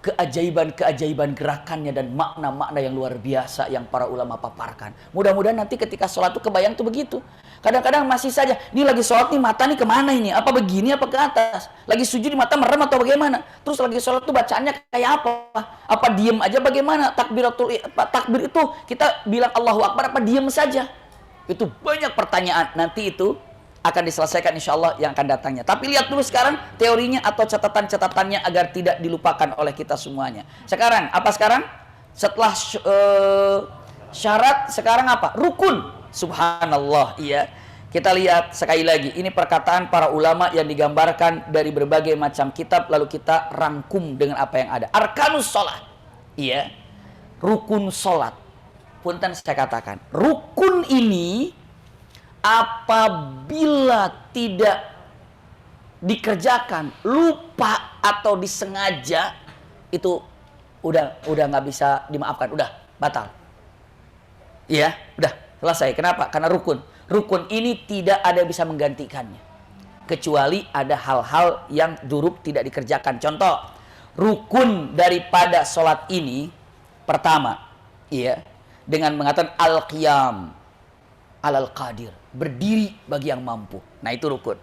keajaiban-keajaiban gerakannya dan makna-makna yang luar biasa yang para ulama paparkan. Mudah-mudahan nanti ketika sholat tuh kebayang tuh begitu. Kadang-kadang masih saja, ini lagi sholat nih mata nih kemana ini? Apa begini apa ke atas? Lagi sujud di mata merem atau bagaimana? Terus lagi sholat tuh bacaannya kayak apa? Apa diem aja bagaimana? Takbir itu kita bilang Allahu Akbar apa diem saja? Itu banyak pertanyaan. Nanti itu akan diselesaikan insya Allah yang akan datangnya. Tapi lihat dulu sekarang teorinya atau catatan-catatannya agar tidak dilupakan oleh kita semuanya. Sekarang, apa sekarang? Setelah syarat, sekarang apa? Rukun. Subhanallah, iya. Kita lihat sekali lagi, ini perkataan para ulama yang digambarkan dari berbagai macam kitab, lalu kita rangkum dengan apa yang ada. Arkanus sholat, iya. Rukun sholat. Punten saya katakan, rukun ini apabila tidak dikerjakan, lupa atau disengaja, itu udah nggak bisa dimaafkan, udah batal. Iya, udah selesai. Kenapa? Karena rukun. Rukun ini tidak ada yang bisa menggantikannya. Kecuali ada hal-hal yang durub tidak dikerjakan. Contoh, rukun daripada sholat ini, pertama, iya, dengan mengatakan al-qiyam alal qadir, berdiri bagi yang mampu. Nah itu rukun.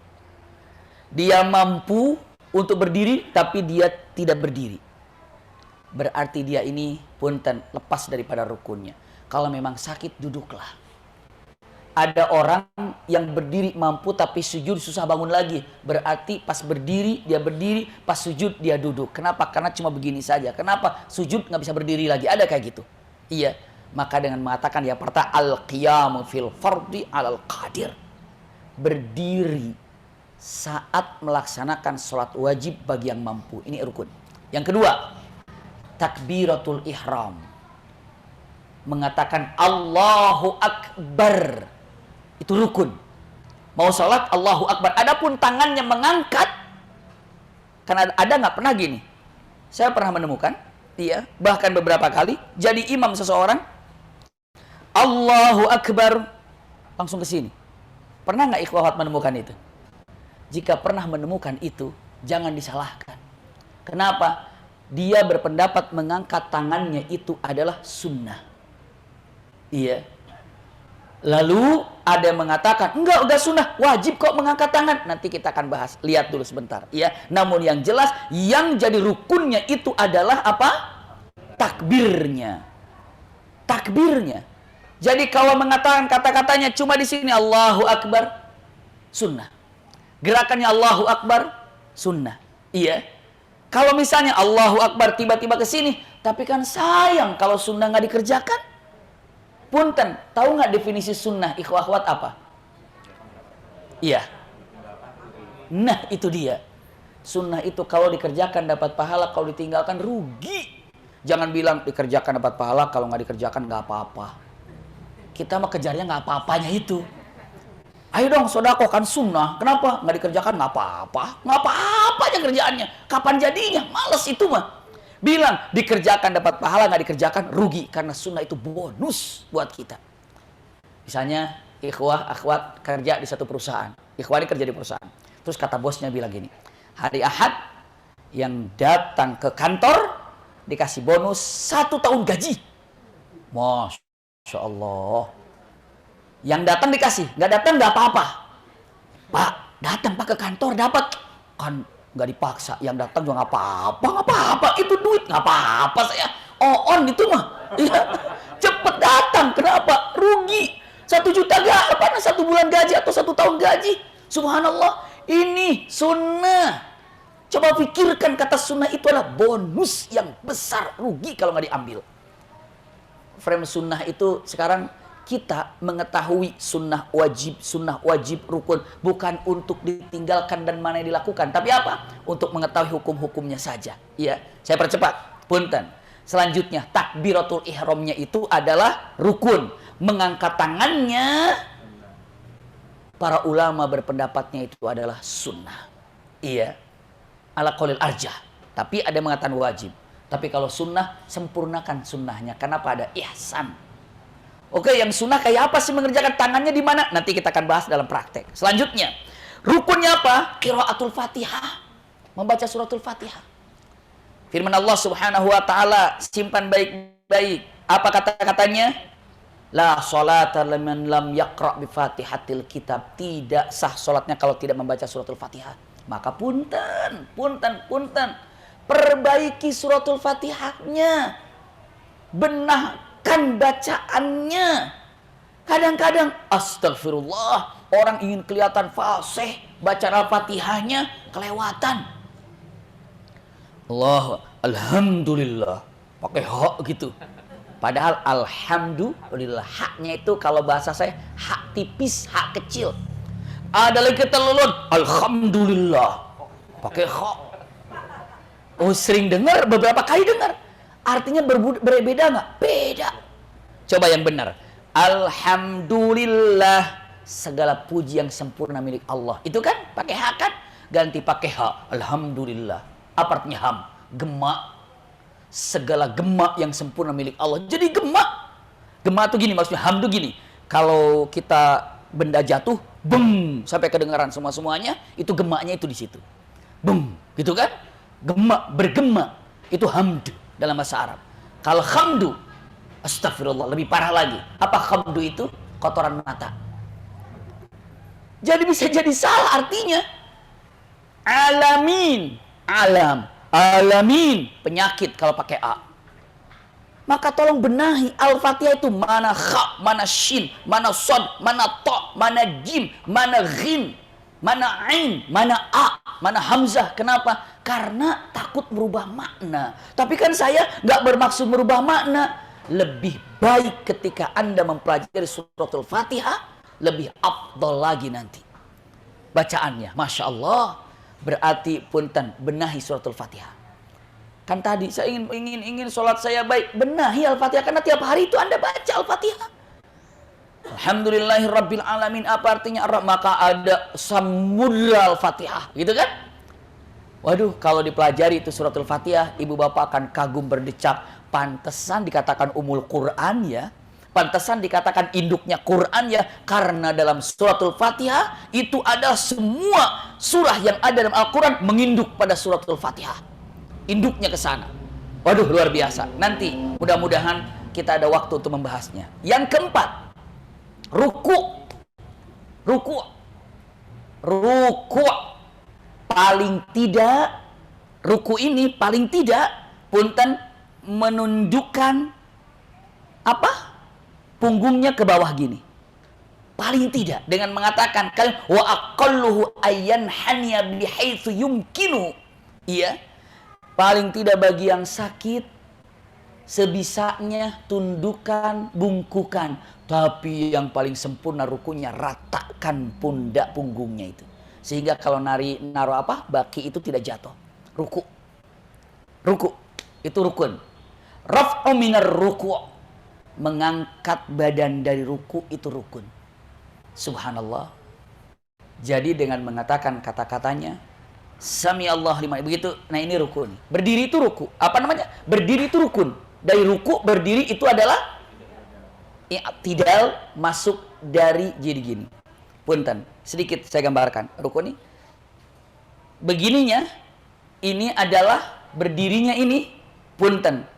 Dia mampu untuk berdiri, tapi dia tidak berdiri. Berarti dia ini punten lepas daripada rukunnya. Kalau memang sakit, duduklah. Ada orang yang berdiri mampu tapi sujud susah bangun lagi. Berarti pas berdiri dia berdiri, pas sujud dia duduk. Kenapa? Karena cuma begini saja. Kenapa? Sujud nggak bisa berdiri lagi. Ada kayak gitu. Iya. Maka dengan mengatakan ya pertama al-qiyamu fil fardi alal qadir. berdiri saat melaksanakan sholat wajib bagi yang mampu. Ini rukun. Yang kedua, takbiratul ihram. Mengatakan Allahu Akbar. Itu rukun. Mau sholat Allahu Akbar. Adapun tangannya mengangkat, kan ada nggak pernah gini? Saya pernah menemukan, iya, bahkan beberapa kali jadi imam seseorang, Allahu Akbar, langsung ke sini. Pernah nggak ikhwat menemukan itu? Jika pernah menemukan itu, jangan disalahkan. Kenapa? Dia berpendapat mengangkat tangannya itu adalah sunnah. Iya. Lalu ada yang mengatakan, enggak sunnah, wajib kok mengangkat tangan. Nanti kita akan bahas, lihat dulu sebentar. Ya. Namun yang jelas, yang jadi rukunnya itu adalah apa? Takbirnya. Takbirnya. Jadi kalau mengatakan kata-katanya cuma di sini Allahu Akbar, sunnah. Gerakannya Allahu Akbar, sunnah. Iya. Kalau misalnya Allahu Akbar tiba-tiba ke sini, tapi kan sayang kalau sunnah nggak dikerjakan. Punten, tahu nggak definisi sunnah ikhwat apa? Iya. Nah itu dia. Sunnah itu kalau dikerjakan dapat pahala, kalau ditinggalkan rugi. Jangan bilang dikerjakan dapat pahala, kalau nggak dikerjakan nggak apa-apa. Kita mah kejarnya nggak apa-apanya itu. Ayo dong sodako kan sunnah. Kenapa? Nggak dikerjakan nggak apa-apa. Nggak apa-apa aja kerjaannya. Kapan jadinya? Males itu mah. Bilang dikerjakan dapat pahala, nggak dikerjakan rugi. Karena sunnah itu bonus buat kita. Misalnya ikhwah, akhwat kerja di satu perusahaan. Ikhwah ini kerja di perusahaan. Terus kata bosnya bilang gini, hari Ahad yang datang ke kantor dikasih bonus 1 tahun gaji. Masya Allah. Yang datang dikasih, nggak datang nggak apa-apa. Pak, datang pak ke kantor dapat. Kan nggak dipaksa, yang datang juga nggak apa-apa, itu duit nggak apa-apa saya. On itu mah, ya. Cepet datang, kenapa? Rugi. 1 juta gak, apa 1 bulan gaji atau 1 tahun gaji. Subhanallah, ini sunnah. Coba pikirkan kata sunnah itu adalah bonus yang besar, rugi kalau nggak diambil. Frame sunnah itu sekarang kita mengetahui sunnah wajib, rukun. Bukan untuk ditinggalkan dan mana yang dilakukan. Tapi apa? Untuk mengetahui hukum-hukumnya saja. Ya, saya percepat. Punten. Selanjutnya, takbiratul ihramnya itu adalah rukun. Mengangkat tangannya, para ulama berpendapatnya itu adalah sunnah. Iya. Ala qaulil arjah. Tapi ada yang mengatakan wajib. Tapi kalau sunnah, sempurnakan sunnahnya. Kenapa ada ihsan? Oke, yang sunnah kayak apa sih mengerjakan tangannya di mana? Nanti kita akan bahas dalam praktek. Selanjutnya, rukunnya apa? Qiraatul Fatihah. Membaca suratul Fatihah. Firman Allah Subhanahu wa taala, simpan baik-baik. Apa kata-katanya? La sholata liman lam yaqra' bi Fatihatil kitab. Tidak sah salatnya kalau tidak membaca suratul Fatihah. Maka punten. Perbaiki suratul Fatihahnya. Benahkan bacaannya. Kadang-kadang astagfirullah, orang ingin kelihatan fasih, baca Al-Fatihahnya kelewatan. Alhamdulillah, pakai hak gitu. Padahal alhamdulillah, haknya itu kalau bahasa saya hak tipis, hak kecil. Ada lagi ketelulun, alhamdulillah, pakai hak. Oh, sering dengar, beberapa kali dengar. Artinya berbeda nggak? Beda. Coba yang benar. Alhamdulillah, segala puji yang sempurna milik Allah. Itu kan pakai hak kan? Ganti pakai hak. Alhamdulillah. Apa artinya ham? Gemak. Segala gemak yang sempurna milik Allah. Jadi gemak. Gemak itu gini maksudnya. Ham itu gini. Kalau kita benda jatuh, beng, sampai kedengaran semuanya, itu gemaknya itu di situ. Beng, gitu kan? Gemak, bergema. Itu hamd dalam bahasa Arab. Kalau hamdu, astagfirullah, lebih parah lagi. Apa hamdu itu? Kotoran mata. Jadi bisa jadi salah artinya. Alamin, alam, alamin, penyakit kalau pakai A. Maka tolong benahi Al-Fatihah itu mana kha, mana shin, mana sod, mana to, mana jim, mana ghin, mana ain, mana a, mana hamzah. Kenapa? Karena takut merubah makna. Tapi kan saya nggak bermaksud merubah makna. Lebih baik ketika Anda mempelajari suratul Fatihah, lebih afdal lagi nanti. bacaannya. Masya Allah. Berarti punten, benahi suratul Fatihah. Kan tadi saya ingin sholat saya baik, benahi Al-Fatihah, karena tiap hari itu Anda baca Al-Fatihah. Alhamdulillahirabbil alamin, apa artinya? Maka ada samudra Al-Fatihah, gitu kan? Waduh, kalau dipelajari itu suratul Fatihah, ibu bapak akan kagum berdecak. Pantesan dikatakan umul Quran ya. Pantesan dikatakan induknya Quran ya, karena dalam suratul Fatihah itu ada semua surah yang ada dalam Al-Quran menginduk pada suratul Fatihah. Induknya ke sana. Waduh, luar biasa. Nanti mudah-mudahan kita ada waktu untuk membahasnya. Yang keempat, ruku. Ruku. Ruku. Paling tidak, ruku ini paling tidak, punten, menunjukkan apa? Punggungnya ke bawah gini. Paling tidak dengan mengatakan wa aqalluhu ayyan haniya bihaitsu yumkinu. Iya. Paling tidak bagi yang sakit sebisanya tundukan, bungkukan, tapi yang paling sempurna rukunya ratakan pundak punggungnya itu. Sehingga kalau naruh apa? Baki itu tidak jatuh. Ruku. Ruku itu rukun. Raf'u minar ruku'. Mengangkat badan dari ruku itu rukun. Subhanallah. Jadi dengan mengatakan kata-katanya Sami Allah liman, begitu. Nah ini rukun. Berdiri itu ruku. Apa namanya? Berdiri itu rukun. Dari ruku berdiri itu adalah i'tidal, masuk dari jadi gini. Punten, sedikit saya gambarkan rukun ini. Begininya ini adalah berdirinya ini, punten.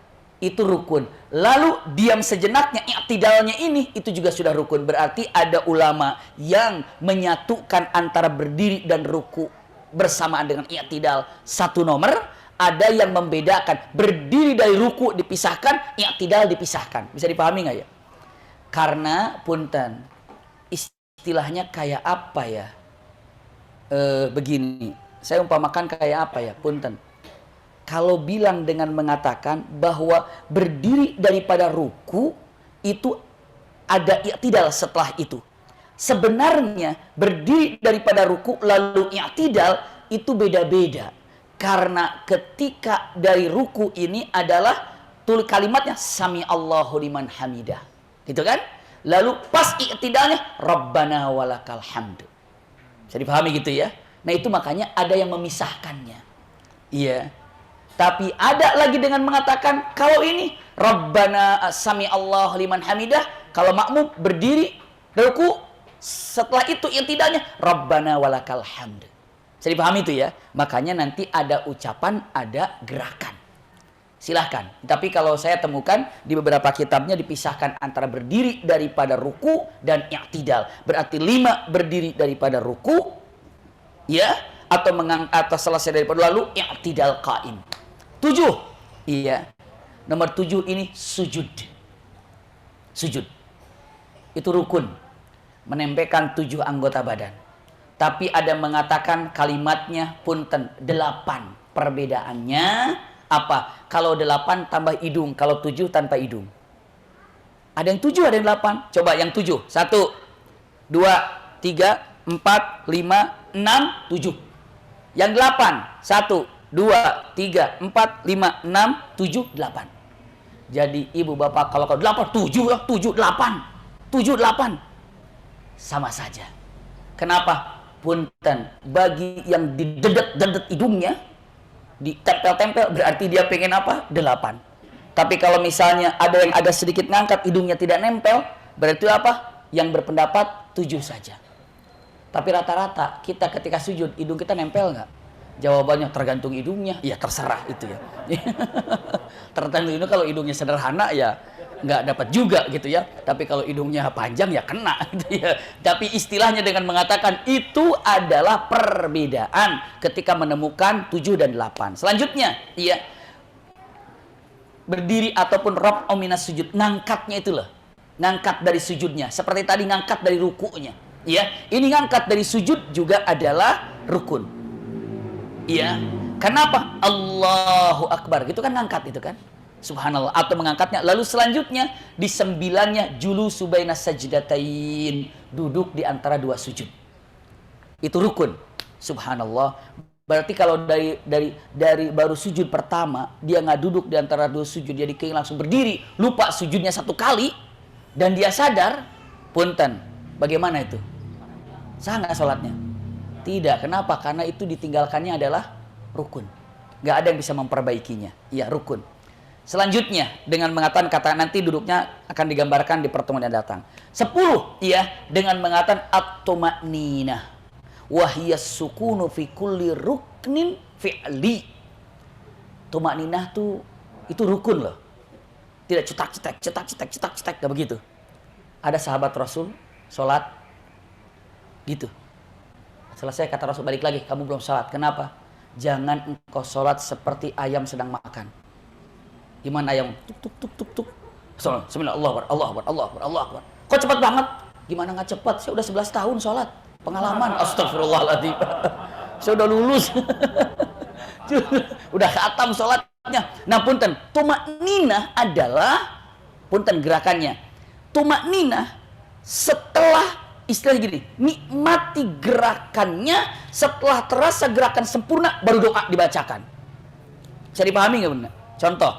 Itu rukun. Lalu diam sejenaknya, i'tidalnya ini, itu juga sudah rukun. Berarti ada ulama yang menyatukan antara berdiri dan ruku bersamaan dengan i'tidal satu nomor. Ada yang membedakan berdiri dari ruku dipisahkan, i'tidal dipisahkan. Bisa dipahami nggak ya? Karena punten, istilahnya kayak apa ya? Begini, saya umpamakan kayak apa ya? Punten. Kalau bilang dengan mengatakan bahwa berdiri daripada ruku itu ada i'tidal setelah itu. Sebenarnya berdiri daripada ruku lalu i'tidal itu beda-beda. Karena ketika dari ruku ini adalah kalimatnya Sami Allahu liman hamidah. Gitu kan? Lalu pas i'tidalnya Rabbana walakal hamd. Bisa dipahami gitu ya? Nah itu makanya ada yang memisahkannya. Iya. Tapi ada lagi dengan mengatakan kalau ini Rabbana Sami Allah liman hamidah, kalau makmum berdiri ruku, setelah itu i'tidalnya Rabbana walakal hamd. Bisa dipahami itu ya? Makanya nanti ada ucapan, ada gerakan. Silahkan. Tapi kalau saya temukan di beberapa kitabnya dipisahkan antara berdiri daripada ruku dan i'tidal. Berarti 5 berdiri daripada ruku, ya, atau atau selesai daripada lalu i'tidal qaim. 7. Iya. Nomor 7 ini sujud. Sujud. Itu rukun. Menempelkan 7 anggota badan. Tapi ada mengatakan kalimatnya punten 8. Perbedaannya apa? Kalau 8 tambah hidung, kalau 7 tanpa hidung. Ada yang 7, ada yang 8. Coba yang 7. 1, 2, 3, 4, 5, 6, 7. Yang 8. 1, 2, 3, 4, 5, 6, 7, 8. Jadi ibu bapak kalau 8, 7, 7, 8. 7, 8. Sama saja. Kenapa? Punten, bagi yang didedet-dedet hidungnya, ditempel-tempel, berarti dia pengen apa? 8. Tapi kalau misalnya ada yang ada sedikit ngangkat, hidungnya tidak nempel, berarti apa? Yang berpendapat 7 saja. Tapi rata-rata kita ketika sujud, hidung kita nempel nggak? Jawabannya tergantung hidungnya. Ya terserah itu ya. Tergantung itu, kalau hidungnya sederhana ya nggak dapat juga gitu ya. Tapi kalau hidungnya panjang ya kena gitu ya. Tapi istilahnya dengan mengatakan itu adalah perbedaan ketika menemukan 7 dan 8. Selanjutnya, iya, berdiri ataupun raf'u minas sujud, ngangkatnya itu loh. Ngangkat dari sujudnya. Seperti tadi ngangkat dari rukunya. Ya, ini ngangkat dari sujud juga adalah rukun. Iya. Kenapa? Allahu Akbar. Gitu kan ngangkat itu kan. Subhanallah. Atau mengangkatnya. Lalu selanjutnya di 9-nya julusu baina sajdatain. Duduk di antara 2 sujud. Itu rukun. Subhanallah. Berarti kalau dari baru sujud pertama dia nggak duduk di antara dua sujud, dia dikeng langsung berdiri, lupa sujudnya 1 kali dan dia sadar, punten, bagaimana itu? Sah nggak sholatnya? Tidak. Kenapa? Karena itu ditinggalkannya adalah rukun. Nggak ada yang bisa memperbaikinya. Iya, rukun. Selanjutnya dengan mengatakan kata, nanti duduknya akan digambarkan di pertemuan yang datang. 10, iya, dengan mengatakan at-tuma'ninah wahiyas sukunu fi kulli ruknin fi'li. Tuma'ninah tuh itu rukun loh. Tidak cetak, gak begitu. Ada sahabat Rasul sholat gitu. Selesai kata Rasul, balik lagi, kamu belum sholat. Kenapa? Jangan engkau sholat seperti ayam sedang makan. Gimana ayam? Tuk. Sholat. Bismillah, Allah Akbar. Kok cepat banget? Gimana nggak cepat? Saya udah 11 tahun sholat. Pengalaman. Astagfirullahaladzim. Saya udah lulus. Udah khatam sholatnya. Nah, punten. Tuma'ninah adalah, punten gerakannya. Tuma'ninah setelah, istilah gini, nikmati gerakannya, setelah terasa gerakan sempurna, baru doa dibacakan. Bisa dipahami nggak benar? Contoh.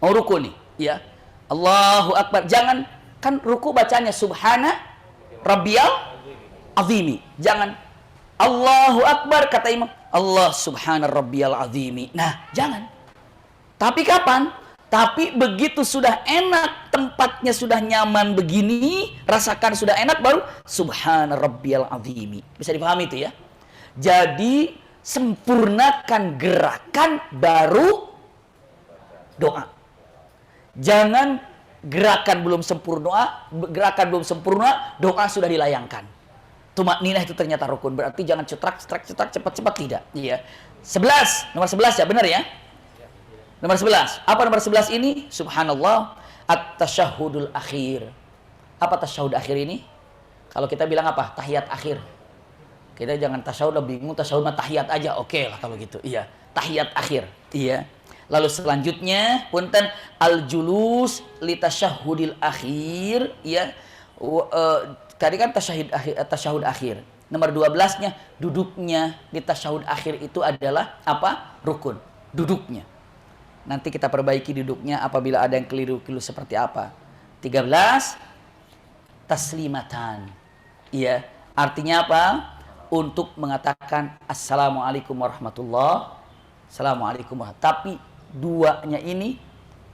Mau ruku nih, ya. Allahu Akbar. Jangan, kan ruku bacanya subhana rabbiyal azimi. Jangan Allahu Akbar kata imam, Allah subhana rabbiyal azimi. Nah, jangan. Tapi kapan? Tapi begitu sudah enak, tempatnya sudah nyaman begini, rasakan sudah enak, baru subhana rabbiyal azimi. Bisa dipahami itu ya? Jadi sempurnakan gerakan baru doa. Jangan gerakan belum sempurna, doa sudah dilayangkan. Tuma'ninah itu ternyata rukun. Berarti jangan cetak, cepat-cepat, tidak. Iya. 11, nomor 11 ya, benar ya? Nomor 11. Apa nomor 11 ini? Subhanallah, at-tasyahudul akhir. Apa tasyahud akhir ini? Kalau kita bilang apa? Tahiyat akhir. Kita jangan tasyahud, bingung, tasyahud mah tahiyat aja. Oke lah kalau gitu. Iya, tahiyat akhir. Iya. Lalu selanjutnya, punten, al-julus li tasyahudil akhir, ya. Tadi kan tasyahud akhir. Nomor 12-nya, duduknya di tasyahud akhir itu adalah apa? Rukun. Duduknya. Nanti kita perbaiki duduknya apabila ada yang keliru-keliru seperti apa. 13, taslimatan. Iya, artinya apa? Untuk mengatakan assalamualaikum warahmatullahi. Assalamualaikum warahmatullahi. Tapi duanya ini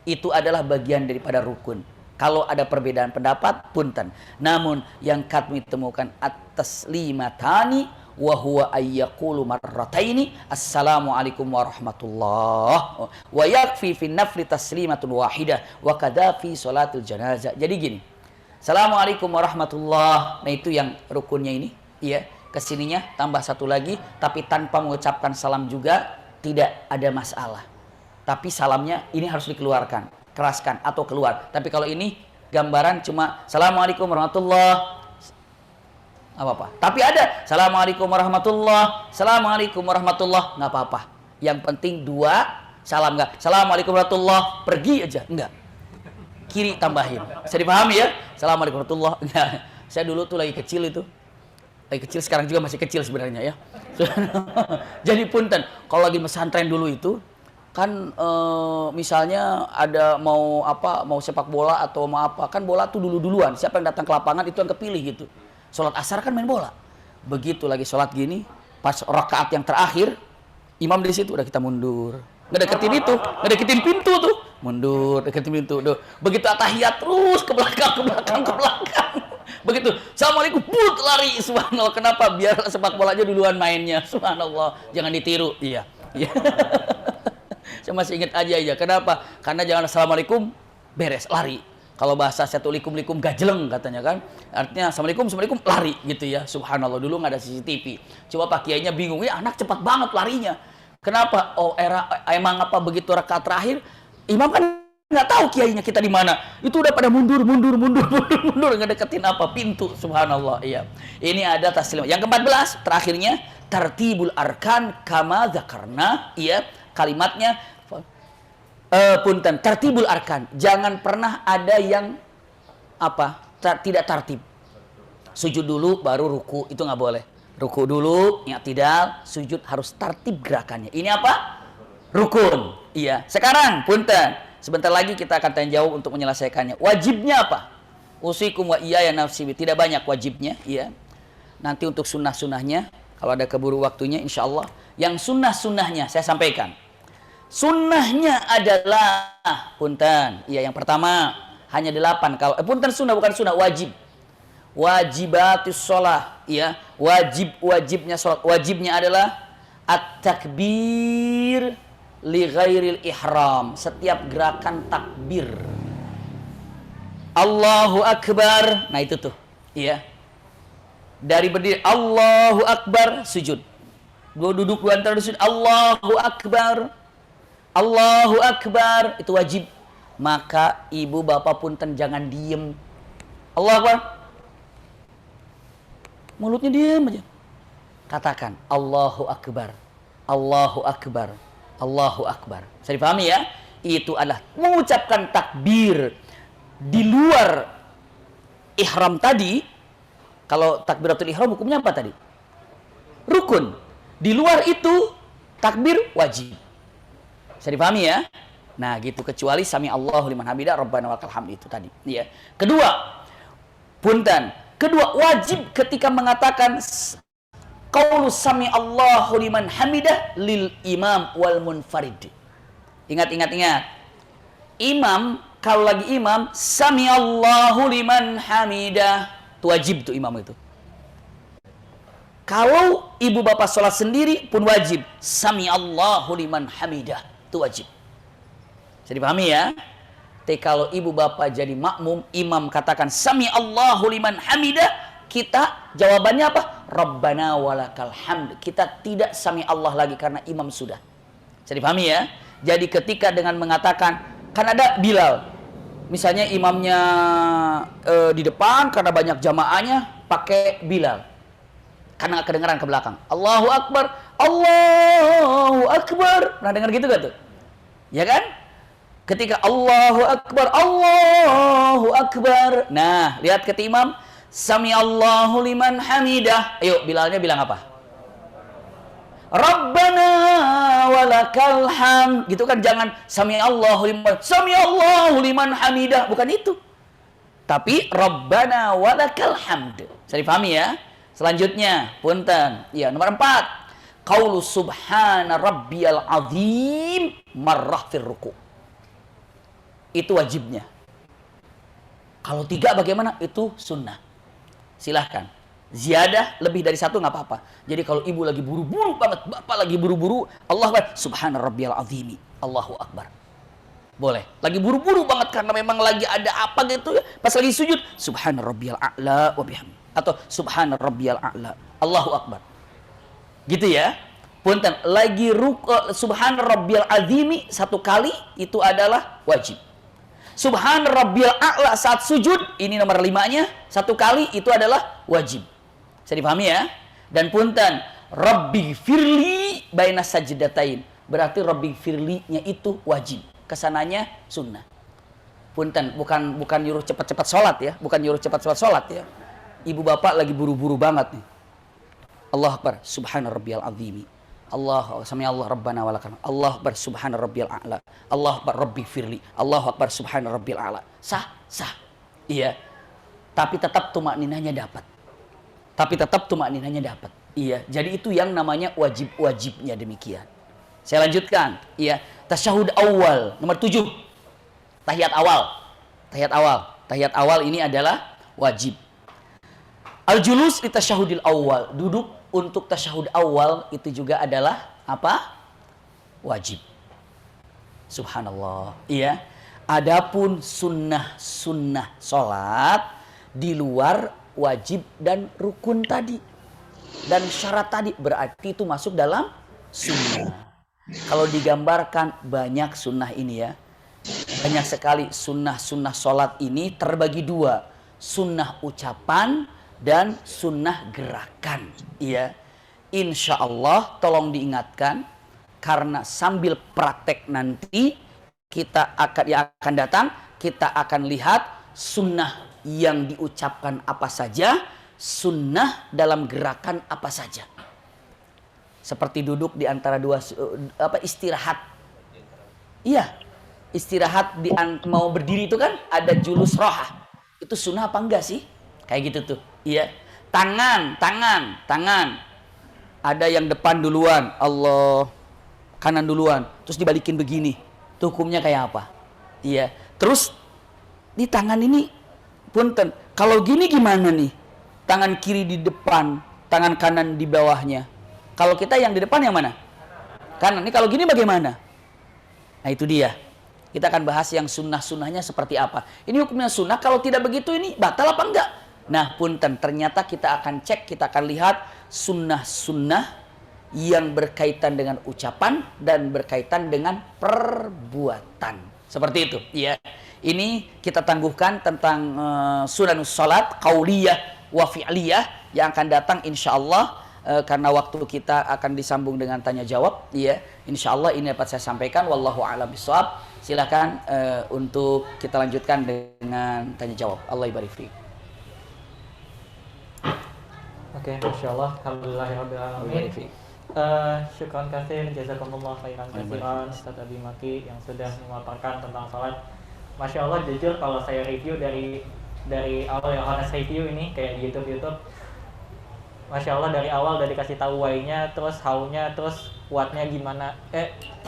itu adalah bagian daripada rukun. Kalau ada perbedaan pendapat, punten. Namun yang kami temukan at-taslimatani wa huwa ayyaqulu marrataini assalamualaikum warahmatullahi wa yakfi fi nafli taslimatun wahidah wa kadza fi salatul janazah. Jadi gini. Assalamualaikum warahmatullahi. Nah itu yang rukunnya ini, ya. Kesininya tambah satu lagi, tapi tanpa mengucapkan salam juga tidak ada masalah. Tapi salamnya ini harus dikeluarkan, keraskan atau keluar. Tapi kalau ini gambaran cuma assalamualaikum warahmatullahi, apa-apa. Tapi ada assalamualaikum warahmatullahi, assalamualaikum warahmatullahi, nggak apa-apa. Yang penting dua salam, nggak assalamualaikum warahmatullahi pergi aja, enggak. Kiri tambahin. Bisa dipahami ya? Assalamualaikum warahmatullahi. Enggak. Saya dulu tuh lagi kecil itu. Lagi kecil, sekarang juga masih kecil sebenarnya ya. Jadi punten, kalau lagi pesantren dulu itu kan misalnya ada mau sepak bola atau mau apa, kan bola tuh duluan, siapa yang datang ke lapangan itu yang kepilih gitu. Sholat asar kan main bola, begitu lagi sholat gini, pas rakaat yang terakhir imam di situ udah kita mundur, ngedeketin pintu tuh, mundur, deketin pintu, tuh. Begitu atahiyat terus ke belakang, begitu assalamualaikum, but lari, subhanallah. Kenapa? Biar sepak bola aja duluan mainnya, subhanallah, jangan ditiru. Iya. Saya masih ingat aja. Kenapa? Karena jangan assalamualaikum beres lari. Kalau bahasa satulikum gajleng katanya kan. Artinya assalamualaikum lari gitu ya. Subhanallah, dulu nggak ada CCTV. Coba Pak Kiainya bingung, ya anak cepat banget larinya. Kenapa? Oh emang apa begitu rakaat terakhir imam kan nggak tahu kiainya kita di mana. Itu udah pada mundur ngedeketin apa pintu. Subhanallah. Iya. Ini ada taslim. Yang ke-14 terakhirnya tartibul arkan kama dzakarna. Iya. Kalimatnya punten, tartibul arkan. Jangan pernah ada yang tidak tartib. Sujud dulu baru ruku, itu nggak boleh. Ruku dulu, i'tidal, sujud harus tertib gerakannya. Ini apa? Rukun. Iya. Sekarang, punten. Sebentar lagi kita akan tanya jawab untuk menyelesaikannya. Wajibnya apa? Usikum wa iyaya nafsi. Tidak banyak wajibnya. Iya. Nanti untuk sunnah-sunnahnya, kalau ada keburu waktunya, insya Allah. Yang sunnah-sunnahnya saya sampaikan. Sunnahnya adalah, punten. Iya, yang pertama, hanya 8. Kalau punten sunnah, bukan sunnah, wajib. Wajibatus sholah, ya, wajibnya sholat. Wajibnya adalah at-takbir li ghairil ihram, setiap gerakan takbir. Allahu akbar, nah itu tuh, ya. Dari berdiri Allahu akbar, sujud. Dua duduk dua antara sujud, Allahu akbar. Allahu akbar, itu wajib. Maka ibu bapak punten jangan diem. Allahu akbar. Mulutnya diam aja. Katakan Allahu akbar. Allahu akbar. Allahu akbar. Saya dipahami ya? Itu adalah mengucapkan takbir di luar ihram tadi. Kalau takbiratul ihram hukumnya apa tadi? Rukun. Di luar itu takbir wajib. Saya dipahami ya? Nah, gitu, kecuali sami Allahu liman hamidah rabbana walakal hamd itu tadi, ya. Kedua, punten. Kedua, wajib ketika mengatakan qaulu sami Allahu liman hamidah lil imam wal munfarid. Ingat. Imam, kalau lagi imam, sami Allahu liman hamidah. Itu wajib tuh imam itu. Kalau ibu bapak sholat sendiri pun wajib. Sami Allahu liman hamidah. Itu wajib. Bisa dipahami ya? Tapi kalau ibu bapak jadi makmum, imam katakan sami Allahu liman hamidah, kita jawabannya apa? Rabbana walakal hamd. Kita tidak sami Allah lagi karena imam sudah. Bisa dipahami ya? Jadi ketika dengan mengatakan, kan ada Bilal. Misalnya imamnya di depan karena banyak jamaahnya pakai Bilal. Karena kedengaran ke belakang. Allahu akbar, Allahu akbar. Pernah dengar gitu gak tuh? Ya kan? Ketika Allahu akbar, Allahu akbar. Nah, lihat ketika imam sami Allahu liman hamidah. Ayo, Bilalnya bilang apa? Rabbana walakal hamd. Gitu kan, jangan sami Allahu liman hamidah, bukan itu. Tapi Rabbana walakal hamd. Saya dipahami ya? Selanjutnya, punten. Ya, nomor 4. Qaulu subhana rabbiyal azim marrah fir ruku'. Itu wajibnya. Kalau 3 bagaimana? Itu sunnah. Silahkan. Ziyadah lebih dari 1 nggak apa-apa. Jadi kalau ibu lagi buru-buru banget, bapak lagi buru-buru, Allah akbar, subhana rabbiyal azimi, Allahu akbar. Boleh. Lagi buru-buru banget karena memang lagi ada apa gitu ya. Pas lagi sujud, subhana rabbiyal a'la wa bihamdi. Atau subhana rabbiyal a'la, Allahu akbar. Gitu ya. Punten, lagi subhana rabbiyal azimi 1 kali itu adalah wajib. Subhan rabbiyal a'la saat sujud, ini nomor 5-nya, 1 kali itu adalah wajib. Bisa dipahami ya? Dan punten, Rabbi firli baina sajdatain. Berarti Rabbi firli-nya itu wajib. Kesananya sunnah. Punten, bukan nyuruh cepat-cepat sholat ya. Bukan nyuruh cepat-cepat sholat ya. Ibu bapak lagi buru-buru banget nih. Allah akbar, subhana rabbiyal azimi. Allah sami Allah rabbana walakal hamd. Allah akbar subhana rabbiyal a'la. Allah akbar rabbi firli. Allah akbar subhana rabbiyal a'la. Sah. Iya. Tapi tetap tumakninahnya dapat. Iya. Jadi itu yang namanya wajib-wajibnya demikian. Saya lanjutkan. Iya. Tasyahud awal nomor 7. Tahiyat awal ini adalah wajib. Al-julus li tasyahudil awal. Duduk untuk tasyahud awal itu juga adalah apa? Wajib. Subhanallah. Iya. Adapun sunnah sholat di luar wajib dan rukun tadi dan syarat tadi, berarti itu masuk dalam sunnah. Kalau digambarkan banyak sunnah ini ya. Banyak sekali sunnah sholat ini terbagi 2. Sunnah ucapan dan sunnah gerakan. Iya. Insya Allah tolong diingatkan, karena sambil praktek nanti yang akan datang, kita akan lihat sunnah yang diucapkan apa saja, sunnah dalam gerakan apa saja. Seperti duduk di antara dua istirahat. Iya, istirahat mau berdiri itu kan ada julus rohah. Itu sunnah apa enggak sih? Kayak gitu tuh. Iya. Tangan. Ada yang depan duluan, Allah, kanan duluan, terus dibalikin begini. Itu hukumnya kayak apa? Iya. Terus di tangan ini punten. Kalau gini gimana nih? Tangan kiri di depan, tangan kanan di bawahnya. Kalau kita yang di depan yang mana? Kanan. Ini kalau gini bagaimana? Nah itu dia. Kita akan bahas yang sunnah-sunnahnya seperti apa. Ini hukumnya sunnah, kalau tidak begitu ini batal apa enggak? Nah punten, ternyata kita akan cek, kita akan lihat sunnah-sunnah yang berkaitan dengan ucapan dan berkaitan dengan perbuatan. Seperti itu. Ya. Ini kita tangguhkan tentang sunanus salat, qauliyah wa fi'liyah yang akan datang insyaallah. Karena waktu kita akan disambung dengan tanya jawab, ya, insyaallah ini dapat saya sampaikan. Wallahu a'lam bishawab. Silakan untuk kita lanjutkan dengan tanya jawab. Allah ibarik fiik. Oke, masyaallah, alhamdulillahirabbil alamin. Syukran katsir, jazakumullah khairan katsiran Ustaz Abi Maki yang sudah memaparkan tentang salat. Masya Allah, jujur kalau saya review dari awal yang honest review ini kayak di YouTube, Masya Allah dari awal udah dikasih tahu why-nya, terus how-nya, terus what-nya gimana,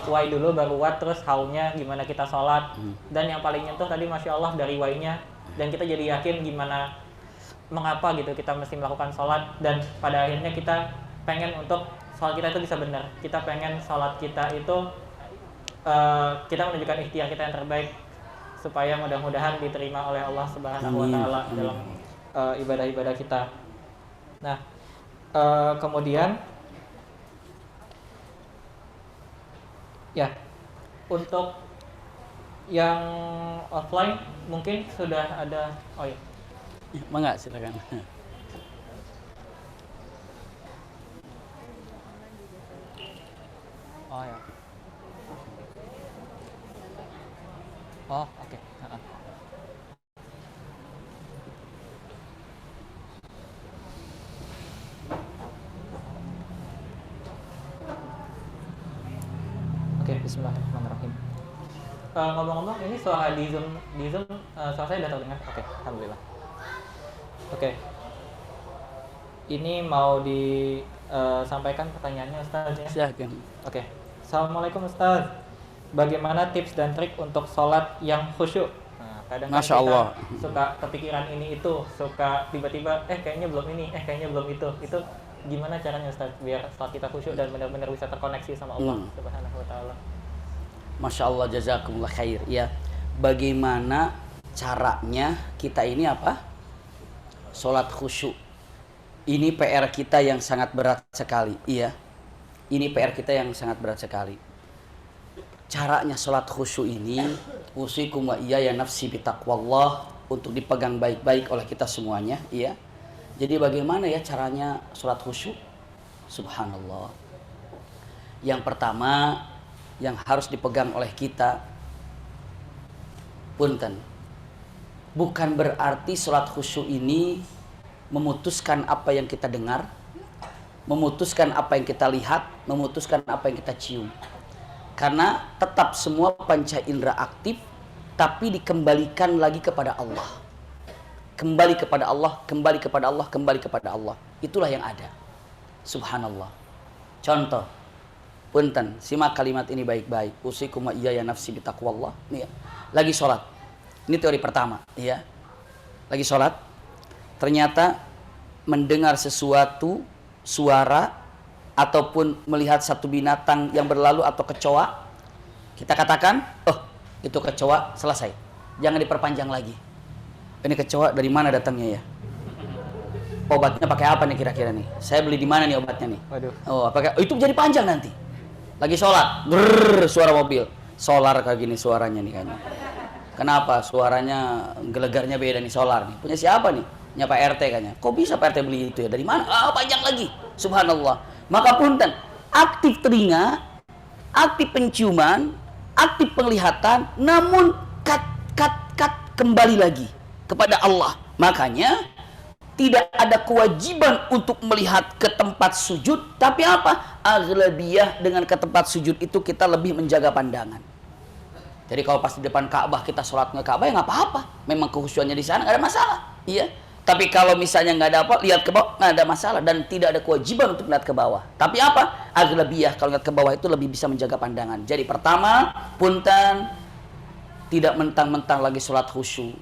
why dulu baru what, terus how-nya gimana kita sholat. Dan yang paling nyentuh tadi Masya Allah dari why-nya, dan kita jadi yakin gimana, mengapa gitu kita mesti melakukan sholat, dan pada akhirnya kita pengen untuk sholat kita itu bisa benar. Kita pengen sholat kita itu, kita menunjukkan ikhtiar kita yang terbaik, supaya mudah-mudahan diterima oleh Allah Subhanahu wa Ta'ala dalam ibadah-ibadah kita. Nah, kemudian ya untuk yang offline mungkin sudah ada. Oh ya, Mangga silakan. oh ya, oh oke. Oke, bismillahirrahmanirrahim. Ngomong-ngomong, ini suara di Zoom suara saya sudah terdengar. Oke, alhamdulillah. Oke. Ini mau disampaikan pertanyaannya Ustaz ya. Silakan. Oke. Assalamualaikum Ustaz. Bagaimana tips dan trik untuk sholat yang khusyuk? Nah, kadang Masya Allah. kita suka kepikiran ini itu, suka tiba-tiba kayaknya belum ini, kayaknya belum itu. Itu gimana caranya Ustaz biar sholat kita khusyuk dan benar-benar bisa terkoneksi sama Allah Subhanahu wa Ta'ala? Masya Allah, jazakumullah khair. Ya, bagaimana caranya kita ini apa? Sholat khusyuk. Ini PR kita yang sangat berat sekali. Iya, ini PR kita yang sangat berat sekali. Caranya sholat khusyuk ini, usikum wa iya ya nafsi bitaqwallah, untuk dipegang baik-baik oleh kita semuanya. Iya. Jadi bagaimana ya caranya sholat khusyuk? Subhanallah. Yang pertama yang harus dipegang oleh kita, punten, bukan berarti sholat khusyuk ini memutuskan apa yang kita dengar, memutuskan apa yang kita lihat, memutuskan apa yang kita cium. Karena tetap semua panca indera aktif, tapi dikembalikan lagi kepada Allah. Kembali kepada Allah, kembali kepada Allah, kembali kepada Allah. Itulah yang ada. Subhanallah. Contoh, punten, simak kalimat ini baik-baik. Usikum wa iya ya nafsi bitaqwallah. Nih ya. Lagi sholat. Ini teori pertama. Ya. Lagi sholat. Ternyata mendengar sesuatu, suara, ataupun melihat satu binatang yang berlalu atau kecoa. Kita katakan, oh itu kecoa, selesai. Jangan diperpanjang lagi. Ini kecoa dari mana datangnya ya? Obatnya pakai apa nih kira-kira nih? Saya beli di mana nih obatnya nih? Waduh. Oh, pakai itu jadi panjang nanti. Lagi sholat, brrr, suara mobil, solar kayak gini suaranya nih kayaknya. Kenapa? Suaranya gelegarnya beda nih, solar nih. Punya siapa nih? Punya Pak RT kayaknya. Kok bisa Pak RT beli itu ya? Dari mana? Ah, panjang lagi. Subhanallah. Maka punten, aktif telinga, aktif penciuman, aktif penglihatan, namun cut kembali lagi kepada Allah. Makanya tidak ada kewajiban untuk melihat ke tempat sujud, tapi apa? Aghlabiyah dengan ke tempat sujud itu kita lebih menjaga pandangan. Jadi kalau pas di depan Ka'bah kita sholat nggak Ka'bah ya nggak apa-apa, memang kehusuannya di sana nggak ada masalah, iya. Tapi kalau misalnya nggak ada apa, lihat ke bawah nggak ada masalah dan tidak ada kewajiban untuk melihat ke bawah. Tapi apa? Aghlabiyah kalau lihat ke bawah itu lebih bisa menjaga pandangan. Jadi pertama, punten, tidak mentang-mentang lagi sholat khusyuk.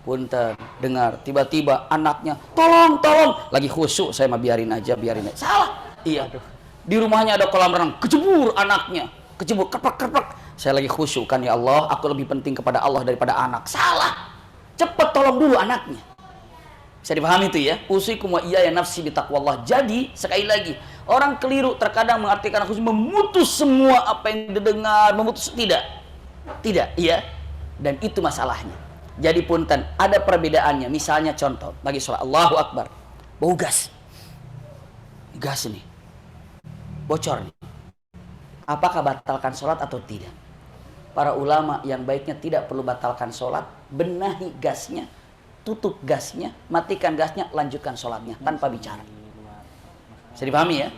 Punten, dengar tiba-tiba anaknya tolong lagi khusyuk, saya mah biarin aja. Salah, iya. Di rumahnya ada kolam renang, kecebur anaknya, kerpek. Saya lagi khusyuk kan, ya Allah, aku lebih penting kepada Allah daripada anak. Salah, cepet tolong dulu anaknya. Bisa dipahami itu ya? Usikum wa iyaya nafsi bitaqwallah. Jadi sekali lagi, orang keliru terkadang mengartikan khusyuk memutus semua apa yang didengar, memutus tidak, iya. Dan itu masalahnya. Jadi punten, ada perbedaannya. Misalnya contoh, bagi sholat Allahu Akbar, bau gas nih, bocor nih. Apakah batalkan sholat atau tidak? Para ulama yang baiknya tidak perlu batalkan sholat, benahi gasnya, tutup gasnya, matikan gasnya, lanjutkan sholatnya tanpa bicara. Bisa dipahami ya?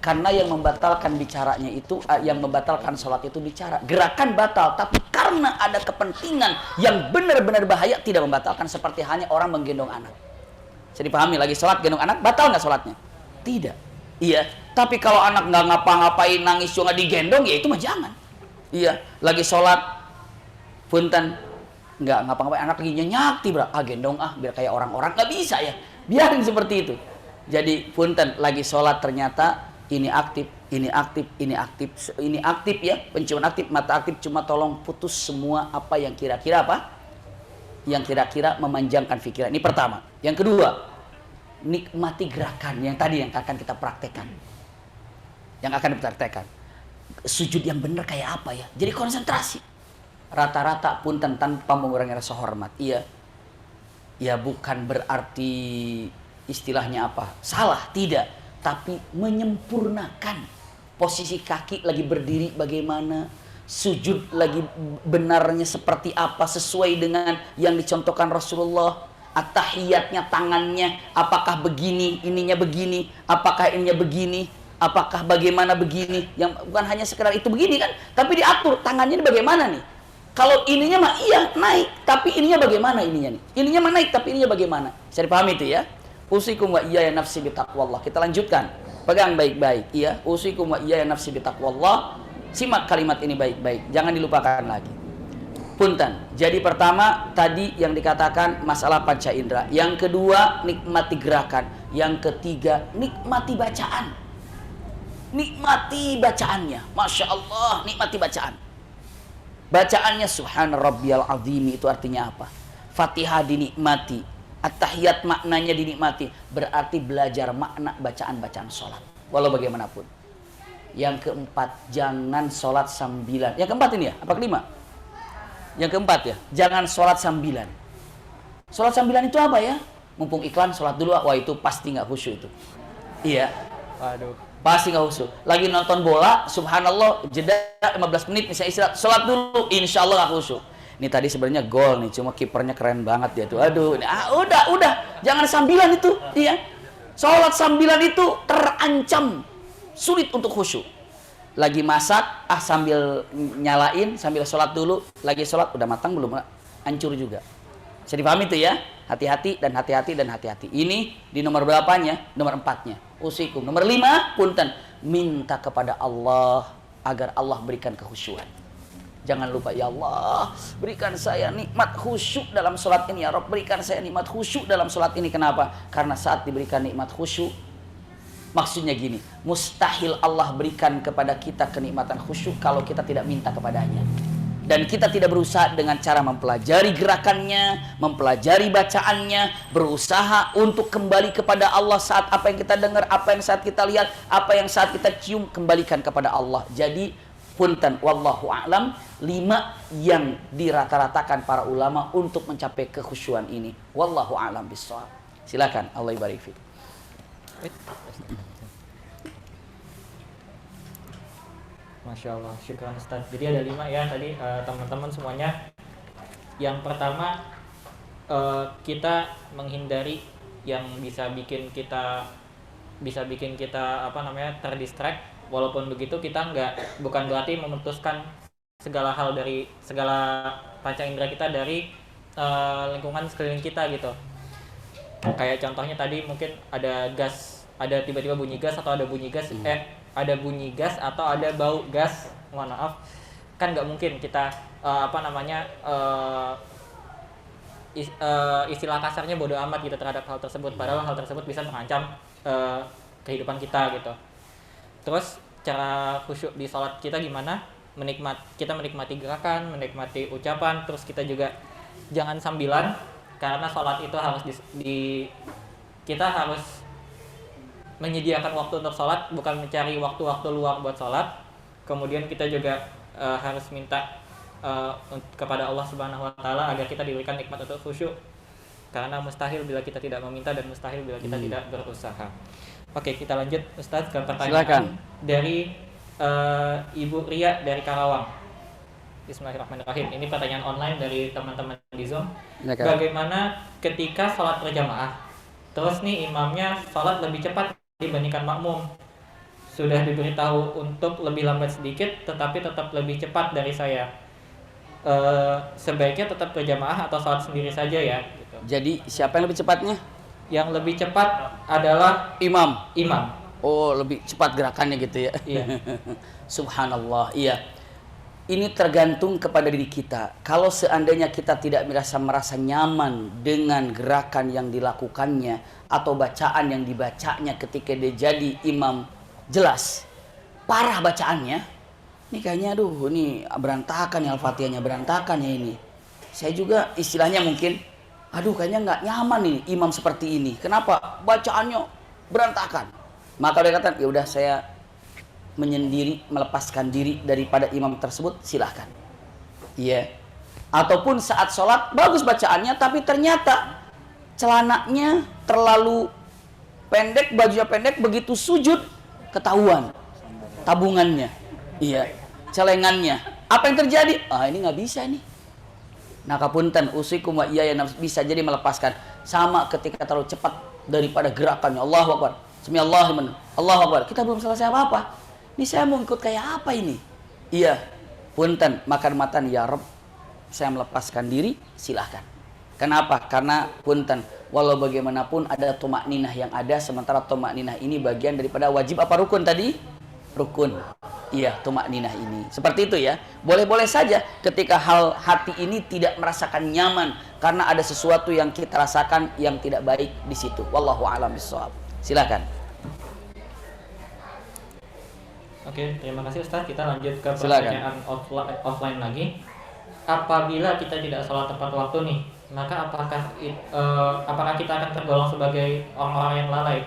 Karena yang membatalkan bicaranya itu, yang membatalkan sholat itu bicara. Gerakan batal, tapi karena ada kepentingan yang benar-benar bahaya, tidak membatalkan. Seperti hanya orang menggendong anak. Bisa dipahami, lagi sholat gendong anak, batal nggak sholatnya? Tidak. Iya. Tapi kalau anak nggak ngapa-ngapain, nangis cuma digendong, ya itu mah jangan. Iya. Lagi sholat, punten, nggak ngapa-ngapain, anak lagi nyenyak, tiba, gendong biar kayak orang-orang, nggak bisa ya. Biarin seperti itu. Jadi punten, lagi sholat ternyata ini aktif ya, penciuman aktif, mata aktif, cuma tolong putus semua apa yang kira-kira memanjangkan pikiran. Ini pertama. Yang kedua, nikmati gerakan yang tadi yang akan kita praktekkan. Sujud yang benar kayak apa ya? Jadi konsentrasi. Rata-rata punten tanpa mengurangi rasa hormat. Iya. Ya bukan berarti istilahnya apa? Salah, tidak. Tapi menyempurnakan posisi kaki lagi berdiri bagaimana, sujud lagi benarnya seperti apa sesuai dengan yang dicontohkan Rasulullah. At-tahiyatnya tangannya apakah begini, ininya begini, apakah ininya begini, apakah bagaimana begini, yang bukan hanya sekedar itu begini kan, tapi diatur tangannya ini bagaimana nih. Kalau ininya mah iya naik, tapi ininya bagaimana ininya nih. Ininya mah naik, tapi ininya bagaimana. Bisa dipahami itu ya? Usikum wa iyaya nafsi bitaqwallah. Kita lanjutkan. Pegang baik-baik. Iya, usikum wa iyaya nafsi bitaqwallah. Simak kalimat ini baik-baik. Jangan dilupakan lagi. Punten. Jadi pertama tadi yang dikatakan masalah panca indera. Yang kedua nikmati gerakan. Yang ketiga nikmati bacaan. Nikmati bacaannya. Masya Allah, nikmati bacaan. Bacaannya subhana rabbiyal azim itu artinya apa? Fatihah dinikmati. At-tahiyat maknanya dinikmati, berarti belajar makna bacaan-bacaan sholat walau bagaimanapun. Yang keempat, jangan sholat sambilan. Yang keempat ini ya, apa kelima? Yang keempat ya, jangan sholat sambilan. Sholat sambilan itu apa ya? Mumpung iklan sholat dulu, wah itu pasti nggak khusyuk itu. Iya. Waduh. Pasti nggak khusyuk. Lagi nonton bola, subhanallah, jeda 15 menit misalnya istirahat, sholat dulu, insya Allah nggak khusyuk. Ini tadi sebenarnya gol nih, cuma kipernya keren banget dia tuh. Aduh, udah, jangan sambilan itu, iya. Sholat sambilan itu terancam sulit untuk khusyuk. Lagi masak, sambil nyalain, sambil sholat dulu. Lagi sholat, udah matang belum? Hancur juga. Bisa dipahami itu ya? Hati-hati dan hati-hati dan hati-hati. Ini di nomor berapanya? Nomor 4-nya. Usikum. Nomor 5, punten. Minta kepada Allah agar Allah berikan kekhusyuan. Jangan lupa, ya Allah, berikan saya nikmat khusyuk dalam sholat ini. Ya Rabb, berikan saya nikmat khusyuk dalam sholat ini. Kenapa? Karena saat diberikan nikmat khusyuk, maksudnya gini, mustahil Allah berikan kepada kita kenikmatan khusyuk kalau kita tidak minta kepadanya. Dan kita tidak berusaha dengan cara mempelajari gerakannya, mempelajari bacaannya, berusaha untuk kembali kepada Allah saat apa yang kita dengar, apa yang saat kita lihat, apa yang saat kita cium, kembalikan kepada Allah. Jadi punten, wallahu a'lam, 5 yang dirata-ratakan para ulama untuk mencapai kekhusyuan ini. Wallahu a'lam bishawab. Silakan, Allah ibarik fiik. Masya Allah, syukran Ustaz. Jadi ada 5 ya tadi teman-teman semuanya. Yang pertama kita menghindari yang bisa bikin kita apa namanya terdistract. Walaupun begitu kita bukan berarti memutuskan segala hal dari segala panca indera kita dari lingkungan sekeliling kita gitu. Kayak contohnya tadi mungkin ada tiba-tiba bunyi gas atau ada bunyi gas ada bunyi gas atau ada bau gas, mohon maaf, kan nggak mungkin kita istilah kasarnya bodoh amat gitu terhadap hal tersebut, padahal hal tersebut bisa mengancam kehidupan kita gitu. Terus cara khusyuk di sholat kita gimana? Kita menikmati gerakan, menikmati ucapan, terus kita juga jangan sambilan, karena sholat itu harus kita harus menyediakan waktu untuk sholat, bukan mencari waktu-waktu luang buat sholat. Kemudian kita juga harus minta kepada Allah Subhanahu Wa Taala agar kita diberikan nikmat untuk khusyuk, karena mustahil bila kita tidak meminta dan mustahil bila kita tidak berusaha. Oke, kita lanjut Ustadz ke pertanyaan. Silakan. Dari Ibu Ria dari Karawang. Bismillahirrahmanirrahim. Ini pertanyaan online dari teman-teman di Zoom. Silakan. Bagaimana ketika sholat berjamaah, terus nih imamnya sholat lebih cepat dibandingkan makmum? Sudah diberitahu untuk lebih lambat sedikit, tetapi tetap lebih cepat dari saya. Sebaiknya tetap berjamaah atau sholat sendiri saja ya? Gitu. Jadi siapa yang lebih cepatnya? Yang lebih cepat adalah Imam. Oh, lebih cepat gerakannya gitu ya. Iya. Subhanallah. Iya. Ini tergantung kepada diri kita. Kalau seandainya kita tidak merasa nyaman dengan gerakan yang dilakukannya atau bacaan yang dibacanya ketika dia jadi imam, jelas parah bacaannya. Ini kayaknya ini berantakan ya, Al-Fatihahnya berantakan ya ini. Saya juga istilahnya mungkin kayaknya nggak nyaman nih imam seperti ini. Kenapa? Bacaannya berantakan. Maka dia kata, ya udah saya menyendiri, melepaskan diri daripada imam tersebut, silahkan. Iya. Ataupun saat sholat bagus bacaannya, tapi ternyata celananya terlalu pendek, bajunya pendek, begitu sujud ketahuan tabungannya, iya, celengannya. Apa yang terjadi? Ini nggak bisa nih. Nah, kapunten usikum wa iyaya bisa jadi melepaskan. Sama ketika terlalu cepat daripada gerakannya. Allahu Akbar. Bismillahirrahmanirrahim. Allahu Akbar. Kita belum selesai apa-apa. Ini saya mau ikut kayak apa ini? Iya. Punten, makan ya Rabb. Saya melepaskan diri, silahkan. Kenapa? Karena punten, walau bagaimanapun ada tumakninah yang ada, sementara tumakninah ini bagian daripada wajib apa rukun tadi? Rukun. Iya, tumakninah ini. Seperti itu ya. Boleh-boleh saja ketika hati ini tidak merasakan nyaman karena ada sesuatu yang kita rasakan yang tidak baik di situ. Wallahu a'lam bishawab. Silakan. Oke, terima kasih Ustaz. Kita lanjut ke pertanyaan offline lagi. Apabila kita tidak sholat tepat waktu nih, maka apakah kita akan tergolong sebagai orang-orang yang lalai?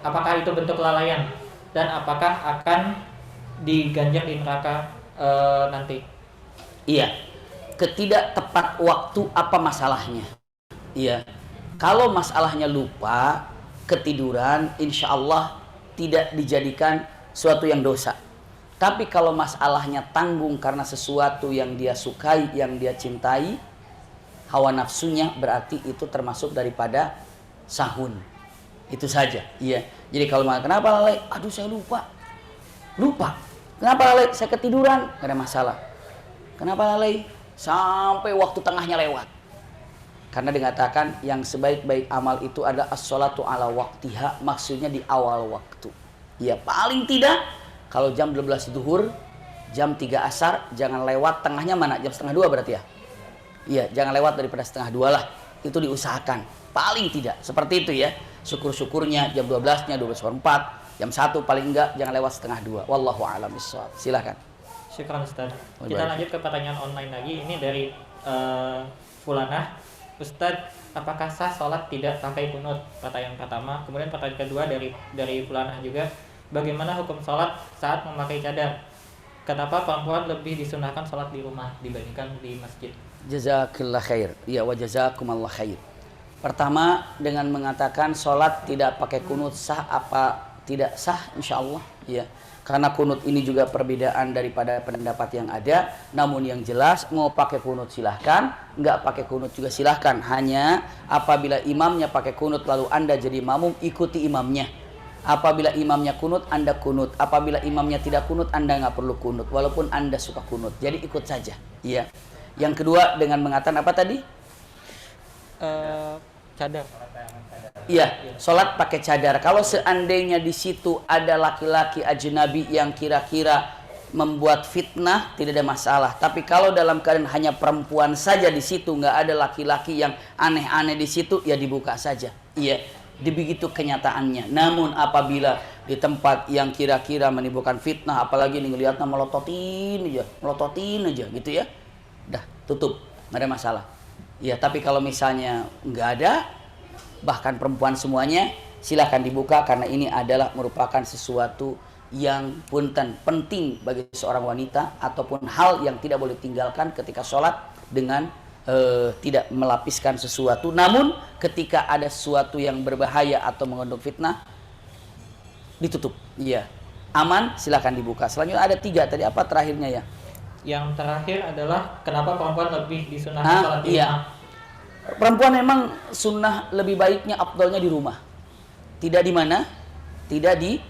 Apakah itu bentuk kelalaian? Dan apakah akan diganjar di neraka nanti? Iya. Ketidak tepat waktu apa masalahnya? Iya. Kalau masalahnya lupa, ketiduran, insya Allah tidak dijadikan suatu yang dosa. Tapi kalau masalahnya tanggung karena sesuatu yang dia sukai, yang dia cintai, hawa nafsunya, berarti itu termasuk daripada sahun. Itu saja. Iya. Jadi kalau kenapa lalai? Aduh, saya lupa. Kenapa lalai? Saya ketiduran. Gak ada masalah. Kenapa lalai? Sampai waktu tengahnya lewat. Karena dikatakan yang sebaik-baik amal itu adalah as-sholatu ala waktiha, maksudnya di awal waktu. Ya paling tidak kalau jam 12 zuhur, jam 3 asar, jangan lewat tengahnya mana? Jam setengah 2 berarti ya? Iya, jangan lewat daripada setengah 2 lah. Itu diusahakan. Paling tidak. Seperti itu ya. Syukur-syukurnya jam 12-nya 12:04, jam 1 paling enggak jangan lewat setengah 2. Wallahu a'lam bishawab. Silakan. Syukran Ustaz. Kita lanjut ke pertanyaan online lagi. Ini dari Fulanah. Ustaz, apakah sah sholat tidak pakai kunut? Pertanyaan pertama. Kemudian pertanyaan kedua dari Fulanah juga. Bagaimana hukum sholat saat memakai cadar? Kenapa perempuan lebih disunahkan sholat di rumah dibandingkan di masjid? Jazakallah khair. Ya wa jazakumallah khair. Pertama, dengan mengatakan sholat tidak pakai kunut sah apa tidak sah? Insya Allah Ya, karena kunut ini juga perbedaan daripada pendapat yang ada. Namun yang jelas mau pakai kunut silahkan, nggak pakai kunut juga silahkan. Hanya apabila imamnya pakai kunut lalu Anda jadi makmum, ikuti imamnya. Apabila imamnya kunut, Anda kunut. Apabila imamnya tidak kunut, Anda nggak perlu kunut. Walaupun Anda suka kunut. Jadi ikut saja. Iya. Yang kedua dengan mengatakan apa tadi? Cadar. Iya, sholat pakai cadar. Kalau seandainya di situ ada laki-laki ajnabi yang kira-kira membuat fitnah, tidak ada masalah. Tapi kalau dalam keadaan hanya perempuan saja di situ, nggak ada laki-laki yang aneh-aneh di situ, ya dibuka saja. Iya, begitu kenyataannya. Namun apabila di tempat yang kira-kira menimbulkan fitnah, apalagi nih ngelihatnya melototin aja gitu ya, dah tutup, nggak ada masalah. Ya, tapi kalau misalnya nggak ada, bahkan perempuan semuanya, silahkan dibuka karena ini adalah merupakan sesuatu yang penting bagi seorang wanita ataupun hal yang tidak boleh tinggalkan ketika sholat dengan tidak melapiskan sesuatu. Namun ketika ada sesuatu yang berbahaya atau mengandung fitnah, ditutup. Iya, aman, silahkan dibuka. Selanjutnya ada 3 tadi, apa terakhirnya ya? Yang terakhir adalah kenapa perempuan lebih disunahkan sholat di iya. rumah? Perempuan memang sunnah lebih baiknya afdalnya di rumah. Tidak di mana? Tidak di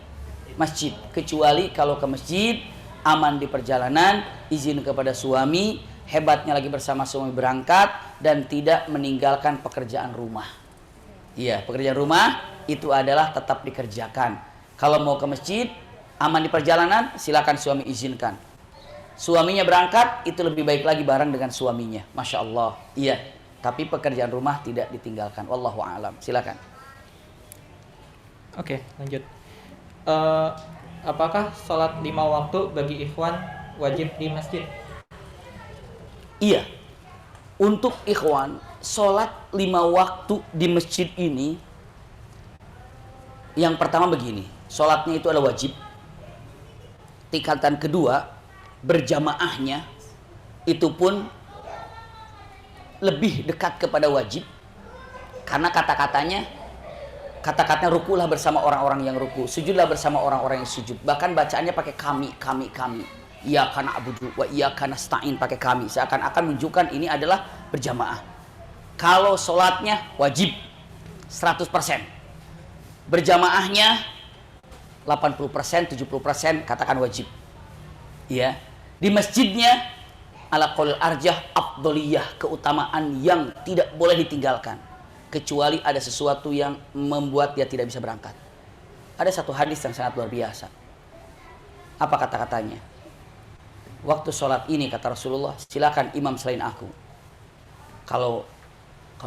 masjid. Kecuali kalau ke masjid, aman di perjalanan, izin kepada suami, hebatnya lagi bersama suami berangkat, dan tidak meninggalkan pekerjaan rumah. Iya, pekerjaan rumah itu adalah tetap dikerjakan. Kalau mau ke masjid, aman di perjalanan, silakan suami izinkan. Suaminya berangkat, itu lebih baik lagi bareng dengan suaminya. Masya Allah. Iya. Tapi pekerjaan rumah tidak ditinggalkan. Wallahu a'lam. Silakan. Oke, lanjut. Apakah sholat 5 waktu bagi ikhwan wajib di masjid? Iya. Untuk ikhwan, sholat 5 waktu di masjid ini, yang pertama begini, sholatnya itu adalah wajib. Tingkatan kedua, berjamaahnya itu pun lebih dekat kepada wajib, karena kata-katanya rukulah bersama orang-orang yang ruku, sujudlah bersama orang-orang yang sujud. Bahkan bacaannya pakai kami. Ya kana abudu wa iya kana stain, pakai kami, seakan-akan menunjukkan ini adalah berjamaah. Kalau sholatnya wajib 100%, berjamaahnya 80%, 70% katakan wajib. Ya, di masjidnya ala qaul arjah afdoliyah, keutamaan yang tidak boleh ditinggalkan kecuali ada sesuatu yang membuat dia tidak bisa berangkat. Ada satu hadis yang sangat luar biasa. Apa kata-katanya? Waktu sholat ini kata Rasulullah, silakan imam selain aku. Kalau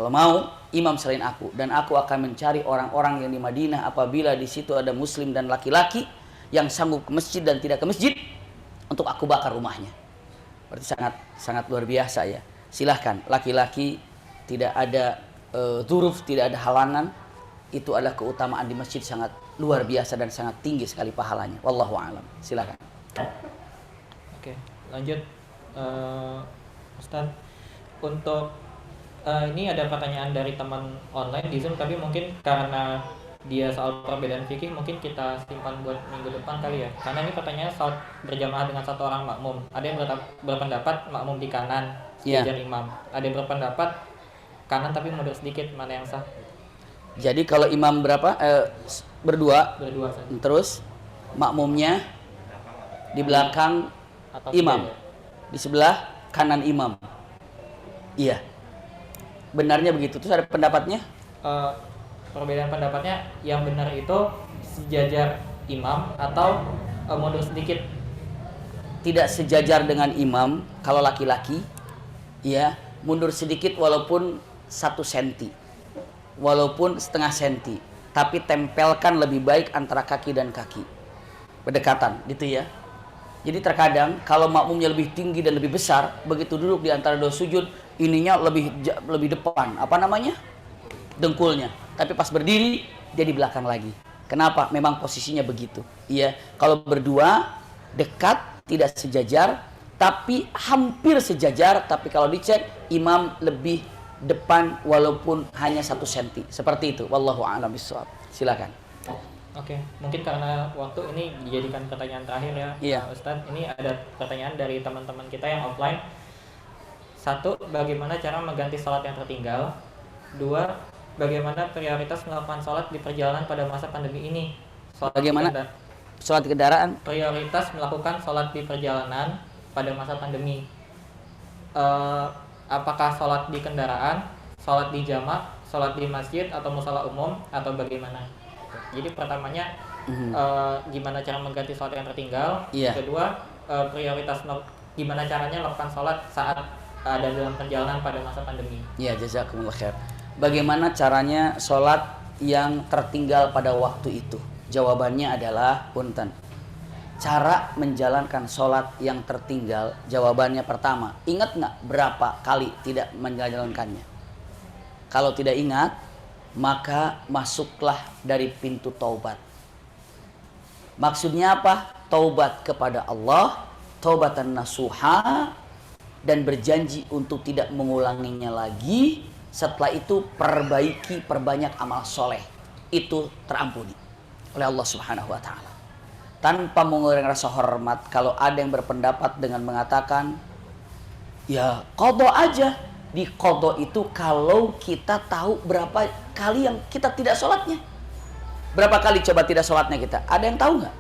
mau imam selain aku, dan aku akan mencari orang-orang yang di Madinah apabila di situ ada muslim dan laki-laki yang sanggup ke masjid dan tidak ke masjid, untuk aku bakar rumahnya. Berarti sangat luar biasa ya. Silahkan, laki-laki tidak ada dzuruf, tidak ada halangan. Itu adalah keutamaan di masjid sangat luar biasa dan sangat tinggi sekali pahalanya. Wallahu a'lam. Silahkan. Oke, lanjut. Ustaz, untuk ini ada pertanyaan dari teman online di Zoom, tapi mungkin karena dia soal perbedaan fikih mungkin kita simpan buat minggu depan kali ya. Karena ini pertanyaannya soal berjamaah dengan satu orang makmum. Ada yang berpendapat makmum di kanan, sejajar imam. Ada yang berpendapat kanan tapi mundur sedikit, mana yang sah? Jadi kalau imam berapa? Berdua saja. Terus makmumnya di belakang Atau imam, sejajar. di sebelah kanan imam. Iya, benarnya begitu. Terus ada pendapatnya? Perbedaan pendapatnya yang benar itu sejajar imam atau mundur sedikit. Tidak sejajar dengan imam kalau laki-laki, ya, mundur sedikit walaupun 1 senti, walaupun setengah senti, tapi tempelkan lebih baik antara kaki dan kaki, berdekatan gitu ya. Jadi terkadang kalau makmumnya lebih tinggi dan lebih besar, begitu duduk di antara 2 sujud, ininya lebih depan, apa namanya, dengkulnya. Tapi pas berdiri dia di belakang lagi. Kenapa? Memang posisinya begitu. Iya, kalau berdua dekat, tidak sejajar, tapi hampir sejajar. Tapi kalau dicek, imam lebih depan walaupun hanya 1 senti. Seperti itu. Wallahu a'lam bishawab. Silakan. Oke, mungkin karena waktu ini dijadikan pertanyaan terakhir ya, Iya. Ustadz. Ini ada pertanyaan dari teman-teman kita yang offline. 1. Bagaimana cara mengganti sholat yang tertinggal? 2. Bagaimana prioritas melakukan sholat di perjalanan pada masa pandemi ini? Bagaimana? Sholat di kendaraan? Prioritas melakukan sholat di perjalanan pada masa pandemi. Apakah sholat di kendaraan, sholat di jamak, sholat di masjid atau musala umum, atau bagaimana? Jadi pertamanya gimana cara mengganti sholat yang tertinggal. Iya. Kedua, prioritas gimana caranya melakukan sholat saat ada dalam perjalanan pada masa pandemi. Ya, jazakumullah khair. Bagaimana caranya sholat yang tertinggal pada waktu itu? Jawabannya adalah punten. Cara menjalankan sholat yang tertinggal, jawabannya pertama, ingat nggak berapa kali tidak menjalankannya? Kalau tidak ingat, maka masuklah dari pintu taubat. Maksudnya apa? Taubat kepada Allah, taubatan nasuha, dan berjanji untuk tidak mengulanginya lagi. Setelah itu perbanyak amal soleh, itu terampuni oleh Allah Subhanahu wa Ta'ala. Tanpa mengurangi rasa hormat, kalau ada yang berpendapat dengan mengatakan ya qadha aja, di qadha itu kalau kita tahu berapa kali yang kita tidak sholatnya. Berapa kali coba tidak sholatnya kita? Ada yang tahu nggak?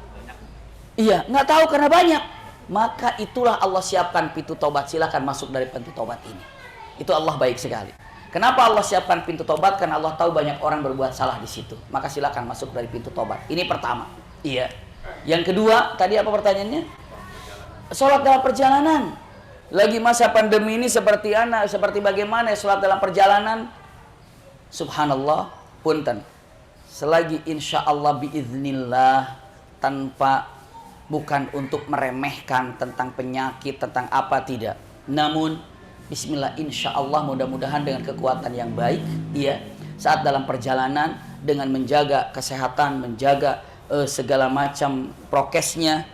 Iya, nggak tahu karena banyak. Maka itulah Allah siapkan pintu taubat. Silakan masuk dari pintu taubat ini. Itu Allah baik sekali. Kenapa Allah siapkan pintu taubat? Karena Allah tahu banyak orang berbuat salah di situ. Maka silakan masuk dari pintu taubat. Ini pertama. Iya. Yang kedua, tadi apa pertanyaannya? Sholat dalam perjalanan. Lagi masa pandemi ini seperti bagaimana sholat dalam perjalanan? Subhanallah, punten. Selagi insya Allah biiznillah, bukan untuk meremehkan tentang penyakit, tentang apa, tidak. Namun bismillah, insya Allah mudah-mudahan dengan kekuatan yang baik, ya, saat dalam perjalanan dengan menjaga kesehatan, menjaga segala macam prokesnya,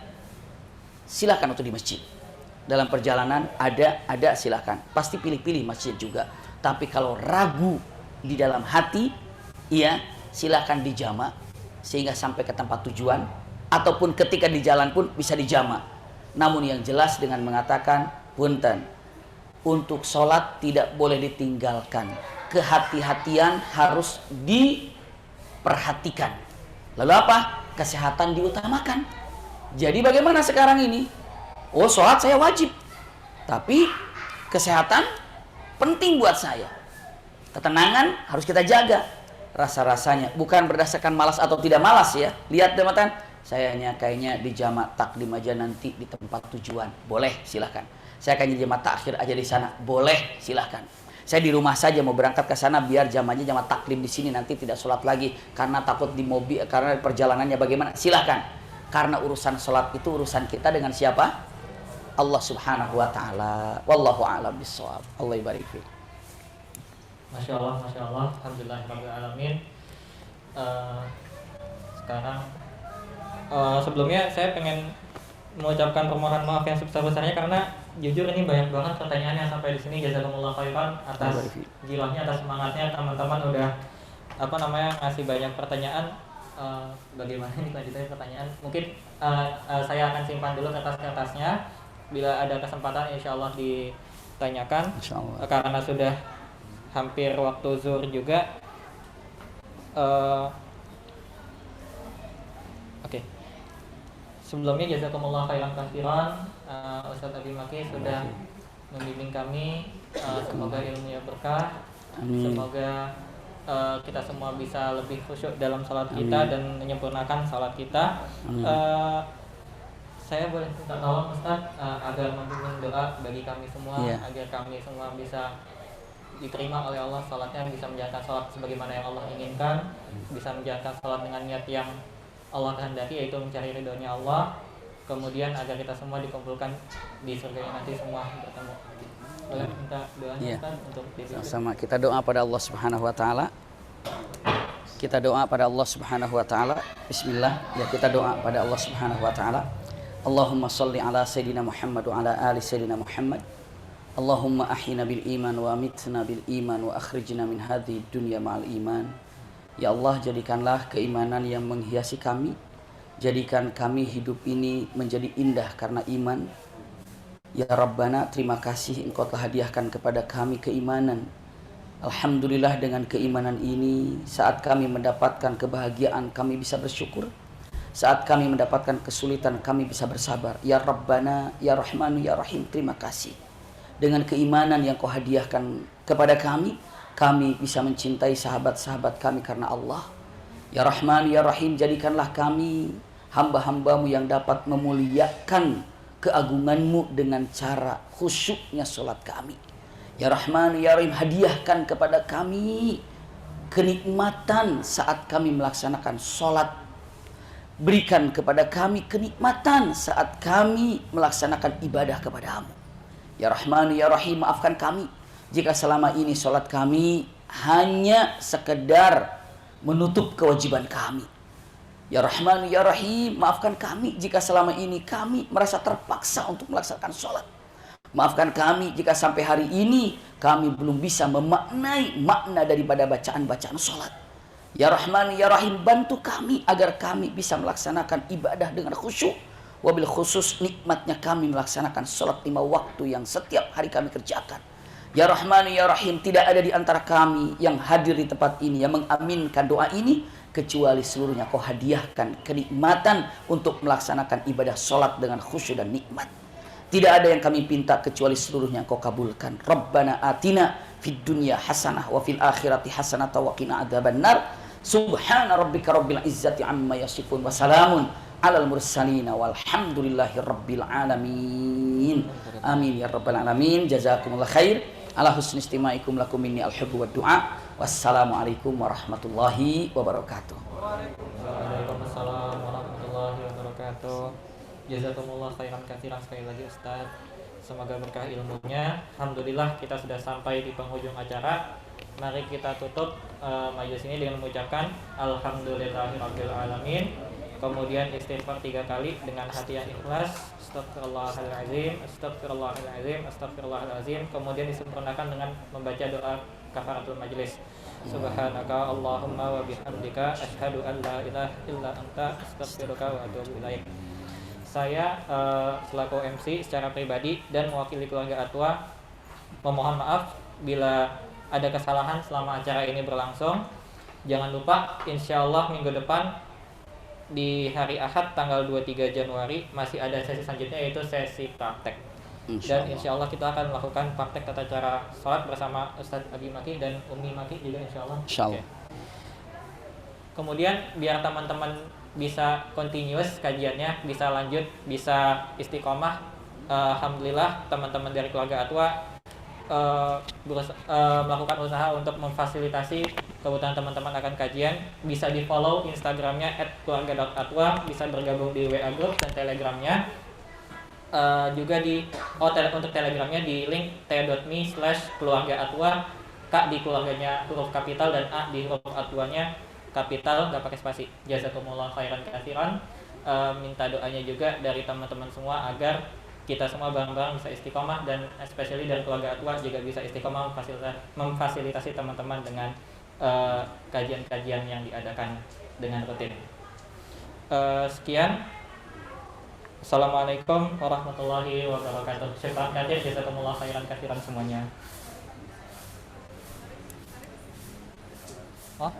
silakan untuk di masjid. Dalam perjalanan ada silakan. Pasti pilih-pilih masjid juga. Tapi kalau ragu di dalam hati, ya silakan dijamak sehingga sampai ke tempat tujuan, ataupun ketika di jalan pun bisa dijamak. Namun yang jelas dengan mengatakan punten, untuk sholat tidak boleh ditinggalkan. Kehati-hatian harus diperhatikan. Lalu apa? Kesehatan diutamakan. Jadi bagaimana sekarang ini? Oh, sholat saya wajib, tapi kesehatan penting buat saya. Ketenangan harus kita jaga. Rasa-rasanya bukan berdasarkan malas atau tidak malas ya. Lihat teman-teman, sayanya kayaknya di jamak takdim aja nanti di tempat tujuan. Boleh, silahkan. Saya akan jamak takhir aja di sana. Boleh, silahkan. Saya di rumah saja mau berangkat ke sana biar jamanya jamak takdim di sini, nanti tidak sholat lagi karena takut di mobil, karena perjalanannya bagaimana. Silahkan. Karena urusan sholat itu urusan kita dengan siapa? Allah Subhanahu wa Ta'ala. Wallahu a'lam bishawab. Allah ibarik fiik. Masya Allah, alhamdulillah alamin. Sekarang sebelumnya saya pengen mengucapkan permohonan maaf yang sebesar-besarnya karena jujur ini banyak banget pertanyaan yang sampai di sini. Jazakumullah khairan atas jilahnya, atas semangatnya teman-teman udah ngasih banyak pertanyaan. Bagaimana nih lanjutannya pertanyaan? Mungkin saya akan simpan dulu kertas-kertasnya. Bila ada kesempatan insya Allah ditanyakan. Insya Allah. Karena sudah hampir waktu zuhur juga. Oke. Sebelumnya jazakumullah khairan katsiran, Ustaz Abi Maki sudah membimbing kami. Semoga ilmunya berkah. Amin. Semoga kita semua bisa lebih khusyuk dalam salat kita. Amin. Dan menyempurnakan salat kita. Saya boleh minta tolong Ustaz agar membimbing doa bagi kami semua, agar kami semua bisa diterima oleh Allah salatnya, bisa menjalankan salat sebagaimana yang Allah inginkan, bisa menjalankan salat dengan niat yang Allah kehendaki, yaitu mencari ridhonya Allah. Kemudian agar kita semua dikumpulkan di surga yang nanti semua bertemu. Boleh minta doanya Ustaz untuk dibimbing. Sama kita doa pada Allah Subhanahu wa Ta'ala. Kita doa pada Allah Subhanahu wa Ta'ala. Bismillah. Ya, kita doa pada Allah Subhanahu wa Ta'ala. Allahumma salli ala Sayyidina Muhammad wa ala ali Sayyidina Muhammad. Allahumma ahyina bil iman wa amitna bil iman wa akhrijna min hadhihi dunya ma'al iman. Ya Allah, jadikanlah keimanan yang menghiasi kami. Jadikan kami hidup ini menjadi indah karena iman. Ya Rabbana, terima kasih Engkau telah hadiahkan kepada kami keimanan. Alhamdulillah, dengan keimanan ini saat kami mendapatkan kebahagiaan kami bisa bersyukur. Saat kami mendapatkan kesulitan kami bisa bersabar. Ya Rabbana, Ya Rahmanu, Ya Rahim, terima kasih. Dengan keimanan yang Kau hadiahkan kepada kami bisa mencintai sahabat-sahabat kami karena Allah. Ya Rahman, Ya Rahim, jadikanlah kami hamba-hambamu yang dapat memuliakan keagunganmu dengan cara khusyuknya sholat kami. Ya Rahman, Ya Rahim, hadiahkan kepada kami kenikmatan saat kami melaksanakan sholat. Berikan kepada kami kenikmatan saat kami melaksanakan ibadah kepadamu. Ya Rahman, Ya Rahim, maafkan kami jika selama ini sholat kami hanya sekedar menutup kewajiban kami. Ya Rahman, Ya Rahim, maafkan kami jika selama ini kami merasa terpaksa untuk melaksanakan sholat. Maafkan kami jika sampai hari ini kami belum bisa memaknai makna daripada bacaan-bacaan sholat. Ya Rahman, Ya Rahim, bantu kami agar kami bisa melaksanakan ibadah dengan khusyuk. Wabil khusus nikmatnya kami melaksanakan sholat 5 waktu yang setiap hari kami kerjakan. Ya Rahman, Ya Rahim, tidak ada di antara kami yang hadir di tempat ini yang mengaminkan doa ini kecuali seluruhnya Kau hadiahkan kenikmatan untuk melaksanakan ibadah sholat dengan khusyuk dan nikmat. Tidak ada yang kami pinta kecuali seluruhnya Kau kabulkan. Rabbana atina fid dunya hasanah wa fil akhirati hasanah wa qina adzabannar. Subhana rabbika rabbil izzati amma yasifun wa salamun alal mursalin walhamdulillahi rabbil alamin. Amin ya rabbal alamin. Jazakumullah khair ala husni istimaikum lakum minni al-hubbu wa du'a. Wassalamualaikum warahmatullahi wabarakatuh. Waalaikumsalam warahmatullahi wabarakatuh. Jazakumullah khairan katsiran sekali lagi Ustaz. Semoga berkah ilmunya. Alhamdulillah kita sudah sampai di penghujung acara. Mari kita tutup majelis ini dengan mengucapkan alhamdulillahirabbil alamin. Kemudian istighfar 3 kali dengan hati yang ikhlas. Astagfirullahaladzim, astagfirullahaladzim, astagfirullahaladzim. Kemudian disempurnakan dengan membaca doa kafaratul majlis. Subhanaka Allahumma wa bihamdika asyhadu an la ilaha illa anta astaghfiruka wa atubu ilaik. Saya selaku MC secara pribadi dan mewakili keluarga Atwa memohon maaf bila ada kesalahan selama acara ini berlangsung. Jangan lupa insyaallah minggu depan di hari Ahad tanggal 23 Januari masih ada sesi selanjutnya yaitu sesi praktek. Dan insyaallah kita akan melakukan praktek tata cara sholat bersama Ustadz Abi Maki dan Umi Maki juga insyaallah. Insyaallah. Okay. Kemudian biar teman-teman bisa continuous kajiannya, bisa lanjut, bisa istiqomah. Alhamdulillah teman-teman dari keluarga Atwa melakukan usaha untuk memfasilitasi kebutuhan teman-teman akan kajian. Bisa di follow Instagramnya @keluarga.atwa, bisa bergabung di WA Group dan Telegramnya. Juga untuk Telegramnya di link t.me/keluargaatwa. K di keluarganya huruf kapital dan A di huruf Atwanya kapital, gak pakai spasi. Jazakumullah khairan katsiran. Minta doanya juga dari teman-teman semua agar kita semua bareng-bareng bisa istiqomah, dan especially dari keluarga Atwa juga bisa istiqomah memfasilitasi teman-teman dengan kajian-kajian yang diadakan dengan rutin. Sekian. Assalamualaikum warahmatullahi wabarakatuh. Syukran katsir, jazakumullah khairan katsiran semuanya. Oh.